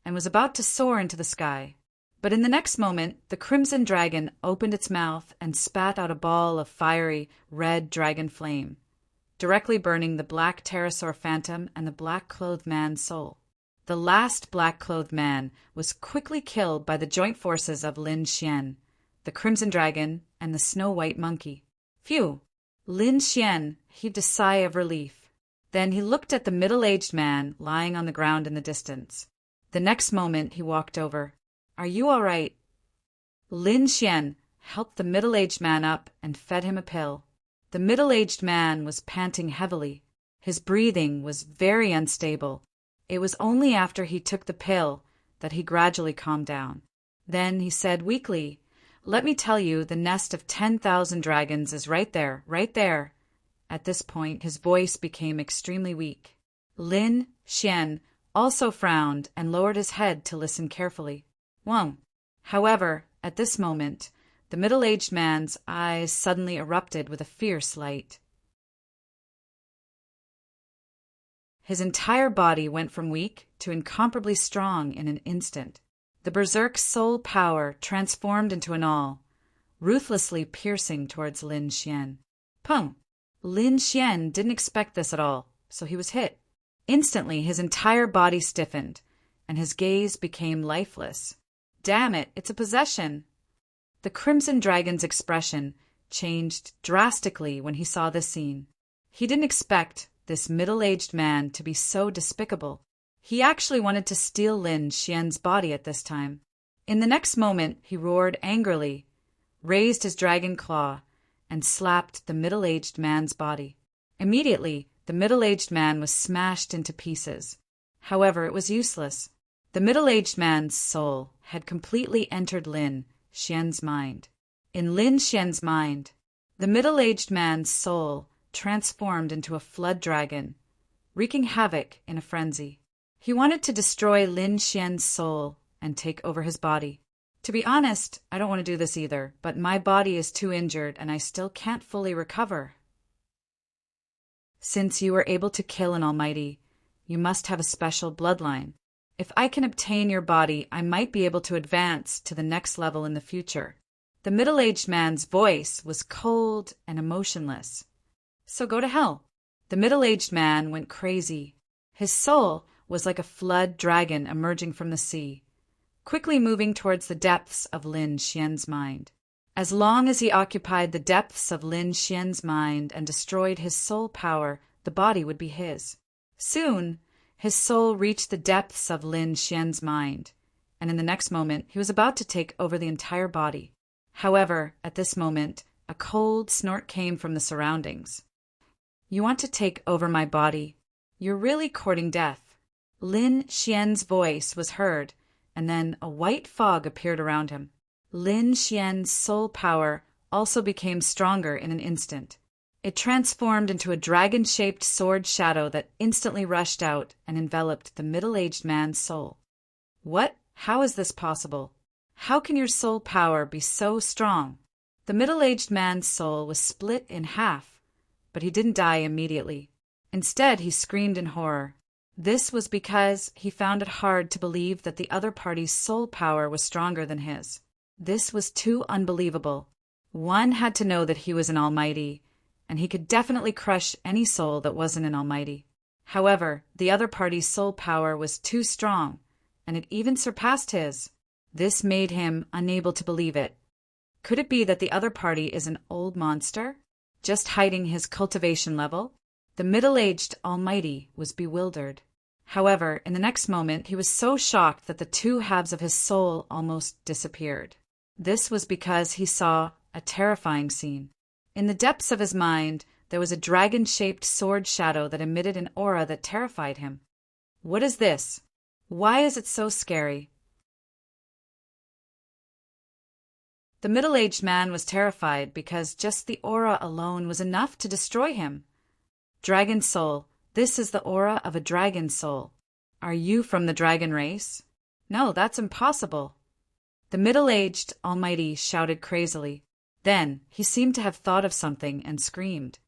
and was about to soar into the sky. But in the next moment, the Crimson Dragon opened its mouth and spat out a ball of fiery, red dragon flame, directly burning the black pterosaur phantom and the black-clothed man's soul. The last black-clothed man was quickly killed by the joint forces of Lin Xian, the Crimson Dragon, and the snow-white monkey. Phew! Lin Xian heaved a sigh of relief. Then he looked at the middle-aged man lying on the ground in the distance. The next moment he walked over. Are you all right? Lin Xian helped the middle-aged man up and fed him a pill. The middle-aged man was panting heavily. His breathing was very unstable. It was only after he took the pill that he gradually calmed down. Then he said weakly, "Let me tell you, the nest of 10,000 dragons is right there, right there." At this point, his voice became extremely weak. Lin Xian also frowned and lowered his head to listen carefully. Whoa! However, at this moment, the middle-aged man's eyes suddenly erupted with a fierce light. His entire body went from weak to incomparably strong in an instant. The berserk soul power transformed into an awl, ruthlessly piercing towards Lin Xian. Pung! Lin Xian didn't expect this at all, so he was hit. Instantly, his entire body stiffened, and his gaze became lifeless. Damn it, it's a possession! The Crimson Dragon's expression changed drastically when he saw this scene. He didn't expect this middle-aged man to be so despicable. He actually wanted to steal Lin Xian's body at this time. In the next moment, he roared angrily, raised his dragon claw, and slapped the middle-aged man's body. Immediately, the middle-aged man was smashed into pieces. However, it was useless. The middle-aged man's soul had completely entered Lin Xian's mind. In Lin Xian's mind, the middle-aged man's soul transformed into a flood dragon, wreaking havoc in a frenzy. He wanted to destroy Lin Xian's soul and take over his body. To be honest, I don't want to do this either, but my body is too injured and I still can't fully recover. Since you were able to kill an almighty, you must have a special bloodline. If I can obtain your body, I might be able to advance to the next level in the future. The middle-aged man's voice was cold and emotionless. So go to hell. The middle-aged man went crazy. His soul was like a flood dragon emerging from the sea, quickly moving towards the depths of Lin Xian's mind. As long as he occupied the depths of Lin Xian's mind and destroyed his soul power, the body would be his. Soon, his soul reached the depths of Lin Xian's mind, and in the next moment he was about to take over the entire body. However, at this moment, a cold snort came from the surroundings. You want to take over my body? You're really courting death. Lin Xian's voice was heard, and then a white fog appeared around him. Lin Xian's soul power also became stronger in an instant. It transformed into a dragon-shaped sword shadow that instantly rushed out and enveloped the middle-aged man's soul. What? How is this possible? How can your soul power be so strong? The middle-aged man's soul was split in half, but he didn't die immediately. Instead, he screamed in horror. This was because he found it hard to believe that the other party's soul power was stronger than his. This was too unbelievable. One had to know that he was an almighty, and he could definitely crush any soul that wasn't an almighty. However, the other party's soul power was too strong, and it even surpassed his. This made him unable to believe it. Could it be that the other party is an old monster, just hiding his cultivation level? The middle-aged almighty was bewildered. However, in the next moment, he was so shocked that the two halves of his soul almost disappeared. This was because he saw a terrifying scene. In the depths of his mind, there was a dragon-shaped sword shadow that emitted an aura that terrified him. What is this? Why is it so scary? The middle-aged man was terrified because just the aura alone was enough to destroy him. Dragon soul, this is the aura of a dragon soul. Are you from the dragon race? No, that's impossible. The middle-aged almighty shouted crazily. Then he seemed to have thought of something and screamed.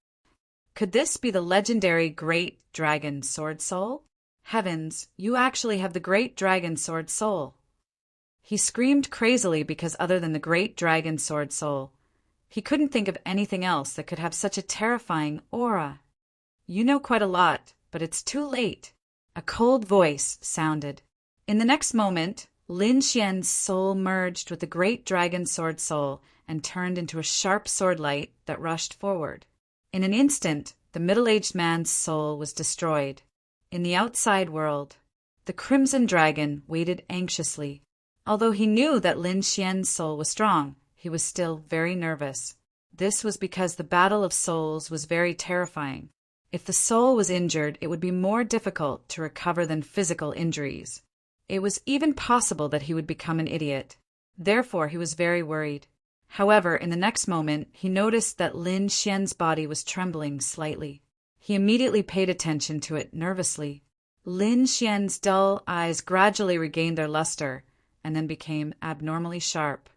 Could this be the legendary Great Dragon Sword Soul? Heavens, you actually have the Great Dragon Sword Soul. He screamed crazily because other than the Great Dragon Sword Soul, he couldn't think of anything else that could have such a terrifying aura. You know quite a lot, but it's too late. A cold voice sounded. In the next moment, Lin Xian's soul merged with the Great Dragon Sword Soul and turned into a sharp sword light that rushed forward. In an instant, the middle-aged man's soul was destroyed. In the outside world, the Crimson Dragon waited anxiously. Although he knew that Lin Xian's soul was strong, he was still very nervous. This was because the battle of souls was very terrifying. If the soul was injured, it would be more difficult to recover than physical injuries. It was even possible that he would become an idiot. Therefore, he was very worried. However, in the next moment, he noticed that Lin Xian's body was trembling slightly. He immediately paid attention to it nervously. Lin Xian's dull eyes gradually regained their luster and then became abnormally sharp.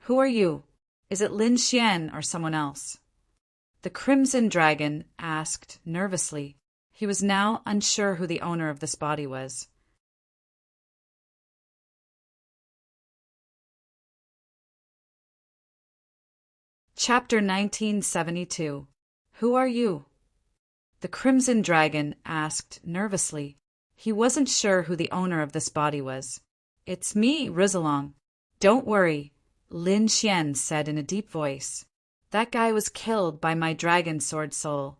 Who are you? Is it Lin Xian or someone else? The Crimson Dragon asked nervously. He was now unsure who the owner of this body was. Chapter 1972. Who are you? The Crimson Dragon asked nervously. He wasn't sure who the owner of this body was. It's me, Rizalong. Don't worry, Lin Xian said in a deep voice. That guy was killed by my dragon sword soul.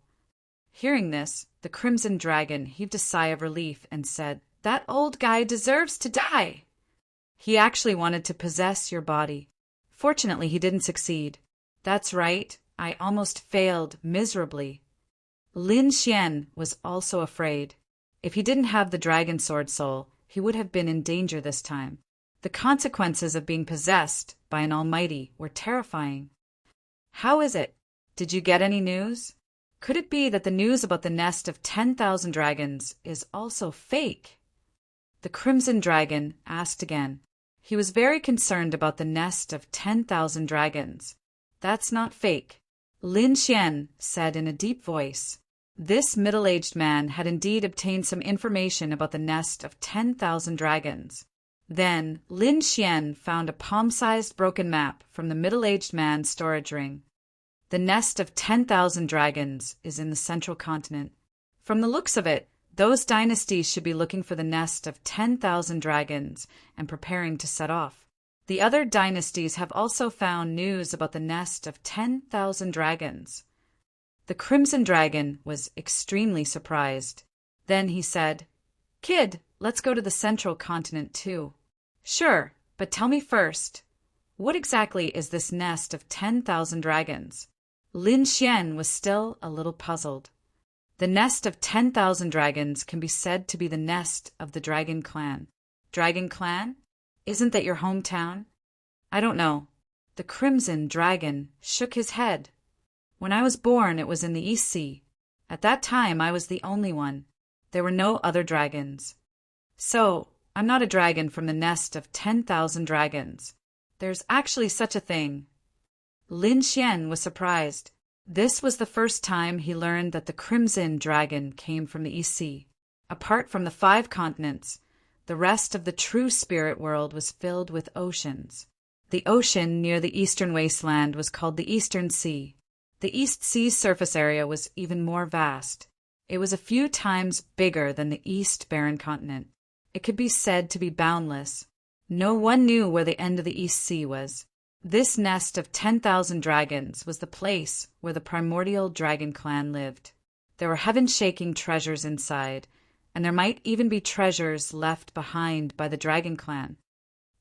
Hearing this, the Crimson Dragon heaved a sigh of relief and said, That old guy deserves to die. He actually wanted to possess your body. Fortunately, he didn't succeed. That's right, I almost failed miserably. Lin Xian was also afraid. If he didn't have the dragon sword soul, he would have been in danger this time. The consequences of being possessed by an almighty were terrifying. How is it? Did you get any news? Could it be that the news about the nest of 10,000 dragons is also fake? The Crimson Dragon asked again. He was very concerned about the nest of 10,000 dragons. That's not fake, Lin Xian said in a deep voice. This middle-aged man had indeed obtained some information about the nest of 10,000 dragons. Then Lin Xian found a palm-sized broken map from the middle-aged man's storage ring. The nest of 10,000 dragons is in the central continent. From the looks of it, those dynasties should be looking for the nest of 10,000 dragons and preparing to set off. The other dynasties have also found news about the nest of 10,000 dragons. The Crimson Dragon was extremely surprised. Then he said, "Kid, let's go to the central continent too." "Sure, but tell me first, what exactly is this nest of 10,000 dragons?" Lin Xian was still a little puzzled. The nest of 10,000 dragons can be said to be the nest of the Dragon Clan. Dragon Clan? Isn't that your hometown? I don't know. The Crimson Dragon shook his head. When I was born, it was in the East Sea. At that time, I was the only one. There were no other dragons. So, I'm not a dragon from the nest of 10,000 dragons. There's actually such a thing. Lin Xian was surprised. This was the first time he learned that the Crimson Dragon came from the East Sea. Apart from the 5 continents, the rest of the true spirit world was filled with oceans. The ocean near the eastern wasteland was called the Eastern Sea. The East Sea's surface area was even more vast. It was a few times bigger than the East Barren Continent. It could be said to be boundless. No one knew where the end of the East Sea was. This nest of 10,000 dragons was the place where the primordial dragon clan lived. There were heaven-shaking treasures inside, and there might even be treasures left behind by the dragon clan.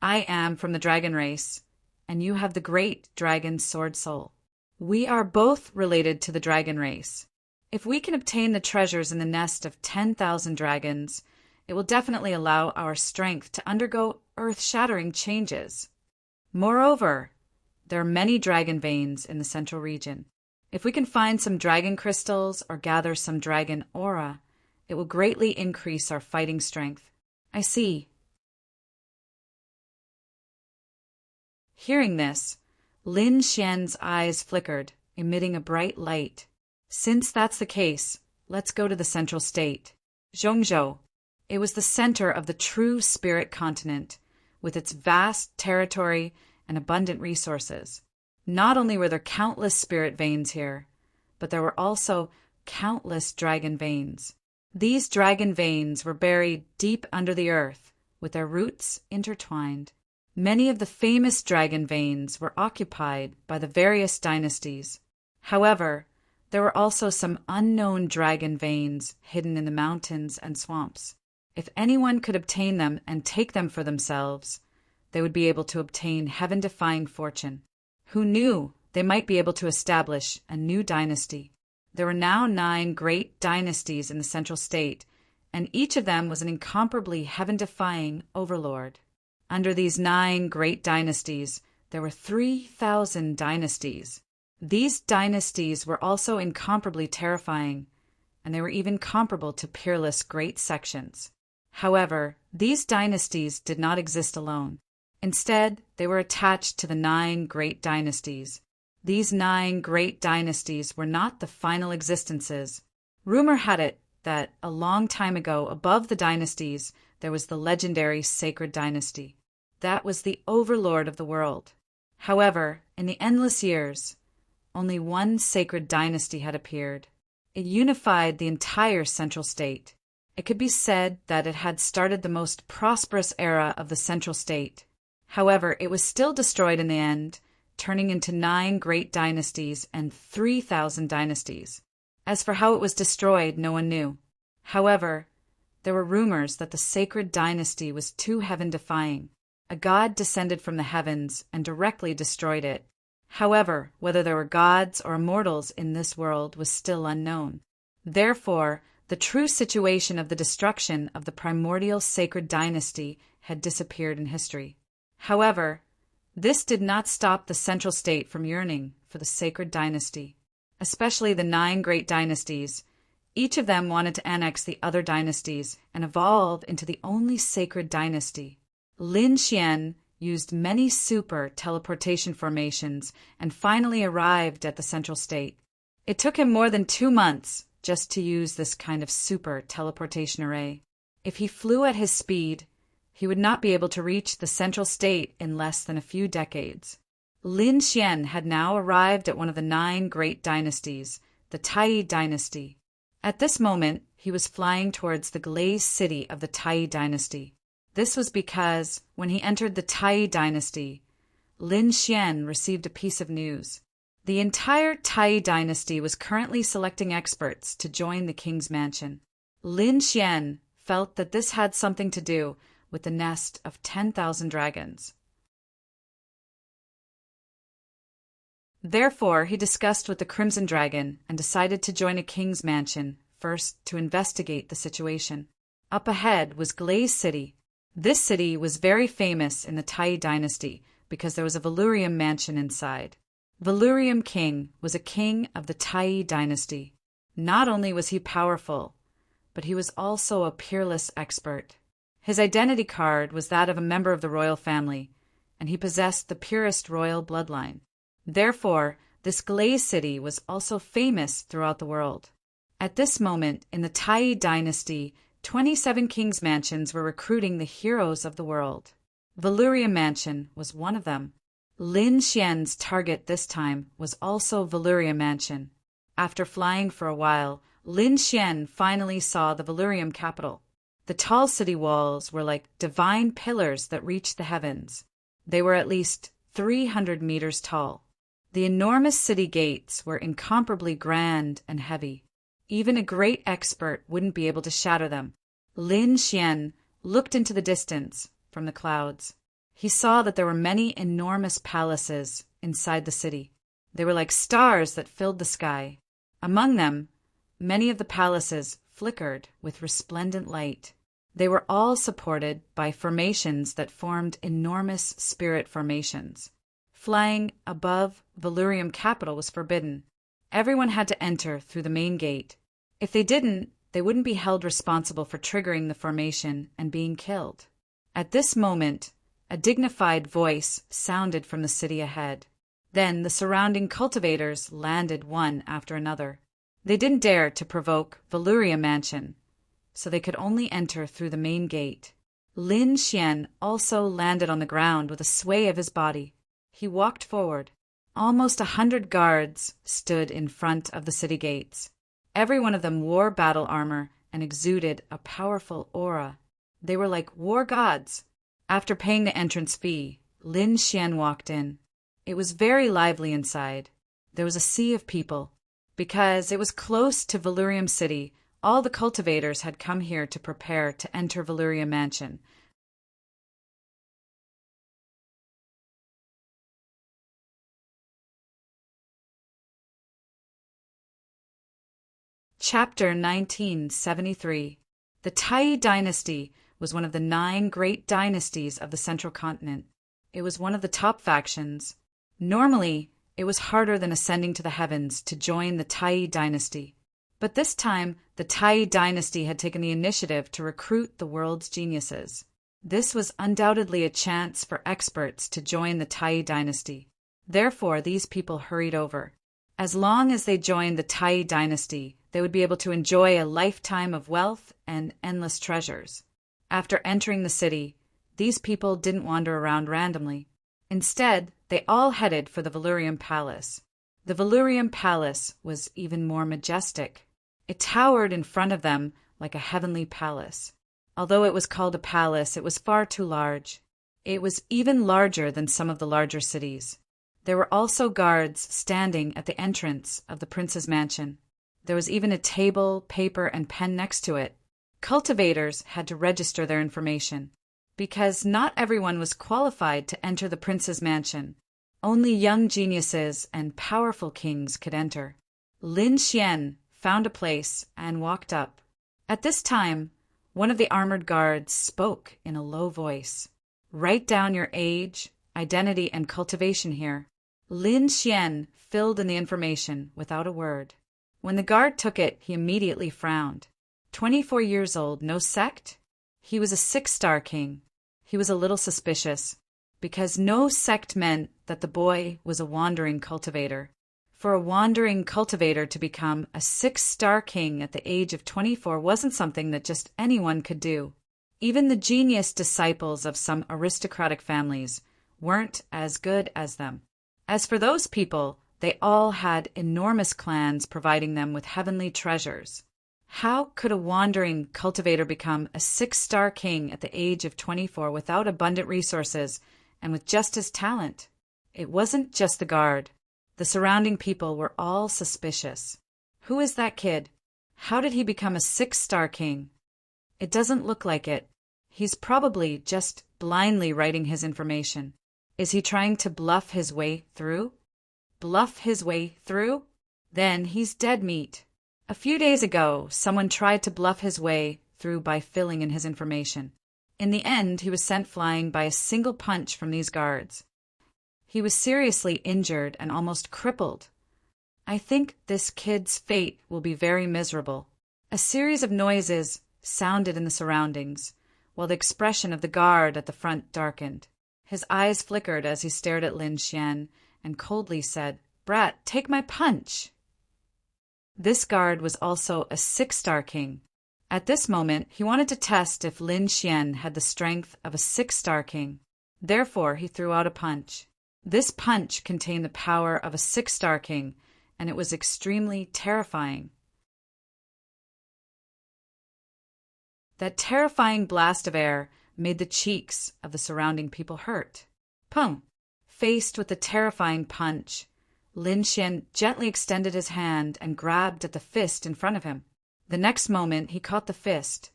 I am from the dragon race, and you have the great dragon sword soul. We are both related to the dragon race. If we can obtain the treasures in the nest of 10,000 dragons, it will definitely allow our strength to undergo earth-shattering changes. Moreover, there are many dragon veins in the central region. If we can find some dragon crystals or gather some dragon aura, it will greatly increase our fighting strength. I see. Hearing this, Lin Xian's eyes flickered, emitting a bright light. Since that's the case, let's go to the central state, Zhongzhou. It was the center of the true spirit continent, with its vast territory and abundant resources. Not only were there countless spirit veins here, but there were also countless dragon veins. These dragon veins were buried deep under the earth, with their roots intertwined. Many of the famous dragon veins were occupied by the various dynasties. However, there were also some unknown dragon veins hidden in the mountains and swamps. If anyone could obtain them and take them for themselves, they would be able to obtain heaven-defying fortune. Who knew they might be able to establish a new dynasty? There were now 9 great dynasties in the central state, and each of them was an incomparably heaven-defying overlord. Under these 9 great dynasties, there were 3,000 dynasties. These dynasties were also incomparably terrifying, and they were even comparable to peerless great sections. However, these dynasties did not exist alone. Instead, they were attached to the 9 great dynasties. These 9 great dynasties were not the final existences. Rumor had it that a long time ago, above the dynasties, there was the legendary Sacred Dynasty. That was the overlord of the world. However, in the endless years, only one sacred dynasty had appeared. It unified the entire central state. It could be said that it had started the most prosperous era of the central state. However, it was still destroyed in the end, turning into 9 great dynasties and 3,000 dynasties. As for how it was destroyed, no one knew. However, there were rumors that the sacred dynasty was too heaven-defying. A god descended from the heavens and directly destroyed it. However, whether there were gods or immortals in this world was still unknown. Therefore, the true situation of the destruction of the primordial sacred dynasty had disappeared in history. However, this did not stop the central state from yearning for the sacred dynasty, especially the 9 great dynasties. Each of them wanted to annex the other dynasties and evolve into the only sacred dynasty. Lin Xian used many super teleportation formations and finally arrived at the central state. It took him more than 2 months, just to use this kind of super teleportation array. If he flew at his speed, he would not be able to reach the central state in less than a few decades. Lin Xian had now arrived at one of the 9 great dynasties, the Tai dynasty. At this moment, he was flying towards the glazed city of the Tai dynasty. This was because, when he entered the Tai dynasty, Lin Xian received a piece of news. The entire Tai dynasty was currently selecting experts to join the king's mansion. Lin Xian felt that this had something to do with the nest of 10,000 dragons. Therefore, he discussed with the Crimson Dragon and decided to join a king's mansion, first to investigate the situation. Up ahead was Glaze City. This city was very famous in the Tai dynasty because there was a Valurium mansion inside. Valurium King was a king of the Tai dynasty. Not only was he powerful, but he was also a peerless expert. His identity card was that of a member of the royal family, and he possessed the purest royal bloodline. Therefore, this Glaze City was also famous throughout the world. At this moment, in the Tai dynasty, 27 king's mansions were recruiting the heroes of the world. Valurium Mansion was one of them. Lin Xian's target this time was also Valurium Mansion. After flying for a while, Lin Xian finally saw the Valurium capital. The tall city walls were like divine pillars that reached the heavens. They were at least 300 meters tall. The enormous city gates were incomparably grand and heavy. Even a great expert wouldn't be able to shatter them. Lin Xian looked into the distance from the clouds. He saw that there were many enormous palaces inside the city. They were like stars that filled the sky. Among them, many of the palaces flickered with resplendent light. They were all supported by formations that formed enormous spirit formations. Flying above Valurium capital was forbidden. Everyone had to enter through the main gate. If they didn't, they wouldn't be held responsible for triggering the formation and being killed. At this moment, a dignified voice sounded from the city ahead. Then the surrounding cultivators landed one after another. They didn't dare to provoke Valurium Mansion, so they could only enter through the main gate. Lin Xian also landed on the ground with a sway of his body. He walked forward. Almost 100 guards stood in front of the city gates. Every one of them wore battle armor and exuded a powerful aura. They were like war gods. After paying the entrance fee, Lin Xian walked in. It was very lively inside. There was a sea of people. Because it was close to Valurium City, all the cultivators had come here to prepare to enter Valurium Mansion. Chapter 1973. The Tai dynasty was one of the 9 great dynasties of the central continent. It was one of the top factions. Normally, it was harder than ascending to the heavens to join the Tai dynasty. But this time, the Tai dynasty had taken the initiative to recruit the world's geniuses. This was undoubtedly a chance for experts to join the Tai dynasty. Therefore, these people hurried over. As long as they joined the Tai dynasty, they would be able to enjoy a lifetime of wealth and endless treasures. After entering the city, these people didn't wander around randomly. Instead, they all headed for the Valurium Palace. The Valurium Palace was even more majestic. It towered in front of them like a heavenly palace. Although it was called a palace, it was far too large. It was even larger than some of the larger cities. There were also guards standing at the entrance of the prince's mansion. There was even a table, paper, and pen next to it. Cultivators had to register their information. Because not everyone was qualified to enter the prince's mansion. Only young geniuses and powerful kings could enter. Lin Xian found a place and walked up. At this time, one of the armored guards spoke in a low voice. "Write down your age, identity, and cultivation here." Lin Xian filled in the information without a word. When the guard took it, he immediately frowned. 24 years old, no sect? He was a 6-star king. He was a little suspicious, because no sect meant that the boy was a wandering cultivator. For a wandering cultivator to become a 6-star king at the age of 24 wasn't something that just anyone could do. Even the genius disciples of some aristocratic families weren't as good as them. As for those people, they all had enormous clans providing them with heavenly treasures. How could a wandering cultivator become a 6-star king at the age of 24 without abundant resources and with just his talent? It wasn't just the guard. The surrounding people were all suspicious. Who is that kid? How did he become a 6-star king? It doesn't look like it. He's probably just blindly writing his information. Is he trying to bluff his way through? Bluff his way through? Then he's dead meat. A few days ago, someone tried to bluff his way through by filling in his information. In the end, he was sent flying by a single punch from these guards. He was seriously injured and almost crippled. I think this kid's fate will be very miserable. A series of noises sounded in the surroundings, while the expression of the guard at the front darkened. His eyes flickered as he stared at Lin Xian and coldly said, "Brat, take my punch." This guard was also a 6-star king. At this moment, he wanted to test if Lin Xian had the strength of a 6-star king. Therefore, he threw out a punch. This punch contained the power of a 6-star king, and it was extremely terrifying. That terrifying blast of air made the cheeks of the surrounding people hurt. Pum! Faced with the terrifying punch, Lin Xian gently extended his hand and grabbed at the fist in front of him. The next moment, he caught the fist.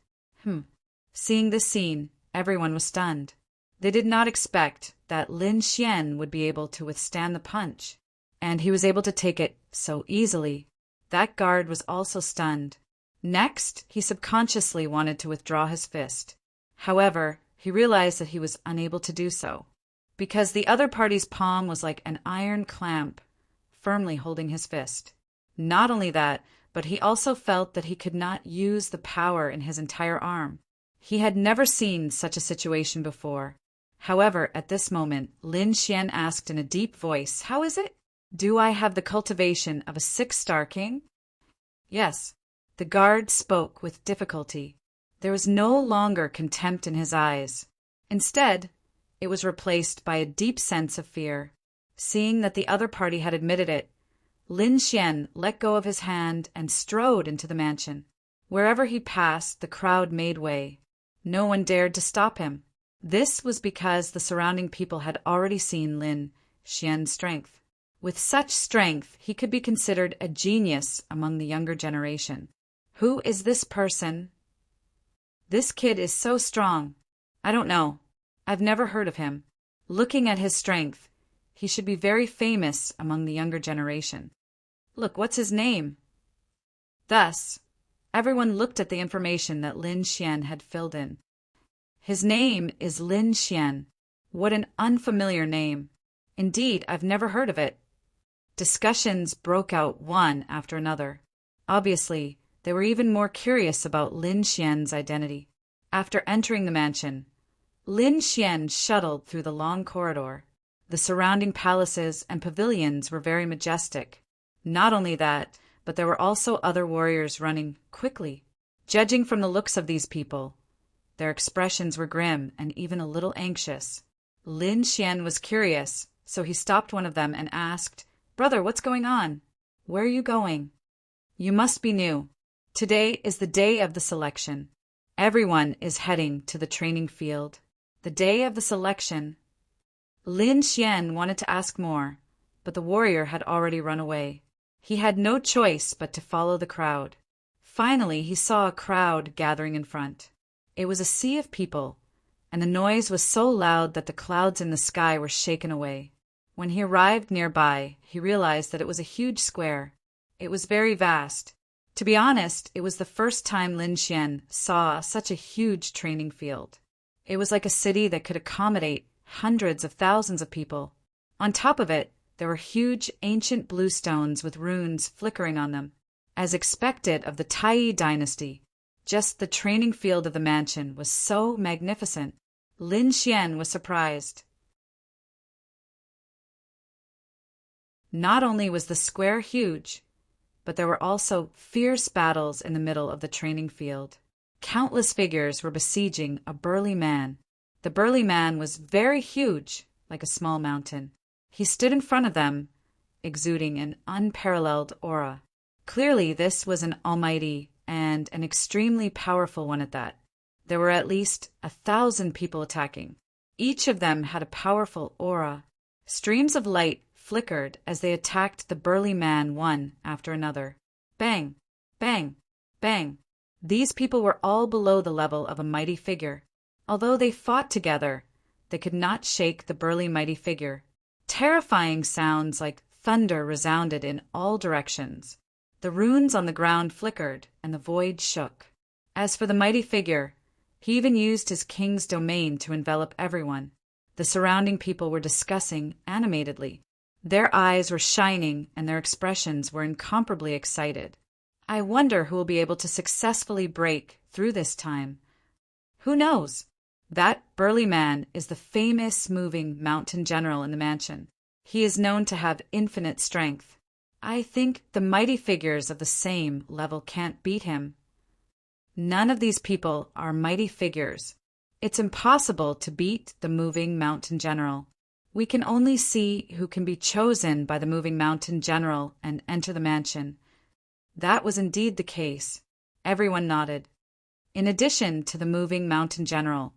Seeing this scene, everyone was stunned. They did not expect that Lin Xian would be able to withstand the punch, and he was able to take it so easily. That guard was also stunned. Next, he subconsciously wanted to withdraw his fist. However, he realized that he was unable to do so, because the other party's palm was like an iron clamp, firmly holding his fist. Not only that, but he also felt that he could not use the power in his entire arm. He had never seen such a situation before. However, at this moment, Lin Xian asked in a deep voice, "How is it? Do I have the cultivation of a 6-star king?" Yes. The guard spoke with difficulty. There was no longer contempt in his eyes. Instead, it was replaced by a deep sense of fear. Seeing that the other party had admitted it, Lin Xian let go of his hand and strode into the mansion. Wherever he passed, the crowd made way. No one dared to stop him. This was because the surrounding people had already seen Lin Xian's strength. With such strength, he could be considered a genius among the younger generation. Who is this person? This kid is so strong. I don't know. I've never heard of him. Looking at his strength, he should be very famous among the younger generation. Look, what's his name? Thus, everyone looked at the information that Lin Xian had filled in. His name is Lin Xian. What an unfamiliar name. Indeed, I've never heard of it. Discussions broke out one after another. Obviously, they were even more curious about Lin Xian's identity. After entering the mansion, Lin Xian shuttled through the long corridor. The surrounding palaces and pavilions were very majestic. Not only that, but there were also other warriors running quickly. Judging from the looks of these people, their expressions were grim and even a little anxious. Lin Xian was curious, so he stopped one of them and asked, "Brother, what's going on? Where are you going?" "You must be new. Today is the day of the selection. Everyone is heading to the training field." The day of the selection. Lin Xian wanted to ask more, but the warrior had already run away. He had no choice but to follow the crowd. Finally, he saw a crowd gathering in front. It was a sea of people, and the noise was so loud that the clouds in the sky were shaken away. When he arrived nearby, he realized that it was a huge square. It was very vast. To be honest, it was the first time Lin Xian saw such a huge training field. It was like a city that could accommodate hundreds of thousands of people. On top of it, there were huge ancient blue stones with runes flickering on them. As expected of the Tai dynasty, just the training field of the mansion was so magnificent. Lin Xian was surprised. Not only was the square huge, but there were also fierce battles in the middle of the training field. Countless figures were besieging a burly man. The burly man was very huge, like a small mountain. He stood in front of them, exuding an unparalleled aura. Clearly, this was an almighty and an extremely powerful one at that. There were at least 1,000 people attacking. Each of them had a powerful aura. Streams of light flickered as they attacked the burly man one after another. Bang! Bang! Bang! These people were all below the level of a mighty figure. Although they fought together, they could not shake the burly mighty figure. Terrifying sounds like thunder resounded in all directions. The runes on the ground flickered, and the void shook. As for the mighty figure, he even used his king's domain to envelop everyone. The surrounding people were discussing animatedly. Their eyes were shining, and their expressions were incomparably excited. I wonder who will be able to successfully break through this time. Who knows? That burly man is the famous moving mountain general in the mansion. He is known to have infinite strength. I think the mighty figures of the same level can't beat him. None of these people are mighty figures. It's impossible to beat the moving mountain general. We can only see who can be chosen by the moving mountain general and enter the mansion. That was indeed the case. Everyone nodded. In addition to the moving mountain general,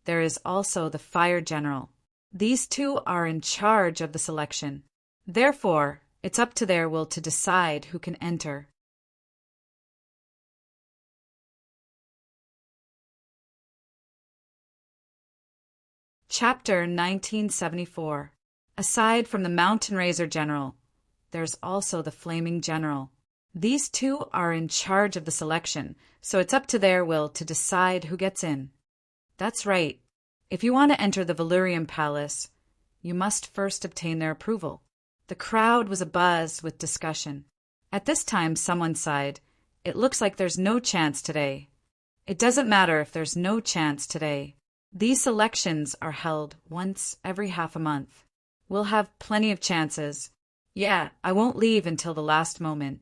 there is also the fire general. These two are in charge of the selection. Therefore, it's up to their will to decide who can enter. Chapter 1974. Aside from the Mountain Razor General, there's also the Flaming General. These two are in charge of the selection, so it's up to their will to decide who gets in. That's right. If you want to enter the Valurium Palace, you must first obtain their approval. The crowd was abuzz with discussion. At this time, someone sighed, "It looks like there's no chance today." It doesn't matter if there's no chance today. These selections are held once every half a month. We'll have plenty of chances. Yeah, I won't leave until the last moment.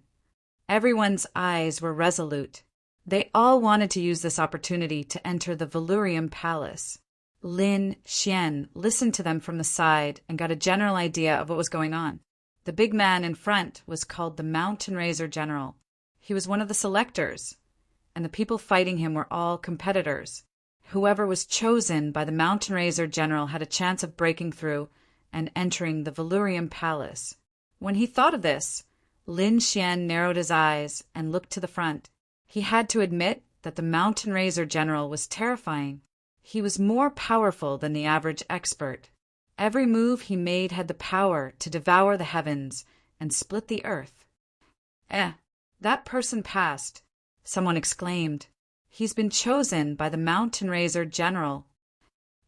Everyone's eyes were resolute. They all wanted to use this opportunity to enter the Valurium Palace. Lin Xian listened to them from the side and got a general idea of what was going on. The big man in front was called the Mountain Razor General. He was one of the selectors, and the people fighting him were all competitors. Whoever was chosen by the Mountain Razor General had a chance of breaking through and entering the Valurium Palace. When he thought of this, Lin Xian narrowed his eyes and looked to the front. He had to admit that the Mountain Razor General was terrifying. He was more powerful than the average expert. Every move he made had the power to devour the heavens and split the earth. That person passed. Someone exclaimed. He's been chosen by the Mountain Razor General.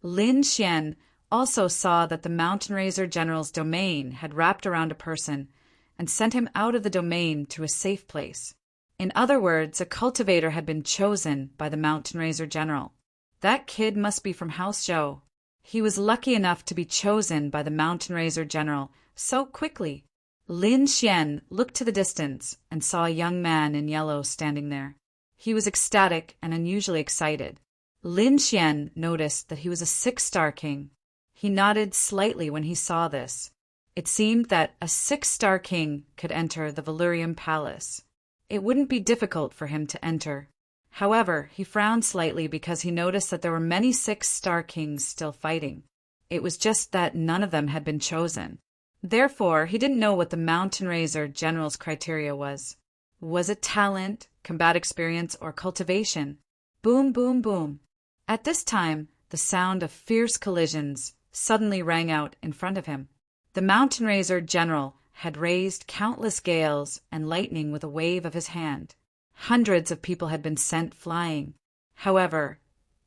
Lin Xian also saw that the Mountain Razor General's domain had wrapped around a person and sent him out of the domain to a safe place. In other words, a cultivator had been chosen by the Mountain Razor General. That kid must be from House Zhou. He was lucky enough to be chosen by the Mountain Razor General so quickly. Lin Xian looked to the distance and saw a young man in yellow standing there. He was ecstatic and unusually excited. Lin Xian noticed that he was a 6-star king. He nodded slightly when he saw this. It seemed that a 6-star king could enter the Valurium Palace. It wouldn't be difficult for him to enter. However, he frowned slightly because he noticed that there were many 6-star kings still fighting. It was just that none of them had been chosen. Therefore, he didn't know what the Mountain Razor General's criteria was. Was it talent, combat experience, or cultivation? Boom, boom, boom. At this time, the sound of fierce collisions suddenly rang out in front of him. The Mountain Razor General had raised countless gales and lightning with a wave of his hand. Hundreds of people had been sent flying. However,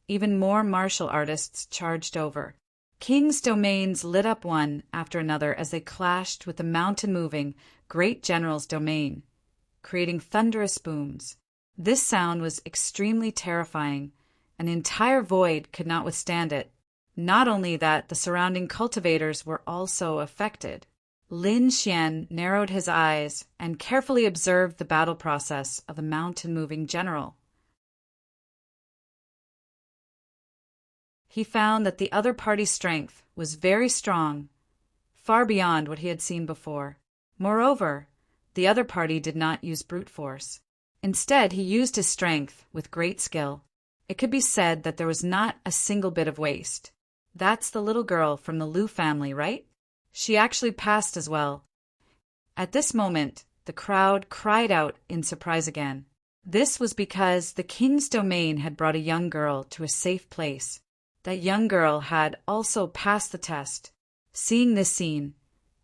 even more martial artists charged over. King's domains lit up one after another as they clashed with the mountain-moving Great General's domain, creating thunderous booms. This sound was extremely terrifying. An entire void could not withstand it. Not only that, the surrounding cultivators were also affected. Lin Xian narrowed his eyes and carefully observed the battle process of the mountain-moving general. He found that the other party's strength was very strong, far beyond what he had seen before. Moreover, the other party did not use brute force. Instead, he used his strength with great skill. It could be said that there was not a single bit of waste. That's the little girl from the Liu family, right? She actually passed as well. At this moment, the crowd cried out in surprise again. This was because the king's domain had brought a young girl to a safe place. That young girl had also passed the test. Seeing this scene,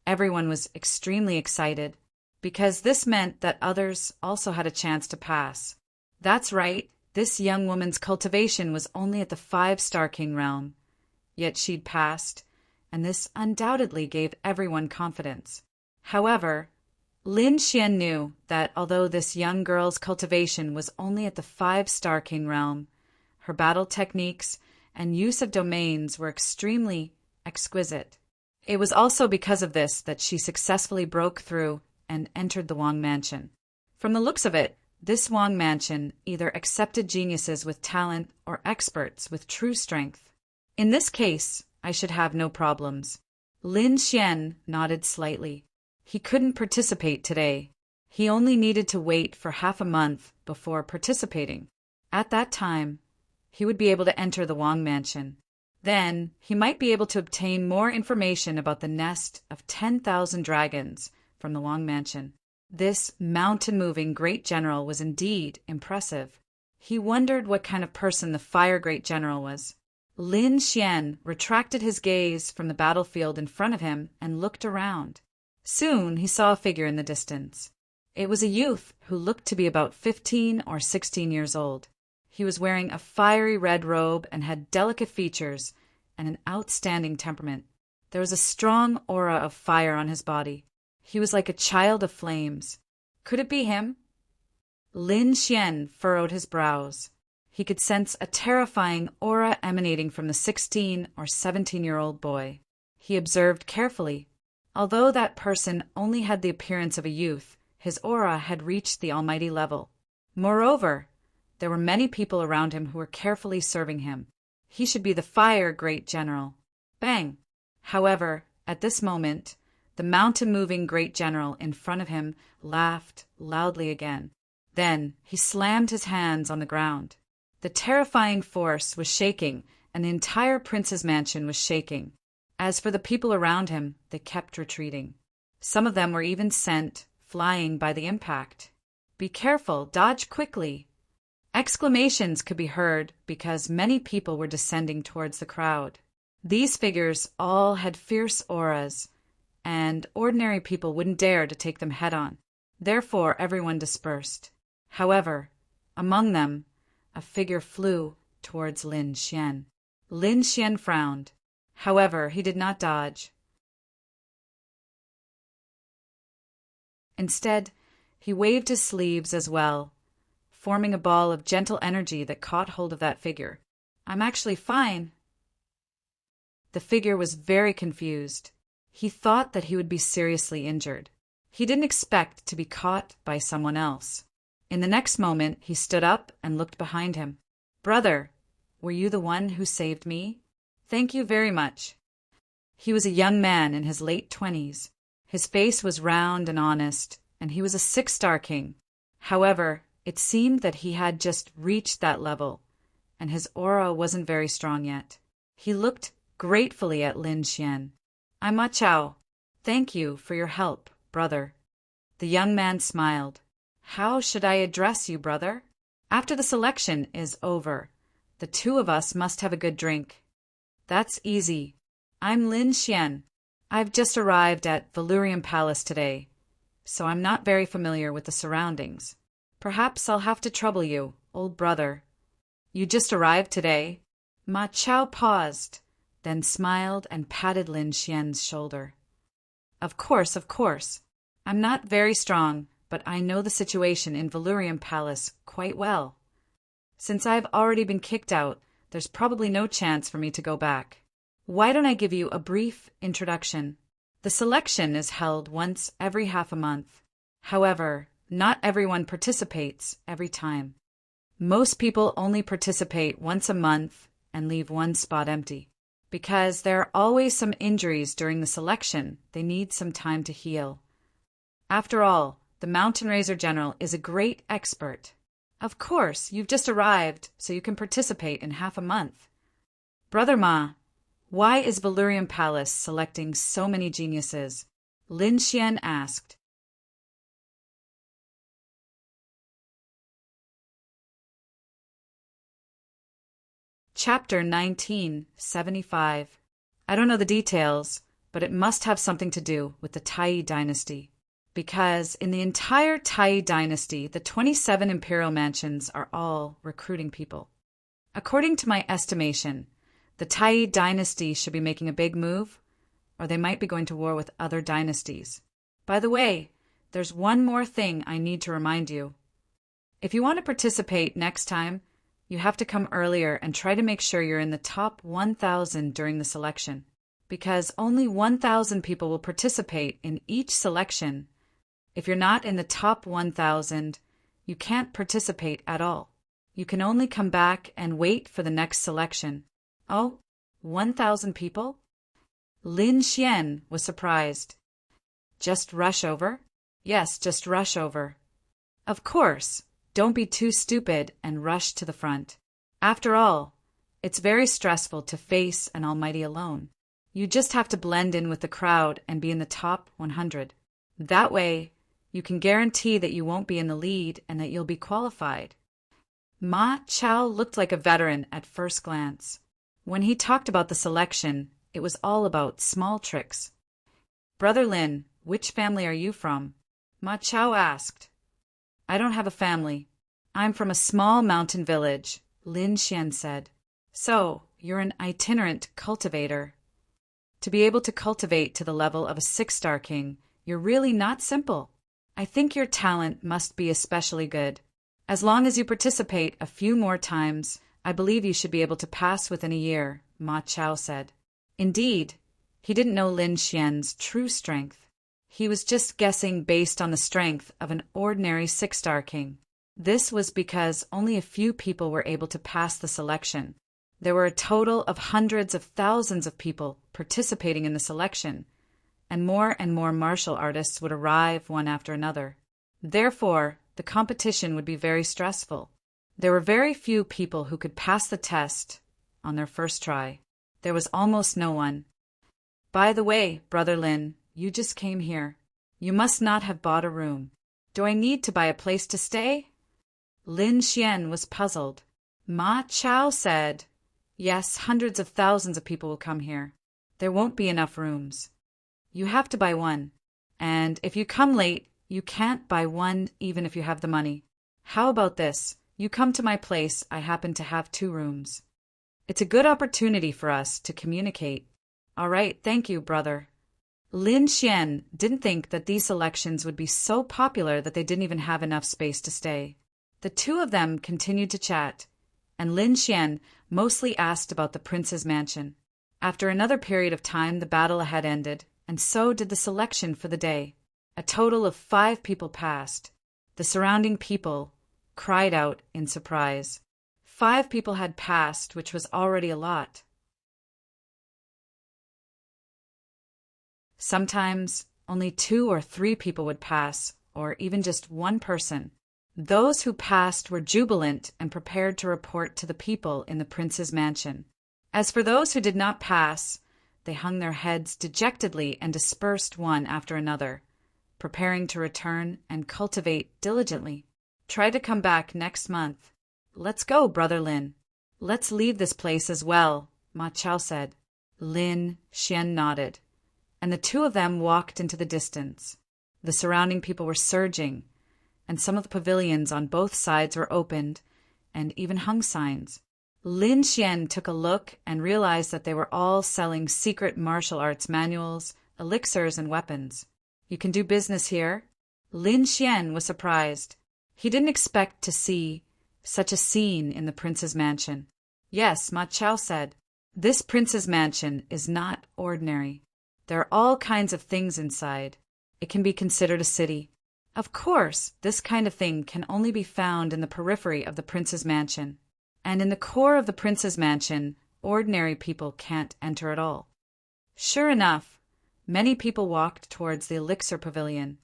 everyone was extremely excited, because this meant that others also had a chance to pass. That's right, this young woman's cultivation was only at the 5-star king realm. Yet she'd passed, and this undoubtedly gave everyone confidence. However, Lin Xian knew that although this young girl's cultivation was only at the 5-star king realm, her battle techniques and use of domains were extremely exquisite. It was also because of this that she successfully broke through and entered the Wang Mansion. From the looks of it, this Wang Mansion either accepted geniuses with talent or experts with true strength. In this case, I should have no problems. Lin Xian nodded slightly. He couldn't participate today. He only needed to wait for half a month before participating. At that time, he would be able to enter the Wang Mansion. Then, he might be able to obtain more information about the nest of 10,000 dragons from the Wang Mansion. This mountain-moving great general was indeed impressive. He wondered what kind of person the fire great general was. Lin Xian retracted his gaze from the battlefield in front of him and looked around. Soon, he saw a figure in the distance. It was a youth who looked to be about 15 or 16 years old. He was wearing a fiery red robe and had delicate features and an outstanding temperament. There was a strong aura of fire on his body. He was like a child of flames. Could it be him? Lin Xian furrowed his brows. He could sense a terrifying aura emanating from the 16 or 17-year-old boy. He observed carefully. Although that person only had the appearance of a youth, his aura had reached the almighty level. Moreover, there were many people around him who were carefully serving him. He should be the fire great general. Bang! However, at this moment, the mountain-moving great general in front of him laughed loudly again. Then he slammed his hands on the ground. The terrifying force was shaking, and the entire prince's mansion was shaking. As for the people around him, they kept retreating. Some of them were even sent flying by the impact. Be careful, dodge quickly. Exclamations could be heard because many people were descending towards the crowd. These figures all had fierce auras, and ordinary people wouldn't dare to take them head-on. Therefore, everyone dispersed. However, among them, a figure flew towards Lin Xian. Lin Xian frowned. However, he did not dodge. Instead, he waved his sleeves as well, forming a ball of gentle energy that caught hold of that figure. I'm actually fine. The figure was very confused. He thought that he would be seriously injured. He didn't expect to be caught by someone else. In the next moment, he stood up and looked behind him. Brother, were you the one who saved me? Thank you very much. He was a young man in his late 20s. His face was round and honest, and he was a 6-star king. However, it seemed that he had just reached that level, and his aura wasn't very strong yet. He looked gratefully at Lin Xian. I'm Ma Chao. Thank you for your help, brother. The young man smiled. How should I address you, brother? After the selection is over, the two of us must have a good drink. That's easy. I'm Lin Xian. I've just arrived at Valurium Palace today, so I'm not very familiar with the surroundings. Perhaps I'll have to trouble you, old brother. You just arrived today? Ma Chao paused, then smiled and patted Lin Xian's shoulder. Of course. I'm not very strong, but I know the situation in Valurium Palace quite well. Since I've already been kicked out, there's probably no chance for me to go back. Why don't I give you a brief introduction? The selection is held once every half a month. However, not everyone participates every time. Most people only participate once a month and leave one spot empty. Because there are always some injuries during the selection, they need some time to heal. After all, the Mountain Raiser General is a great expert. Of course, you've just arrived, so you can participate in half a month. Brother Ma, why is Valurium Palace selecting so many geniuses? Lin Xian asked. Chapter 1975. I don't know the details, but it must have something to do with the Tai dynasty. Because in the entire Tai dynasty, the 27 imperial mansions are all recruiting people. According to my estimation, the Tai dynasty should be making a big move, or they might be going to war with other dynasties. By the way, there's one more thing I need to remind you. If you want to participate next time, you have to come earlier and try to make sure you're in the top 1,000 during the selection. Because only 1,000 people will participate in each selection. If you're not in the top 1,000, you can't participate at all. You can only come back and wait for the next selection. Oh, 1,000 people? Lin Xian was surprised. Just rush over? Yes, just rush over. Of course, don't be too stupid and rush to the front. After all, it's very stressful to face an almighty alone. You just have to blend in with the crowd and be in the top 100. That way, you can guarantee that you won't be in the lead and that you'll be qualified. Ma Chao looked like a veteran at first glance. When he talked about the selection, it was all about small tricks. Brother Lin, which family are you from? Ma Chao asked. I don't have a family. I'm from a small mountain village, Lin Xian said. So, you're an itinerant cultivator. To be able to cultivate to the level of a 6-star king, you're really not simple. I think your talent must be especially good. As long as you participate a few more times, I believe you should be able to pass within a year, Ma Chao said. Indeed, he didn't know Lin Xian's true strength. He was just guessing based on the strength of an ordinary 6-star king. This was because only a few people were able to pass the selection. There were a total of hundreds of thousands of people participating in the selection, and more martial artists would arrive one after another. Therefore, the competition would be very stressful. There were very few people who could pass the test on their first try. There was almost no one. By the way, Brother Lin, you just came here. You must not have bought a room. Do I need to buy a place to stay? Lin Xian was puzzled. Ma Chao said, yes, hundreds of thousands of people will come here. There won't be enough rooms. You have to buy one. And if you come late, you can't buy one even if you have the money. How about this? You come to my place, I happen to have 2 rooms. It's a good opportunity for us to communicate. All right, thank you, brother. Lin Xian didn't think that these elections would be so popular that they didn't even have enough space to stay. The two of them continued to chat, and Lin Xian mostly asked about the prince's mansion. After another period of time, the battle ahead ended, and so did the selection for the day. A total of 5 people passed. The surrounding people cried out in surprise. 5 people had passed, which was already a lot. Sometimes only 2 or 3 people would pass, or even just 1 person. Those who passed were jubilant and prepared to report to the people in the prince's mansion. As for those who did not pass, they hung their heads dejectedly and dispersed one after another, preparing to return and cultivate diligently. Try to come back next month. Let's go, Brother Lin. Let's leave this place as well, Ma Chao said. Lin Xian nodded, and the 2 of them walked into the distance. The surrounding people were surging, and some of the pavilions on both sides were opened and even hung signs. Lin Xian took a look and realized that they were all selling secret martial arts manuals, elixirs, and weapons. You can do business here? Lin Xian was surprised. He didn't expect to see such a scene in the prince's mansion. Yes, Ma Chao said. This prince's mansion is not ordinary. There are all kinds of things inside. It can be considered a city. Of course, this kind of thing can only be found in the periphery of the prince's mansion. And in the core of the prince's mansion, ordinary people can't enter at all. Sure enough, many people walked towards the elixir pavilion,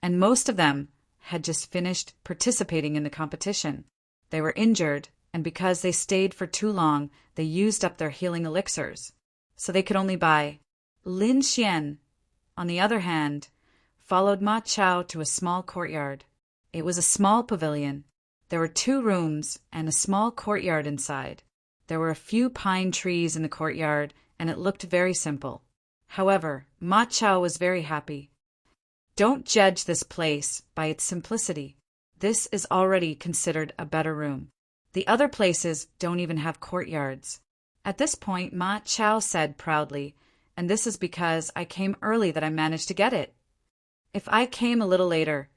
and most of them had just finished participating in the competition. They were injured, and because they stayed for too long, they used up their healing elixirs, so they could only buy. Lin Xian, on the other hand, followed Ma Chao to a small courtyard. It was a small pavilion. There were 2 rooms and a small courtyard inside. There were a few pine trees in the courtyard, and it looked very simple. However, Ma Chao was very happy. Don't judge this place by its simplicity. This is already considered a better room. The other places don't even have courtyards. At this point, Ma Chao said proudly, and this is because I came early that I managed to get it. If I came a little later,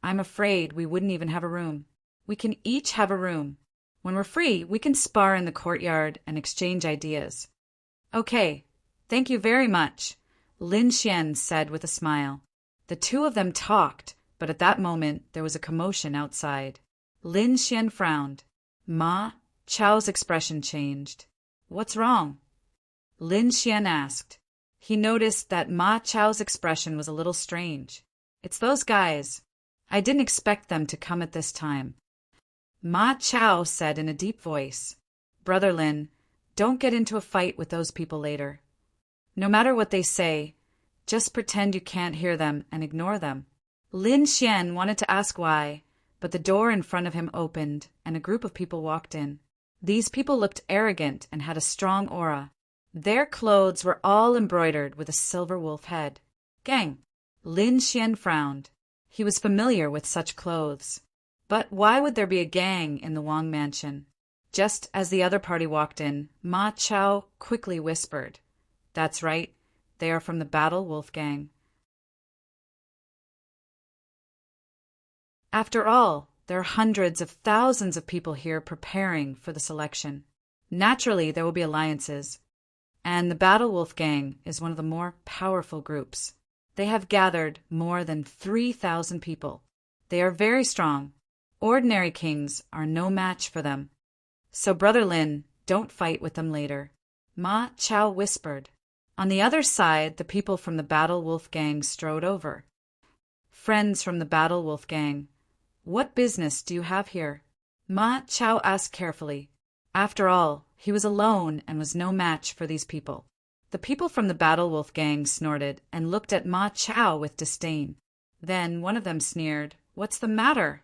I'm afraid we wouldn't even have a room. We can each have a room. When we're free, we can spar in the courtyard and exchange ideas. Okay, thank you very much, Lin Xian said with a smile. The 2 of them talked, but at that moment there was a commotion outside. Lin Xian frowned. Ma Chao's expression changed. What's wrong? Lin Xian asked. He noticed that Ma Chao's expression was a little strange. It's those guys. I didn't expect them to come at this time. Ma Chao said in a deep voice, Brother Lin, don't get into a fight with those people later. No matter what they say, just pretend you can't hear them and ignore them. Lin Xian wanted to ask why, but the door in front of him opened and a group of people walked in. These people looked arrogant and had a strong aura. Their clothes were all embroidered with a silver wolf head. Gang. Lin Xian frowned. He was familiar with such clothes. But why would there be a gang in the Wang mansion? Just as the other party walked in, Ma Chao quickly whispered, That's right, they are from the Battle Wolf gang. After all, there are hundreds of thousands of people here preparing for the selection. Naturally, there will be alliances. And the Battle Wolf gang is one of the more powerful groups. They have gathered more than 3,000 people. They are very strong. Ordinary kings are no match for them. So, Brother Lin, don't fight with them later. Ma Chao whispered. On the other side, the people from the Battle Wolf gang strode over. Friends from the Battle Wolf gang, what business do you have here? Ma Chao asked carefully. After all, he was alone and was no match for these people. The people from the Battle Wolf gang snorted and looked at Ma Chao with disdain. Then one of them sneered, What's the matter?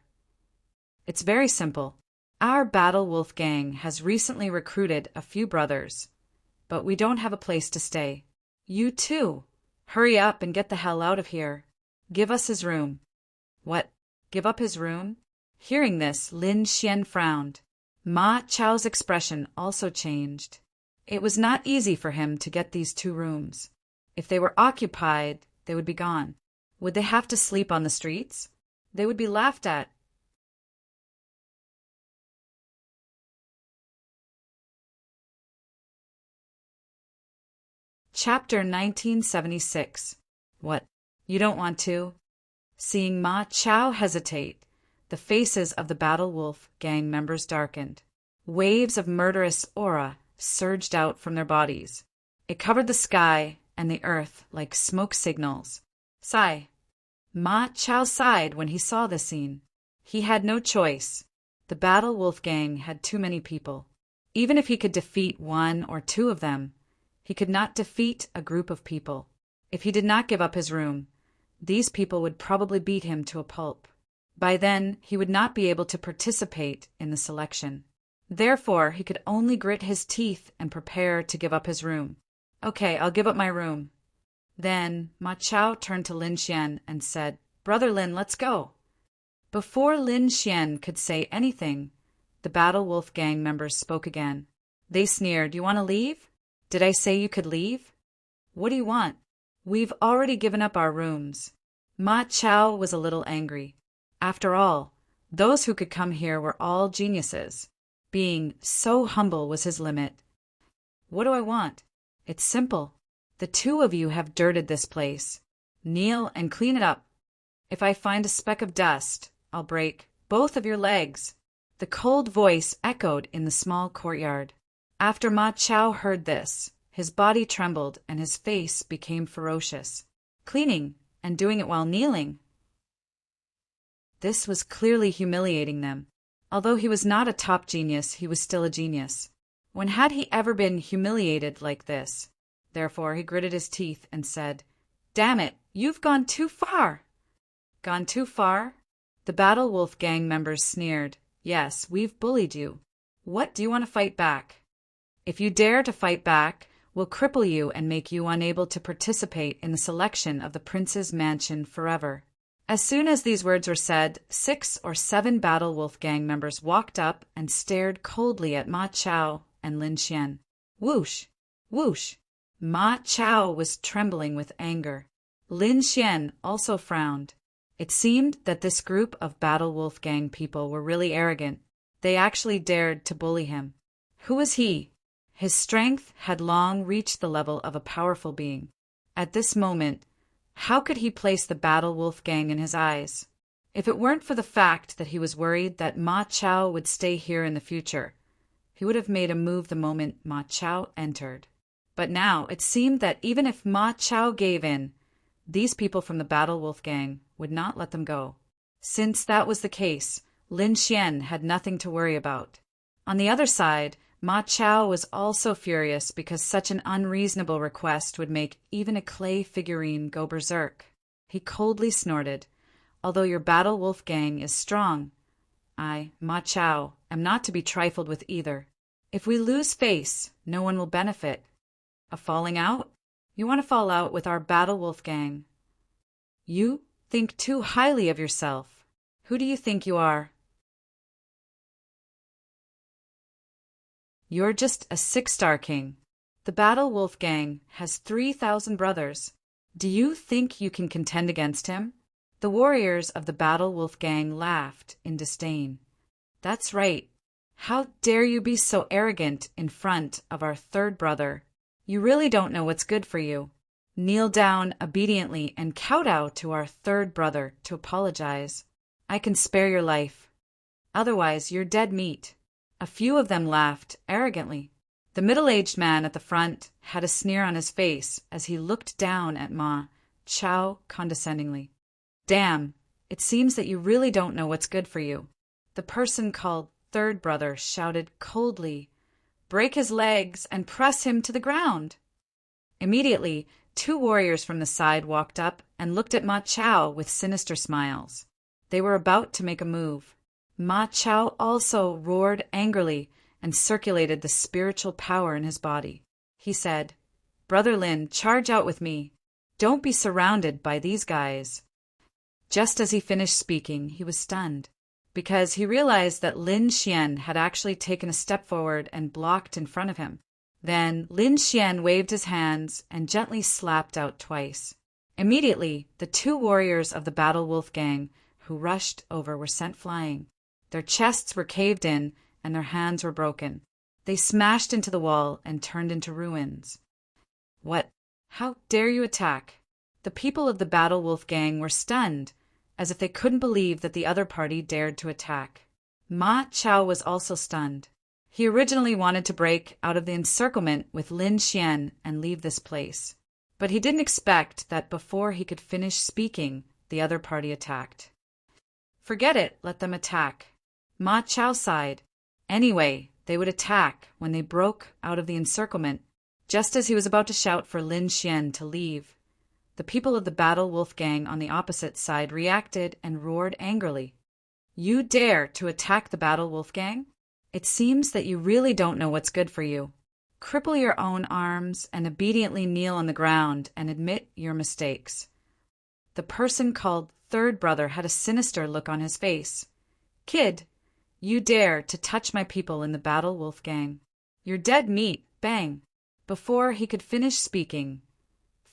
It's very simple. Our Battle Wolf gang has recently recruited a few brothers, but we don't have a place to stay. You too. Hurry up and get the hell out of here. Give us his room. What? Give up his room? Hearing this, Lin Xian frowned. Ma Chao's expression also changed. It was not easy for him to get these 2 rooms. If they were occupied, they would be gone. Would they have to sleep on the streets? They would be laughed at. Chapter 1976. What? You don't want to? Seeing Ma Chao hesitate, the faces of the Battle Wolf gang members darkened. Waves of murderous aura surged out from their bodies. It covered the sky and the earth like smoke signals. Sigh. Ma Chao sighed when he saw the scene. He had no choice. The Battle Wolf gang had too many people. Even if he could defeat 1 or 2 of them, he could not defeat a group of people. If he did not give up his room, these people would probably beat him to a pulp. By then, he would not be able to participate in the selection. Therefore, he could only grit his teeth and prepare to give up his room. Okay, I'll give up my room. Then Ma Chao turned to Lin Xian and said, Brother Lin, let's go. Before Lin Xian could say anything, the Battle Wolf gang members spoke again. They sneered, You want to leave? Did I say you could leave? What do you want? We've already given up our rooms. Ma Chao was a little angry. After all, those who could come here were all geniuses. Being so humble was his limit. What do I want? It's simple. The two of you have dirted this place. Kneel and clean it up. If I find a speck of dust, I'll break both of your legs." The cold voice echoed in the small courtyard. After Ma Chao heard this, his body trembled and his face became ferocious. Cleaning, and doing it while kneeling. This was clearly humiliating them. Although he was not a top genius, he was still a genius. When had he ever been humiliated like this? Therefore, he gritted his teeth and said, "Damn it, you've gone too far." "Gone too far?" The Battle Wolf Gang members sneered. "Yes, we've bullied you. What do you want to fight back? If you dare to fight back, we'll cripple you and make you unable to participate in the selection of the prince's mansion forever." As soon as these words were said, 6 or 7 Battle Wolf Gang members walked up and stared coldly at Ma Chao and Lin Xian. Whoosh! Whoosh! Ma Chao was trembling with anger. Lin Xian also frowned. It seemed that this group of Battle Wolf Gang people were really arrogant. They actually dared to bully him. Who was he? His strength had long reached the level of a powerful being. At this moment, how could he place the Battle Wolf Gang in his eyes? If it weren't for the fact that he was worried that Ma Chao would stay here in the future, he would have made a move the moment Ma Chao entered. But now it seemed that even if Ma Chao gave in, these people from the Battle Wolf Gang would not let them go. Since that was the case, Lin Xian had nothing to worry about. On the other side, Ma Chao was also furious because such an unreasonable request would make even a clay figurine go berserk. He coldly snorted, "Although your Battle Wolf Gang is strong, I, Ma Chao, am not to be trifled with either. If we lose face, no one will benefit. A falling out? You want to fall out with our Battle Wolf Gang? You think too highly of yourself. Who do you think you are? You're just a 6-star king. The Battle Wolf Gang has 3,000 brothers. Do you think you can contend against him?" The warriors of the Battle Wolf Gang laughed in disdain. "That's right. How dare you be so arrogant in front of our third brother? You really don't know what's good for you. Kneel down obediently and kowtow to our third brother to apologize. I can spare your life. Otherwise, you're dead meat." A few of them laughed arrogantly. The middle-aged man at the front had a sneer on his face as he looked down at Ma Chao condescendingly. "Damn, it seems that you really don't know what's good for you." The person called third brother shouted coldly, "Break his legs and press him to the ground." Immediately, 2 warriors from the side walked up and looked at Ma Chao with sinister smiles. They were about to make a move. Ma Chao also roared angrily and circulated the spiritual power in his body. He said, "Brother Lin, charge out with me. Don't be surrounded by these guys." Just as he finished speaking, he was stunned, because he realized that Lin Xian had actually taken a step forward and blocked in front of him. Then Lin Xian waved his hands and gently slapped out twice. Immediately, the 2 warriors of the Battle Wolf Gang who rushed over were sent flying. Their chests were caved in and their hands were broken. They smashed into the wall and turned into ruins. "What? How dare you attack?" The people of the Battle Wolf Gang were stunned, as if they couldn't believe that the other party dared to attack. Ma Chao was also stunned. He originally wanted to break out of the encirclement with Lin Xian and leave this place. But he didn't expect that before he could finish speaking, the other party attacked. "Forget it, let them attack." Ma Chao sighed. Anyway, they would attack when they broke out of the encirclement. Just as he was about to shout for Lin Xian to leave, the people of the Battle Wolf Gang on the opposite side reacted and roared angrily. "You dare to attack the Battle Wolf Gang? It seems that you really don't know what's good for you. Cripple your own arms and obediently kneel on the ground and admit your mistakes." The person called third brother had a sinister look on his face. "Kid, you dare to touch my people in the Battle Wolf Gang. You're dead meat, bang." Before he could finish speaking,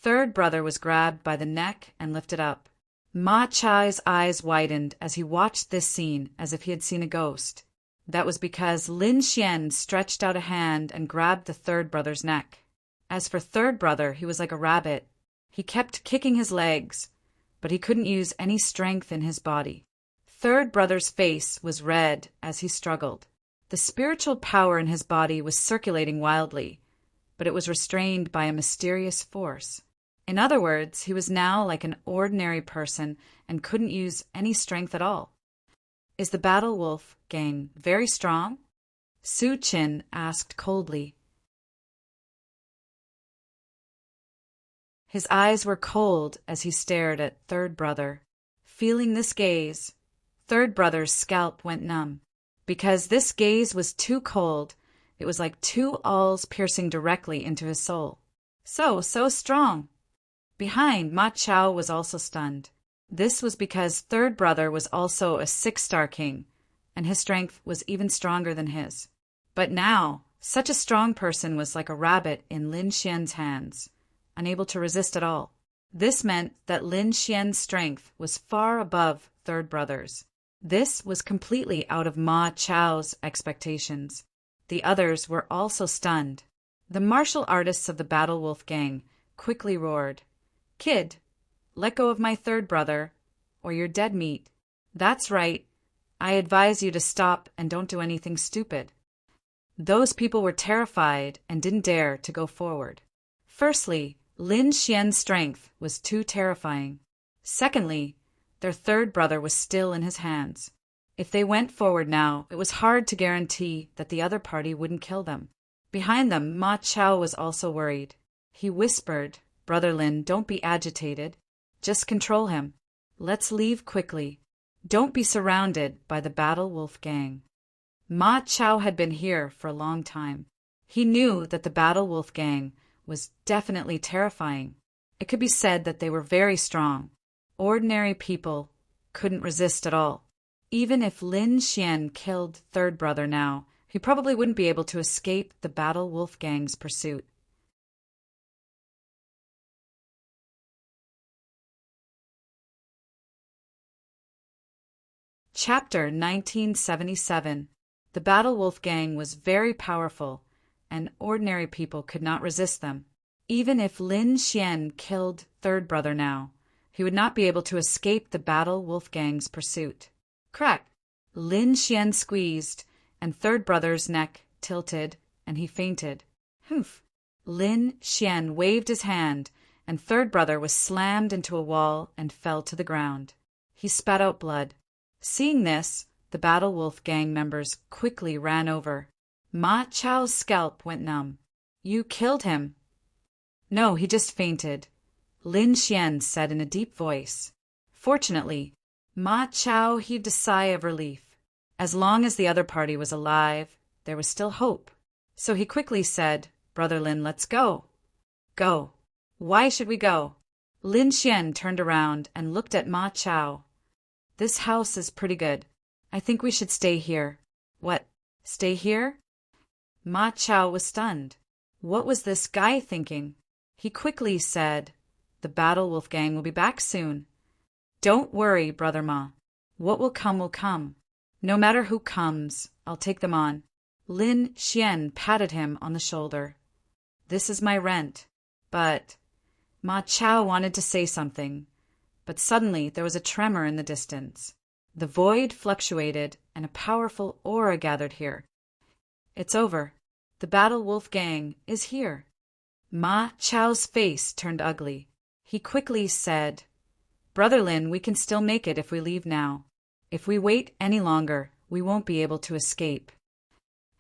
third brother was grabbed by the neck and lifted up. Ma Chai's eyes widened as he watched this scene as if he had seen a ghost. That was because Lin Xian stretched out a hand and grabbed the third brother's neck. As for third brother, he was like a rabbit. He kept kicking his legs, but he couldn't use any strength in his body. Third brother's face was red as he struggled. The spiritual power in his body was circulating wildly, but it was restrained by a mysterious force. In other words, he was now like an ordinary person and couldn't use any strength at all. Is the Battle Wolf gang very strong? Su Qin asked coldly. His eyes were cold as he stared at third brother. Feeling this gaze, third brother's scalp went numb. Because this gaze was too cold, it was like two awls piercing directly into his soul. So strong. Behind, Ma Chao was also stunned. This was because third brother was also a 6-star king, and his strength was even stronger than his. But now, such a strong person was like a rabbit in Lin Xian's hands, unable to resist at all. This meant that Lin Xian's strength was far above third brother's. This was completely out of Ma Chao's expectations. The others were also stunned. The martial artists of the Battle Wolf gang quickly roared, "Kid, let go of my third brother, or you're dead meat." That's right. I advise you to stop and don't do anything stupid. Those people were terrified and didn't dare to go forward. Firstly, Lin Xian's strength was too terrifying. Secondly, their third brother was still in his hands. If they went forward now, it was hard to guarantee that the other party wouldn't kill them. Behind them, Ma Chao was also worried. He whispered, "Brother Lin, don't be agitated. Just control him. Let's leave quickly. Don't be surrounded by the Battle Wolf gang." Ma Chao had been here for a long time. He knew that the Battle Wolf gang was definitely terrifying. It could be said that they were very strong. Ordinary people couldn't resist at all. Even if Lin Xian killed third brother now, he probably wouldn't be able to escape the Battle Wolf gang's pursuit. Chapter 1977. The Battle Wolf gang was very powerful, and ordinary people could not resist them. Even if Lin Xian killed third brother now, he would not be able to escape the Battle Wolf gang's pursuit. Crack! Lin Xian squeezed, and third brother's neck tilted, and he fainted. Humph! Lin Xian waved his hand, and third brother was slammed into a wall and fell to the ground. He spat out blood. Seeing this, the Battle Wolf gang members quickly ran over. Ma Chao's scalp went numb. "You killed him." "No, he just fainted," Lin Xian said in a deep voice. Fortunately, Ma Chao heaved a sigh of relief. As long as the other party was alive, there was still hope. So he quickly said, "Brother Lin, let's go." "Go? Why should we go?" Lin Xian turned around and looked at Ma Chao. "This house is pretty good. I think we should stay here." "What? Stay here?" Ma Chao was stunned. What was this guy thinking? He quickly said, "The Battle Wolf gang will be back soon." "Don't worry, Brother Ma. What will come will come. No matter who comes, I'll take them on." Lin Xian patted him on the shoulder. "This is my rent." But Ma Chao wanted to say something, but suddenly there was a tremor in the distance. The void fluctuated, and a powerful aura gathered here. "It's over. The Battle Wolf gang is here." Ma Chao's face turned ugly. He quickly said, "Brother Lin, we can still make it if we leave now. If we wait any longer, we won't be able to escape."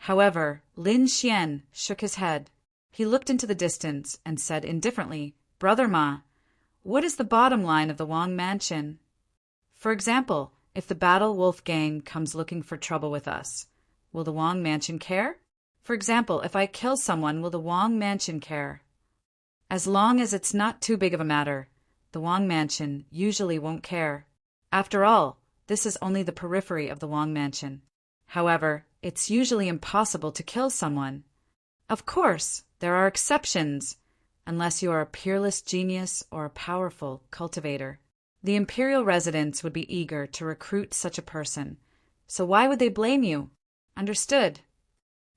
However, Lin Xian shook his head. He looked into the distance and said indifferently, "Brother Ma, what is the bottom line of the Wang Mansion? For example, if the Battle Wolf gang comes looking for trouble with us, will the Wang Mansion care? For example, if I kill someone, will the Wang Mansion care? As long as it's not too big of a matter, the Wang Mansion usually won't care. After all, this is only the periphery of the Wang Mansion. However, it's usually impossible to kill someone. Of course, there are exceptions, unless you are a peerless genius or a powerful cultivator. The imperial residents would be eager to recruit such a person, so why would they blame you? Understood?"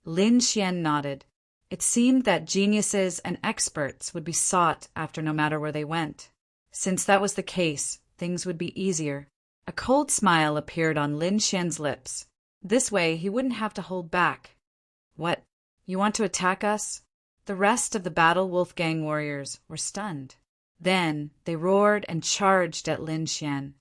Lin Xian nodded. It seemed that geniuses and experts would be sought after no matter where they went. Since that was the case, things would be easier. A cold smile appeared on Lin Xian's lips. This way, he wouldn't have to hold back. What? You want to attack us? The rest of the Battle Wolf Gang warriors were stunned. Then they roared and charged at Lin Xian.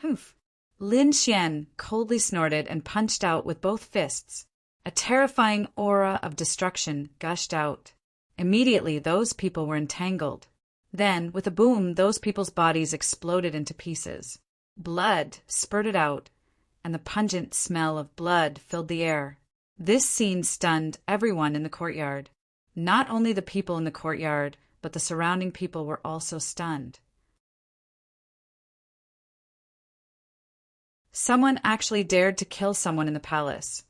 Humph! Lin Xian coldly snorted and punched out with both fists. A terrifying aura of destruction gushed out. Immediately, those people were entangled. Then, with a boom, those people's bodies exploded into pieces. Blood spurted out, and the pungent smell of blood filled the air. This scene stunned everyone in the courtyard. Not only the people in the courtyard, but the surrounding people were also stunned. Someone actually dared to kill someone in the palace,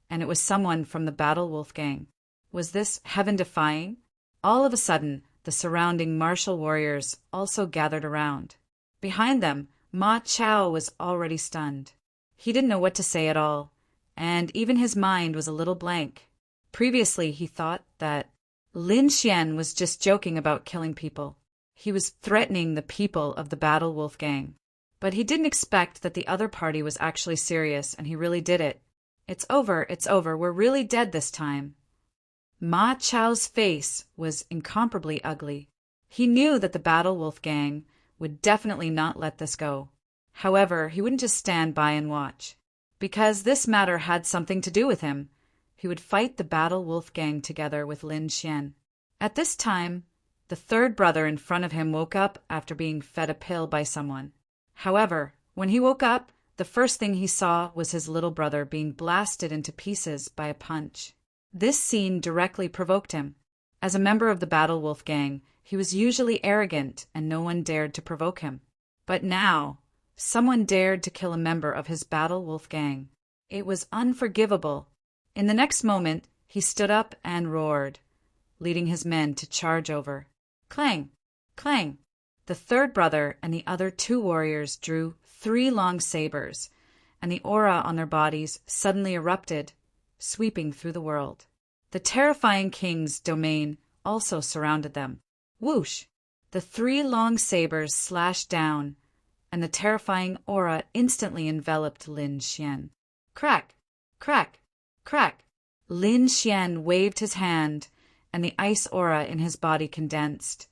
and it was someone from the Battle Wolf Gang. Was this heaven-defying? All of a sudden, the surrounding martial warriors also gathered around. Behind them, Ma Chao was already stunned. He didn't know what to say at all, and even his mind was a little blank. Previously, he thought that Lin Xian was just joking about killing people. He was threatening the people of the Battle Wolf Gang. But he didn't expect that the other party was actually serious, and he really did it. It's over, we're really dead this time. Ma Chao's face was incomparably ugly. He knew that the Battle Wolf Gang would definitely not let this go. However, he wouldn't just stand by and watch. Because this matter had something to do with him, he would fight the Battle Wolf Gang together with Lin Xian. At this time, the third brother in front of him woke up after being fed a pill by someone. However, when he woke up, the first thing he saw was his little brother being blasted into pieces by a punch. This scene directly provoked him. As a member of the Battle Wolf Gang, he was usually arrogant and no one dared to provoke him. But now, someone dared to kill a member of his Battle Wolf Gang. It was unforgivable. In the next moment, he stood up and roared, leading his men to charge over. Clang! Clang! The third brother and the other two warriors drew 3 long sabers, and the aura on their bodies suddenly erupted, sweeping through the world. The terrifying king's domain also surrounded them. Whoosh! The 3 long sabers slashed down, and the terrifying aura instantly enveloped Lin Xian. Crack! Crack! Crack! Lin Xian waved his hand, and the ice aura in his body condensed,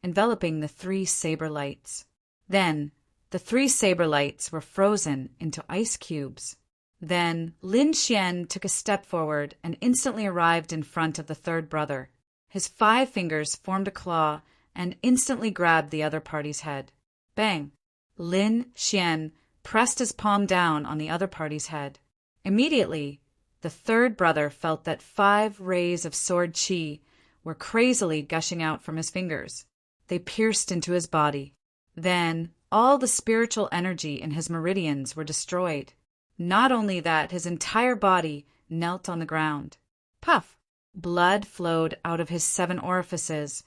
enveloping the 3 saber lights. Then, the 3 saber lights were frozen into ice cubes. Then, Lin Xian took a step forward and instantly arrived in front of the third brother. His 5 fingers formed a claw and instantly grabbed the other party's head. Bang! Lin Xian pressed his palm down on the other party's head. Immediately, the third brother felt that 5 rays of sword qi were crazily gushing out from his fingers. They pierced into his body. Then, all the spiritual energy in his meridians were destroyed. Not only that, his entire body knelt on the ground. Puff! Blood flowed out of his 7 orifices,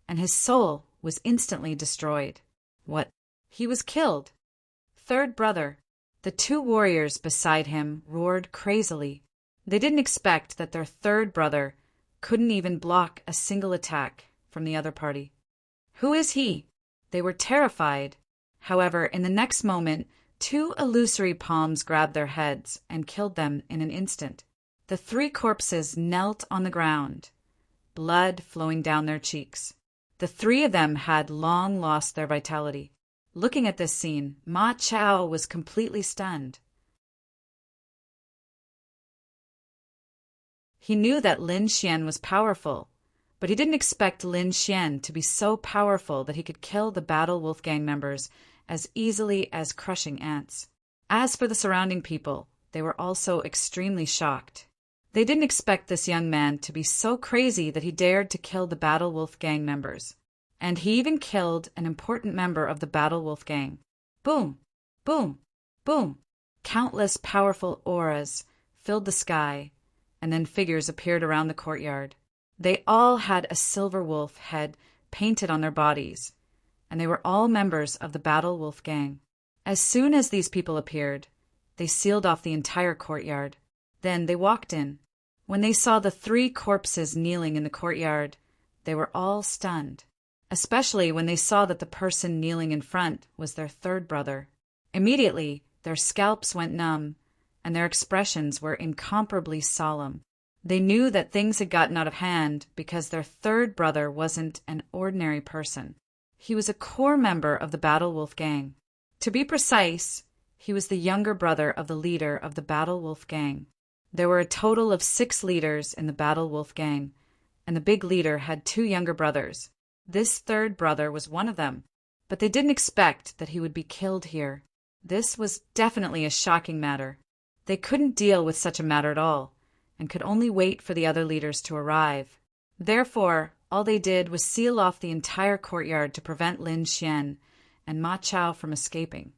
and his soul was instantly destroyed. What? He was killed. Third brother. The 2 warriors beside him roared crazily. They didn't expect that their third brother couldn't even block a single attack from the other party. Who is he? They were terrified. However, in the next moment, 2 illusory palms grabbed their heads and killed them in an instant. The 3 corpses knelt on the ground, blood flowing down their cheeks. The 3 of them had long lost their vitality. Looking at this scene, Ma Chao was completely stunned. He knew that Lin Xian was powerful, but he didn't expect Lin Xian to be so powerful that he could kill the Battle Wolf Gang members as easily as crushing ants. As for the surrounding people, they were also extremely shocked. They didn't expect this young man to be so crazy that he dared to kill the Battle Wolf Gang members. And he even killed an important member of the Battle Wolf Gang. Boom! Boom! Boom! Countless powerful auras filled the sky, and then figures appeared around the courtyard. They all had a silver wolf head painted on their bodies, and they were all members of the Battle Wolf Gang. As soon as these people appeared, they sealed off the entire courtyard. Then they walked in. When they saw the 3 corpses kneeling in the courtyard, they were all stunned, especially when they saw that the person kneeling in front was their 3rd brother. Immediately, their scalps went numb, and their expressions were incomparably solemn. They knew that things had gotten out of hand because their 3rd brother wasn't an ordinary person. He was a core member of the Battle Wolf Gang. To be precise, he was the younger brother of the leader of the Battle Wolf Gang. There were a total of 6 leaders in the Battle Wolf Gang, and the big leader had 2 younger brothers. This 3rd brother was one of them, but they didn't expect that he would be killed here. This was definitely a shocking matter. They couldn't deal with such a matter at all, and could only wait for the other leaders to arrive. Therefore, all they did was seal off the entire courtyard to prevent Lin Xian and Ma Chao from escaping.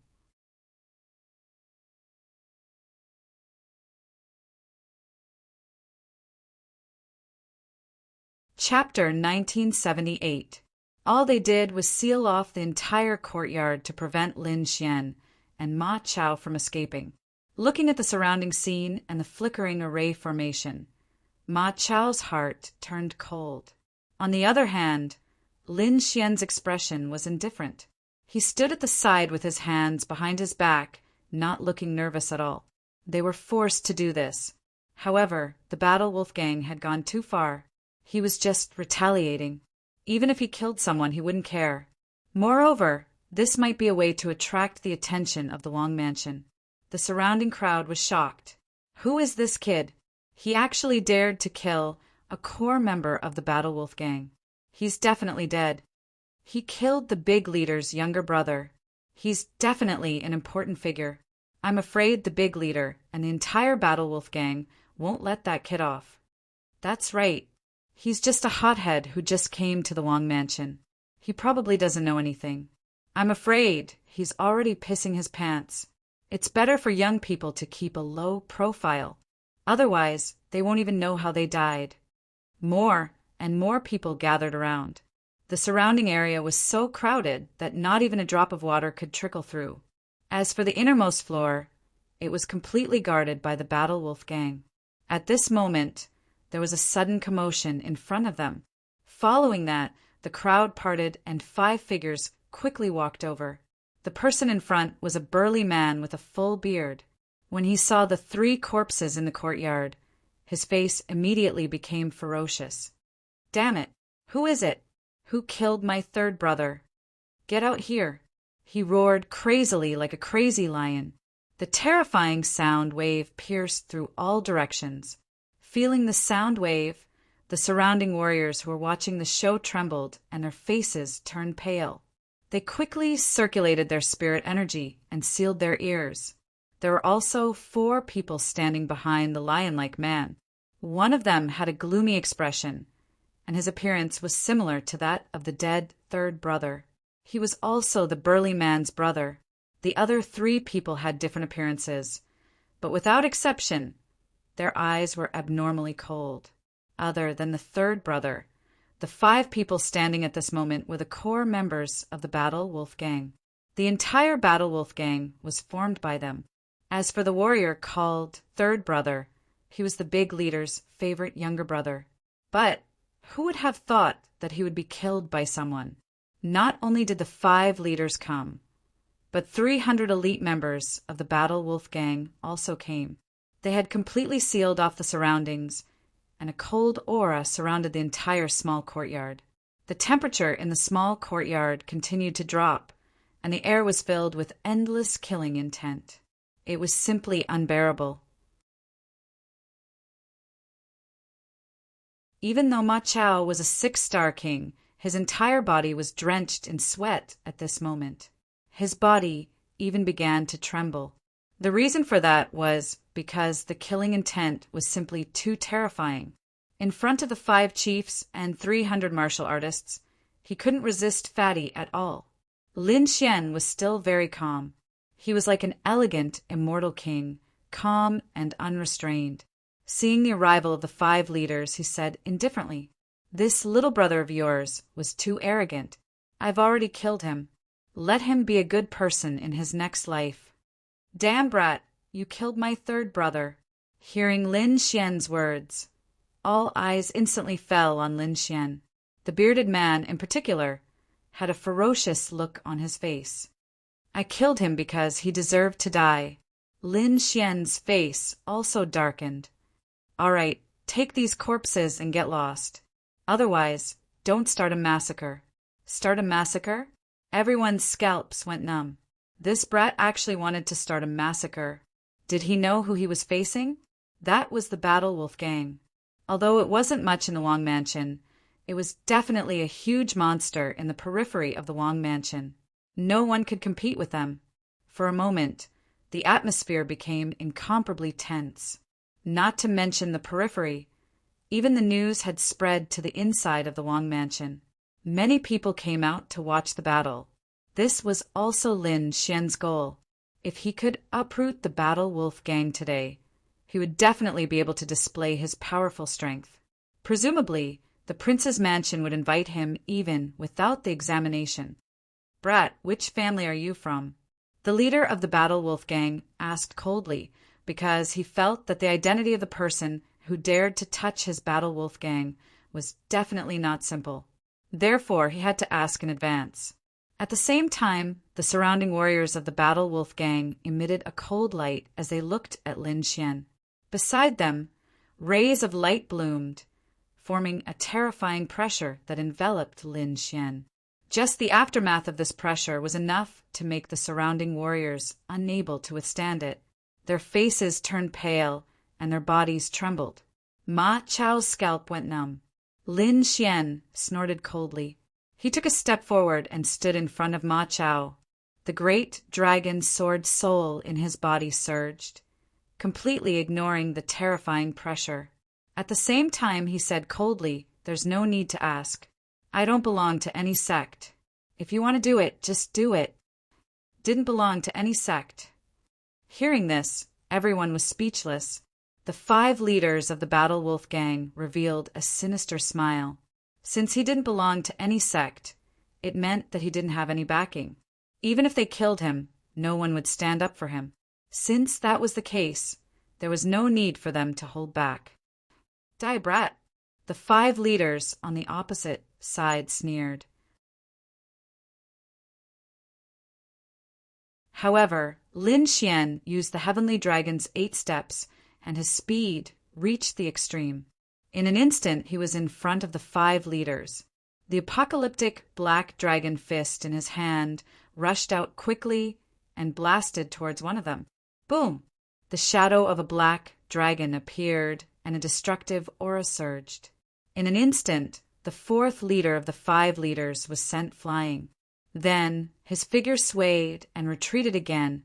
Chapter 1978. All they did was seal off the entire courtyard to prevent Lin Xian and Ma Chao from escaping. Looking at the surrounding scene and the flickering array formation, Ma Chao's heart turned cold. On the other hand, Lin Xian's expression was indifferent. He stood at the side with his hands behind his back, not looking nervous at all. They were forced to do this. However, the Battle Wolf Gang had gone too far. He was just retaliating. Even if he killed someone, he wouldn't care. Moreover, this might be a way to attract the attention of the Wang Mansion. The surrounding crowd was shocked. Who is this kid? He actually dared to kill a core member of the Battle Wolf Gang. He's definitely dead. He killed the big leader's younger brother. He's definitely an important figure. I'm afraid the big leader and the entire Battle Wolf Gang won't let that kid off. That's right. He's just a hothead who just came to the Wang Mansion. He probably doesn't know anything. I'm afraid he's already pissing his pants. It's better for young people to keep a low profile. Otherwise, they won't even know how they died. More and more people gathered around. The surrounding area was so crowded that not even a drop of water could trickle through. As for the innermost floor, it was completely guarded by the Battle Wolf Gang. At this moment, there was a sudden commotion in front of them. Following that, the crowd parted and 5 figures quickly walked over. The person in front was a burly man with a full beard. When he saw the 3 corpses in the courtyard, his face immediately became ferocious. Damn it! Who is it? Who killed my 3rd brother? Get out here! He roared crazily like a crazy lion. The terrifying sound wave pierced through all directions. Feeling the sound wave, the surrounding warriors who were watching the show trembled and their faces turned pale. They quickly circulated their spirit energy and sealed their ears. There were also 4 people standing behind the lion-like man. One of them had a gloomy expression, and his appearance was similar to that of the dead 3rd brother. He was also the burly man's brother. The other 3 people had different appearances, but without exception, their eyes were abnormally cold. Other than the 3rd brother, the 5 people standing at this moment were the core members of the Battle Wolf Gang. The entire Battle Wolf Gang was formed by them. As for the warrior called 3rd brother, he was the big leader's favorite younger brother. But who would have thought that he would be killed by someone? Not only did the 5 leaders come, but 300 elite members of the Battle Wolf Gang also came. They had completely sealed off the surroundings, and a cold aura surrounded the entire small courtyard. The temperature in the small courtyard continued to drop, and the air was filled with endless killing intent. It was simply unbearable. Even though Ma Chao was a 6-star king, his entire body was drenched in sweat at this moment. His body even began to tremble. The reason for that was because the killing intent was simply too terrifying. In front of the 5 chiefs and 300 martial artists, he couldn't resist Fatty at all. Lin Xian was still very calm. He was like an elegant, immortal king, calm and unrestrained. Seeing the arrival of the 5 leaders, he said indifferently, "This little brother of yours was too arrogant. I've already killed him. Let him be a good person in his next life." "Damn brat, you killed my 3rd brother." Hearing Lin Xian's words, All eyes instantly fell on Lin Xian. The bearded man, in particular, had a ferocious look on his face. I killed him because he deserved to die. Lin Xian's face also darkened. All right, take these corpses and get lost. Otherwise, don't start a massacre. Start a massacre? Everyone's scalps went numb. This brat actually wanted to start a massacre. Did he know who he was facing? That was the Battle Wolf Gang. Although it wasn't much in the Wang Mansion, it was definitely a huge monster in the periphery of the Wang Mansion. No one could compete with them. For a moment, the atmosphere became incomparably tense. Not to mention the periphery. Even the news had spread to the inside of the Wang Mansion. Many people came out to watch the battle. This was also Lin Xian's goal. If he could uproot the Battle Wolf Gang today, he would definitely be able to display his powerful strength. Presumably, the prince's mansion would invite him even without the examination. Brat, which family are you from? The leader of the Battle Wolf Gang asked coldly, because he felt that the identity of the person who dared to touch his Battle Wolf Gang was definitely not simple. Therefore, he had to ask in advance. At the same time, the surrounding warriors of the Battle Wolf Gang emitted a cold light as they looked at Lin Xian. Beside them, rays of light bloomed, forming a terrifying pressure that enveloped Lin Xian. Just the aftermath of this pressure was enough to make the surrounding warriors unable to withstand it. Their faces turned pale, and their bodies trembled. Ma Chao's scalp went numb. Lin Xian snorted coldly. He took a step forward and stood in front of Ma Chao. The great dragon sword soul in his body surged, completely ignoring the terrifying pressure. At the same time, he said coldly, "There's no need to ask. I don't belong to any sect. If you want to do it, just do it." Didn't belong to any sect. Hearing this, everyone was speechless. The 5 leaders of the Battle Wolf Gang revealed a sinister smile. Since he didn't belong to any sect, it meant that he didn't have any backing. Even if they killed him, no one would stand up for him. Since that was the case, there was no need for them to hold back. "Die, brat!" The 5 leaders on the opposite side sneered. However, Lin Xian used the Heavenly Dragon's 8 steps, and his speed reached the extreme. In an instant, he was in front of the 5 leaders. The apocalyptic black dragon fist in his hand rushed out quickly and blasted towards one of them. Boom! The shadow of a black dragon appeared, and a destructive aura surged. In an instant, the 4th leader of the 5 leaders was sent flying. Then, his figure swayed and retreated again,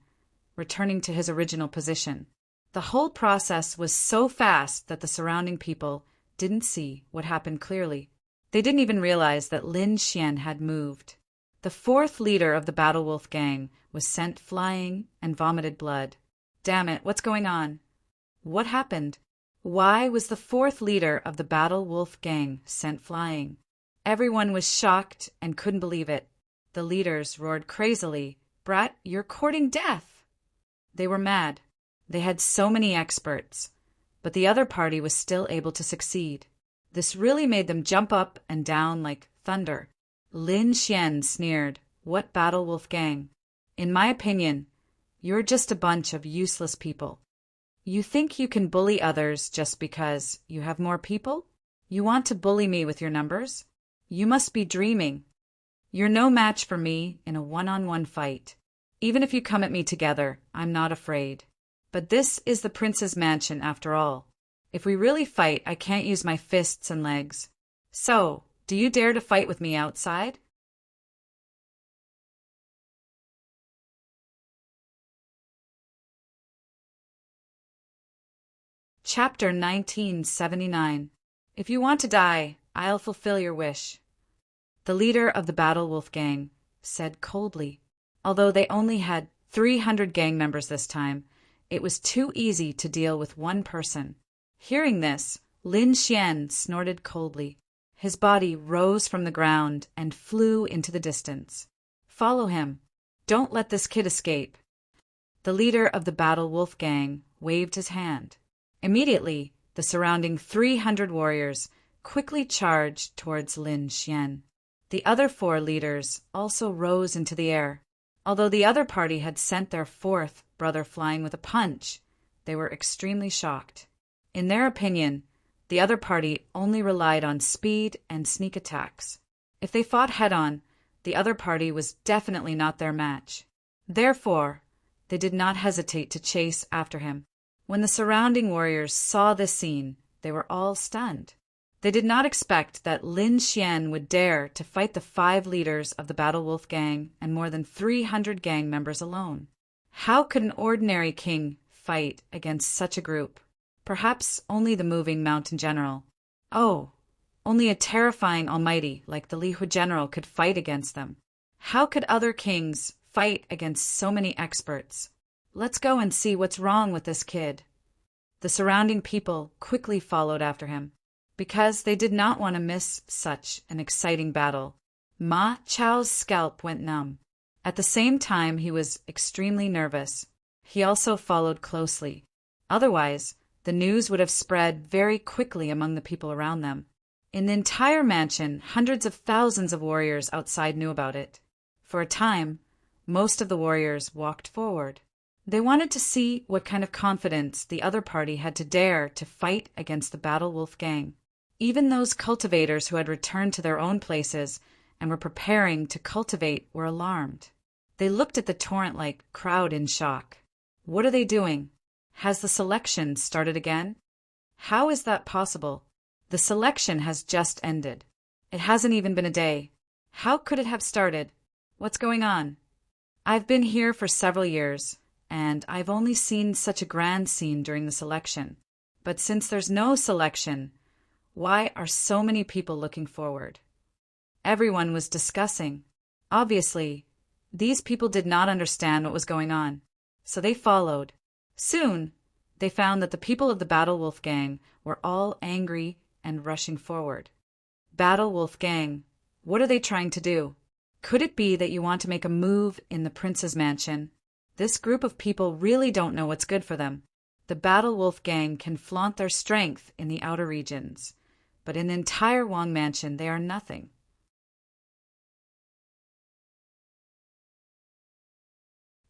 returning to his original position. The whole process was so fast that the surrounding people didn't see what happened clearly. They didn't even realize that Lin Xian had moved. The 4th leader of the Battle Wolf Gang was sent flying and vomited blood. Damn it, what's going on? What happened? Why was the 4th leader of the Battle Wolf Gang sent flying? Everyone was shocked and couldn't believe it. The leaders roared crazily, "Brat, you're courting death!" They were mad. They had so many experts, but the other party was still able to succeed. This really made them jump up and down like thunder. Lin Xian sneered, "What Battle Wolf Gang? In my opinion, you're just a bunch of useless people. You think you can bully others just because you have more people? You want to bully me with your numbers? You must be dreaming. You're no match for me in a one-on-one fight. Even if you come at me together, I'm not afraid. But this is the prince's mansion after all. If we really fight, I can't use my fists and legs. So, do you dare to fight with me outside?" Chapter 1979. If you want to die, I'll fulfill your wish. The leader of the Battle Wolf Gang said coldly. Although they only had 300 gang members this time, it was too easy to deal with one person. Hearing this, Lin Xian snorted coldly. His body rose from the ground and flew into the distance. "Follow him. Don't let this kid escape." The leader of the Battle Wolf Gang waved his hand. Immediately, the surrounding 300 warriors quickly charged towards Lin Xian. The other 4 leaders also rose into the air. Although the other party had sent their 4th brother flying with a punch, they were extremely shocked. In their opinion, the other party only relied on speed and sneak attacks. If they fought head-on, the other party was definitely not their match. Therefore, they did not hesitate to chase after him. When the surrounding warriors saw this scene, they were all stunned. They did not expect that Lin Xian would dare to fight the 5 leaders of the Battle Wolf gang and more than 300 gang members alone. How could an ordinary king fight against such a group? Perhaps only the moving mountain general. Oh, only a terrifying almighty like the Lihu general could fight against them. How could other kings fight against so many experts? Let's go and see what's wrong with this kid. The surrounding people quickly followed after him, because they did not want to miss such an exciting battle. Ma Chao's scalp went numb. At the same time, he was extremely nervous. He also followed closely. Otherwise, the news would have spread very quickly among the people around them. In the entire mansion, hundreds of thousands of warriors outside knew about it. For a time, most of the warriors walked forward. They wanted to see what kind of confidence the other party had to dare to fight against the Battle Wolf gang. Even those cultivators who had returned to their own places and were preparing to cultivate were alarmed. They looked at the torrent-like crowd in shock. What are they doing? Has the selection started again? How is that possible? The selection has just ended. It hasn't even been a day. How could it have started? What's going on? I've been here for several years, and I've only seen such a grand scene during the selection. But since there's no selection, why are so many people looking forward? Everyone was discussing. Obviously, these people did not understand what was going on, so they followed. Soon, they found that the people of the Battle Wolf gang were all angry and rushing forward. Battle Wolf gang, what are they trying to do? Could it be that you want to make a move in the prince's mansion? This group of people really don't know what's good for them. The Battle Wolf gang can flaunt their strength in the outer regions, but in the entire Wang mansion they are nothing.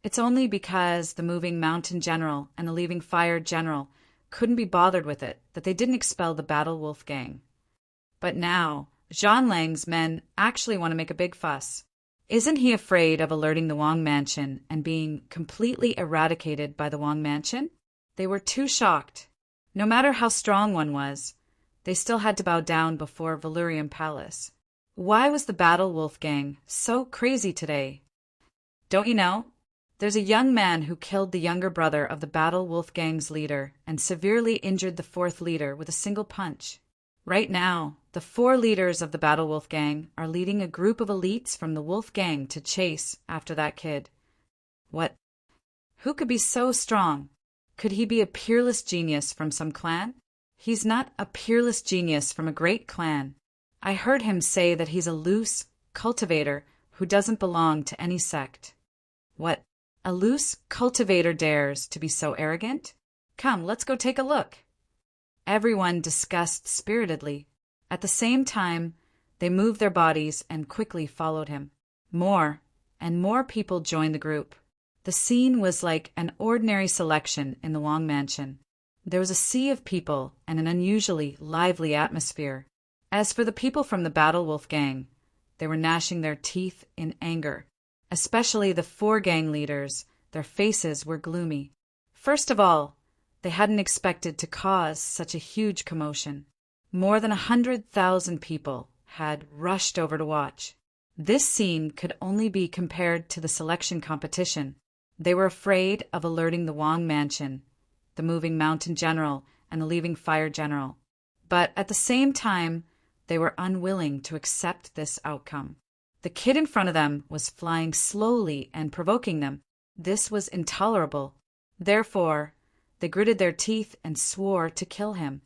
It's only because the moving mountain general and the leaving fire general couldn't be bothered with it that they didn't expel the Battle Wolf gang. But now, Zhan Lang's men actually want to make a big fuss. Isn't he afraid of alerting the Wang mansion and being completely eradicated by the Wang mansion? They were too shocked. No matter how strong one was, they still had to bow down before Valurium Palace. Why was the Battle Wolf gang so crazy today? Don't you know? There's a young man who killed the younger brother of the Battle Wolf gang's leader and severely injured the 4th leader with a single punch. Right now, the 4 leaders of the Battle Wolf gang are leading a group of elites from the Wolf gang to chase after that kid. What? Who could be so strong? Could he be a peerless genius from some clan? He's not a peerless genius from a great clan. I heard him say that he's a loose cultivator who doesn't belong to any sect. What? A loose cultivator dares to be so arrogant? Come, let's go take a look. Everyone discussed spiritedly. At the same time, they moved their bodies and quickly followed him. More and more people joined the group. The scene was like an ordinary selection in the Wang mansion. There was a sea of people and an unusually lively atmosphere. As for the people from the Battle Wolf gang, they were gnashing their teeth in anger. Especially the 4 gang leaders, their faces were gloomy. First of all, they hadn't expected to cause such a huge commotion. More than 100,000 people had rushed over to watch. This scene could only be compared to the selection competition. They were afraid of alerting the Wang mansion, the moving mountain general, and the leaving fire general. But at the same time, they were unwilling to accept this outcome. The kid in front of them was flying slowly and provoking them. This was intolerable. Therefore, they gritted their teeth and swore to kill him.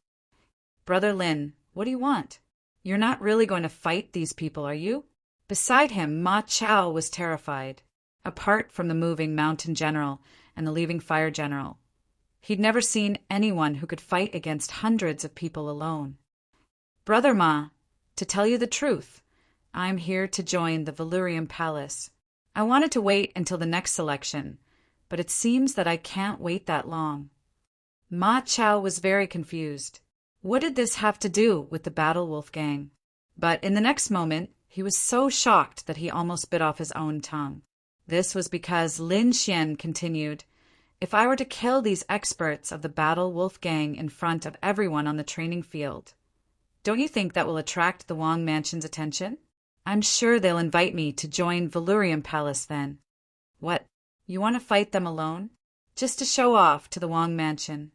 Brother Lin, what do you want? You're not really going to fight these people, are you? Beside him, Ma Chao was terrified. Apart from the moving mountain general and the leaving fire general, He'd never seen anyone who could fight against hundreds of people alone. "Brother Ma, to tell you the truth, I'm here to join the Valurium Palace. I wanted to wait until the next selection, but it seems that I can't wait that long." Ma Chao was very confused. What did this have to do with the Battle Wolf Gang? But in the next moment, he was so shocked that he almost bit off his own tongue. This was because Lin Xian continued, "If I were to kill these experts of the Battle Wolf Gang in front of everyone on the training field, don't you think that will attract the Wang Mansion's attention? I'm sure they'll invite me to join Valurium Palace then." "What, you want to fight them alone? Just to show off to the Wang Mansion?"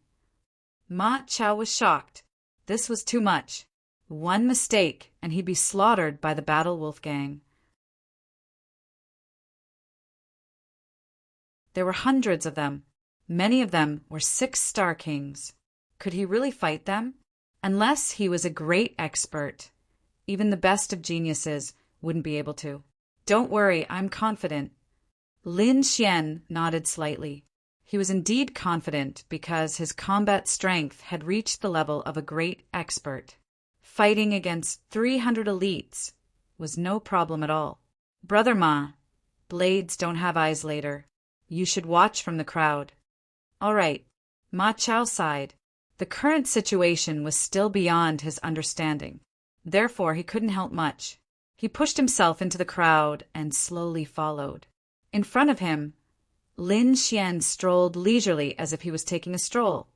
Ma Chao was shocked. This was too much. One mistake, and he'd be slaughtered by the Battle Wolf Gang. There were hundreds of them. Many of them were 6-star kings. Could he really fight them? Unless he was a great expert. Even the best of geniuses wouldn't be able to. "Don't worry, I'm confident." Lin Xian nodded slightly. He was indeed confident because his combat strength had reached the level of a great expert. Fighting against 300 elites was no problem at all. "Brother Ma, blades don't have eyes later. You should watch from the crowd." "All right." Ma Chao sighed. The current situation was still beyond his understanding. Therefore, he couldn't help much. He pushed himself into the crowd and slowly followed. In front of him, Lin Xian strolled leisurely as if he was taking a stroll,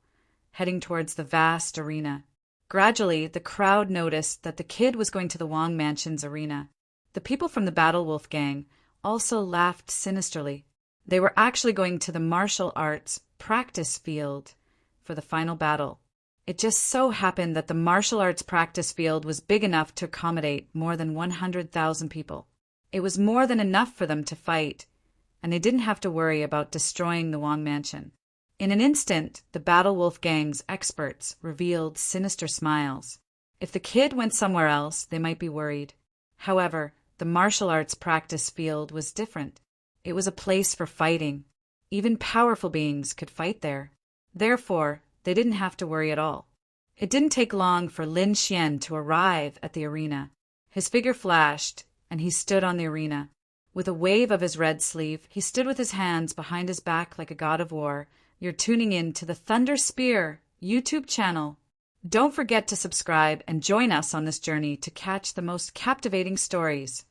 heading towards the vast arena. Gradually, the crowd noticed that the kid was going to the Wang Mansion's arena. The people from the Battle Wolf Gang also laughed sinisterly. They were actually going to the martial arts practice field for the final battle. It just so happened that the martial arts practice field was big enough to accommodate more than 100,000 people. It was more than enough for them to fight, and they didn't have to worry about destroying the Wang Mansion. In an instant, the Battle Wolf Gang's experts revealed sinister smiles. If the kid went somewhere else, they might be worried. However, the martial arts practice field was different. It was a place for fighting. Even powerful beings could fight there. Therefore, they didn't have to worry at all. It didn't take long for Lin Xian to arrive at the arena. His figure flashed, and he stood on the arena. With a wave of his red sleeve, he stood with his hands behind his back like a god of war. You're tuning in to the Thunder Spear YouTube channel. Don't forget to subscribe and join us on this journey to catch the most captivating stories.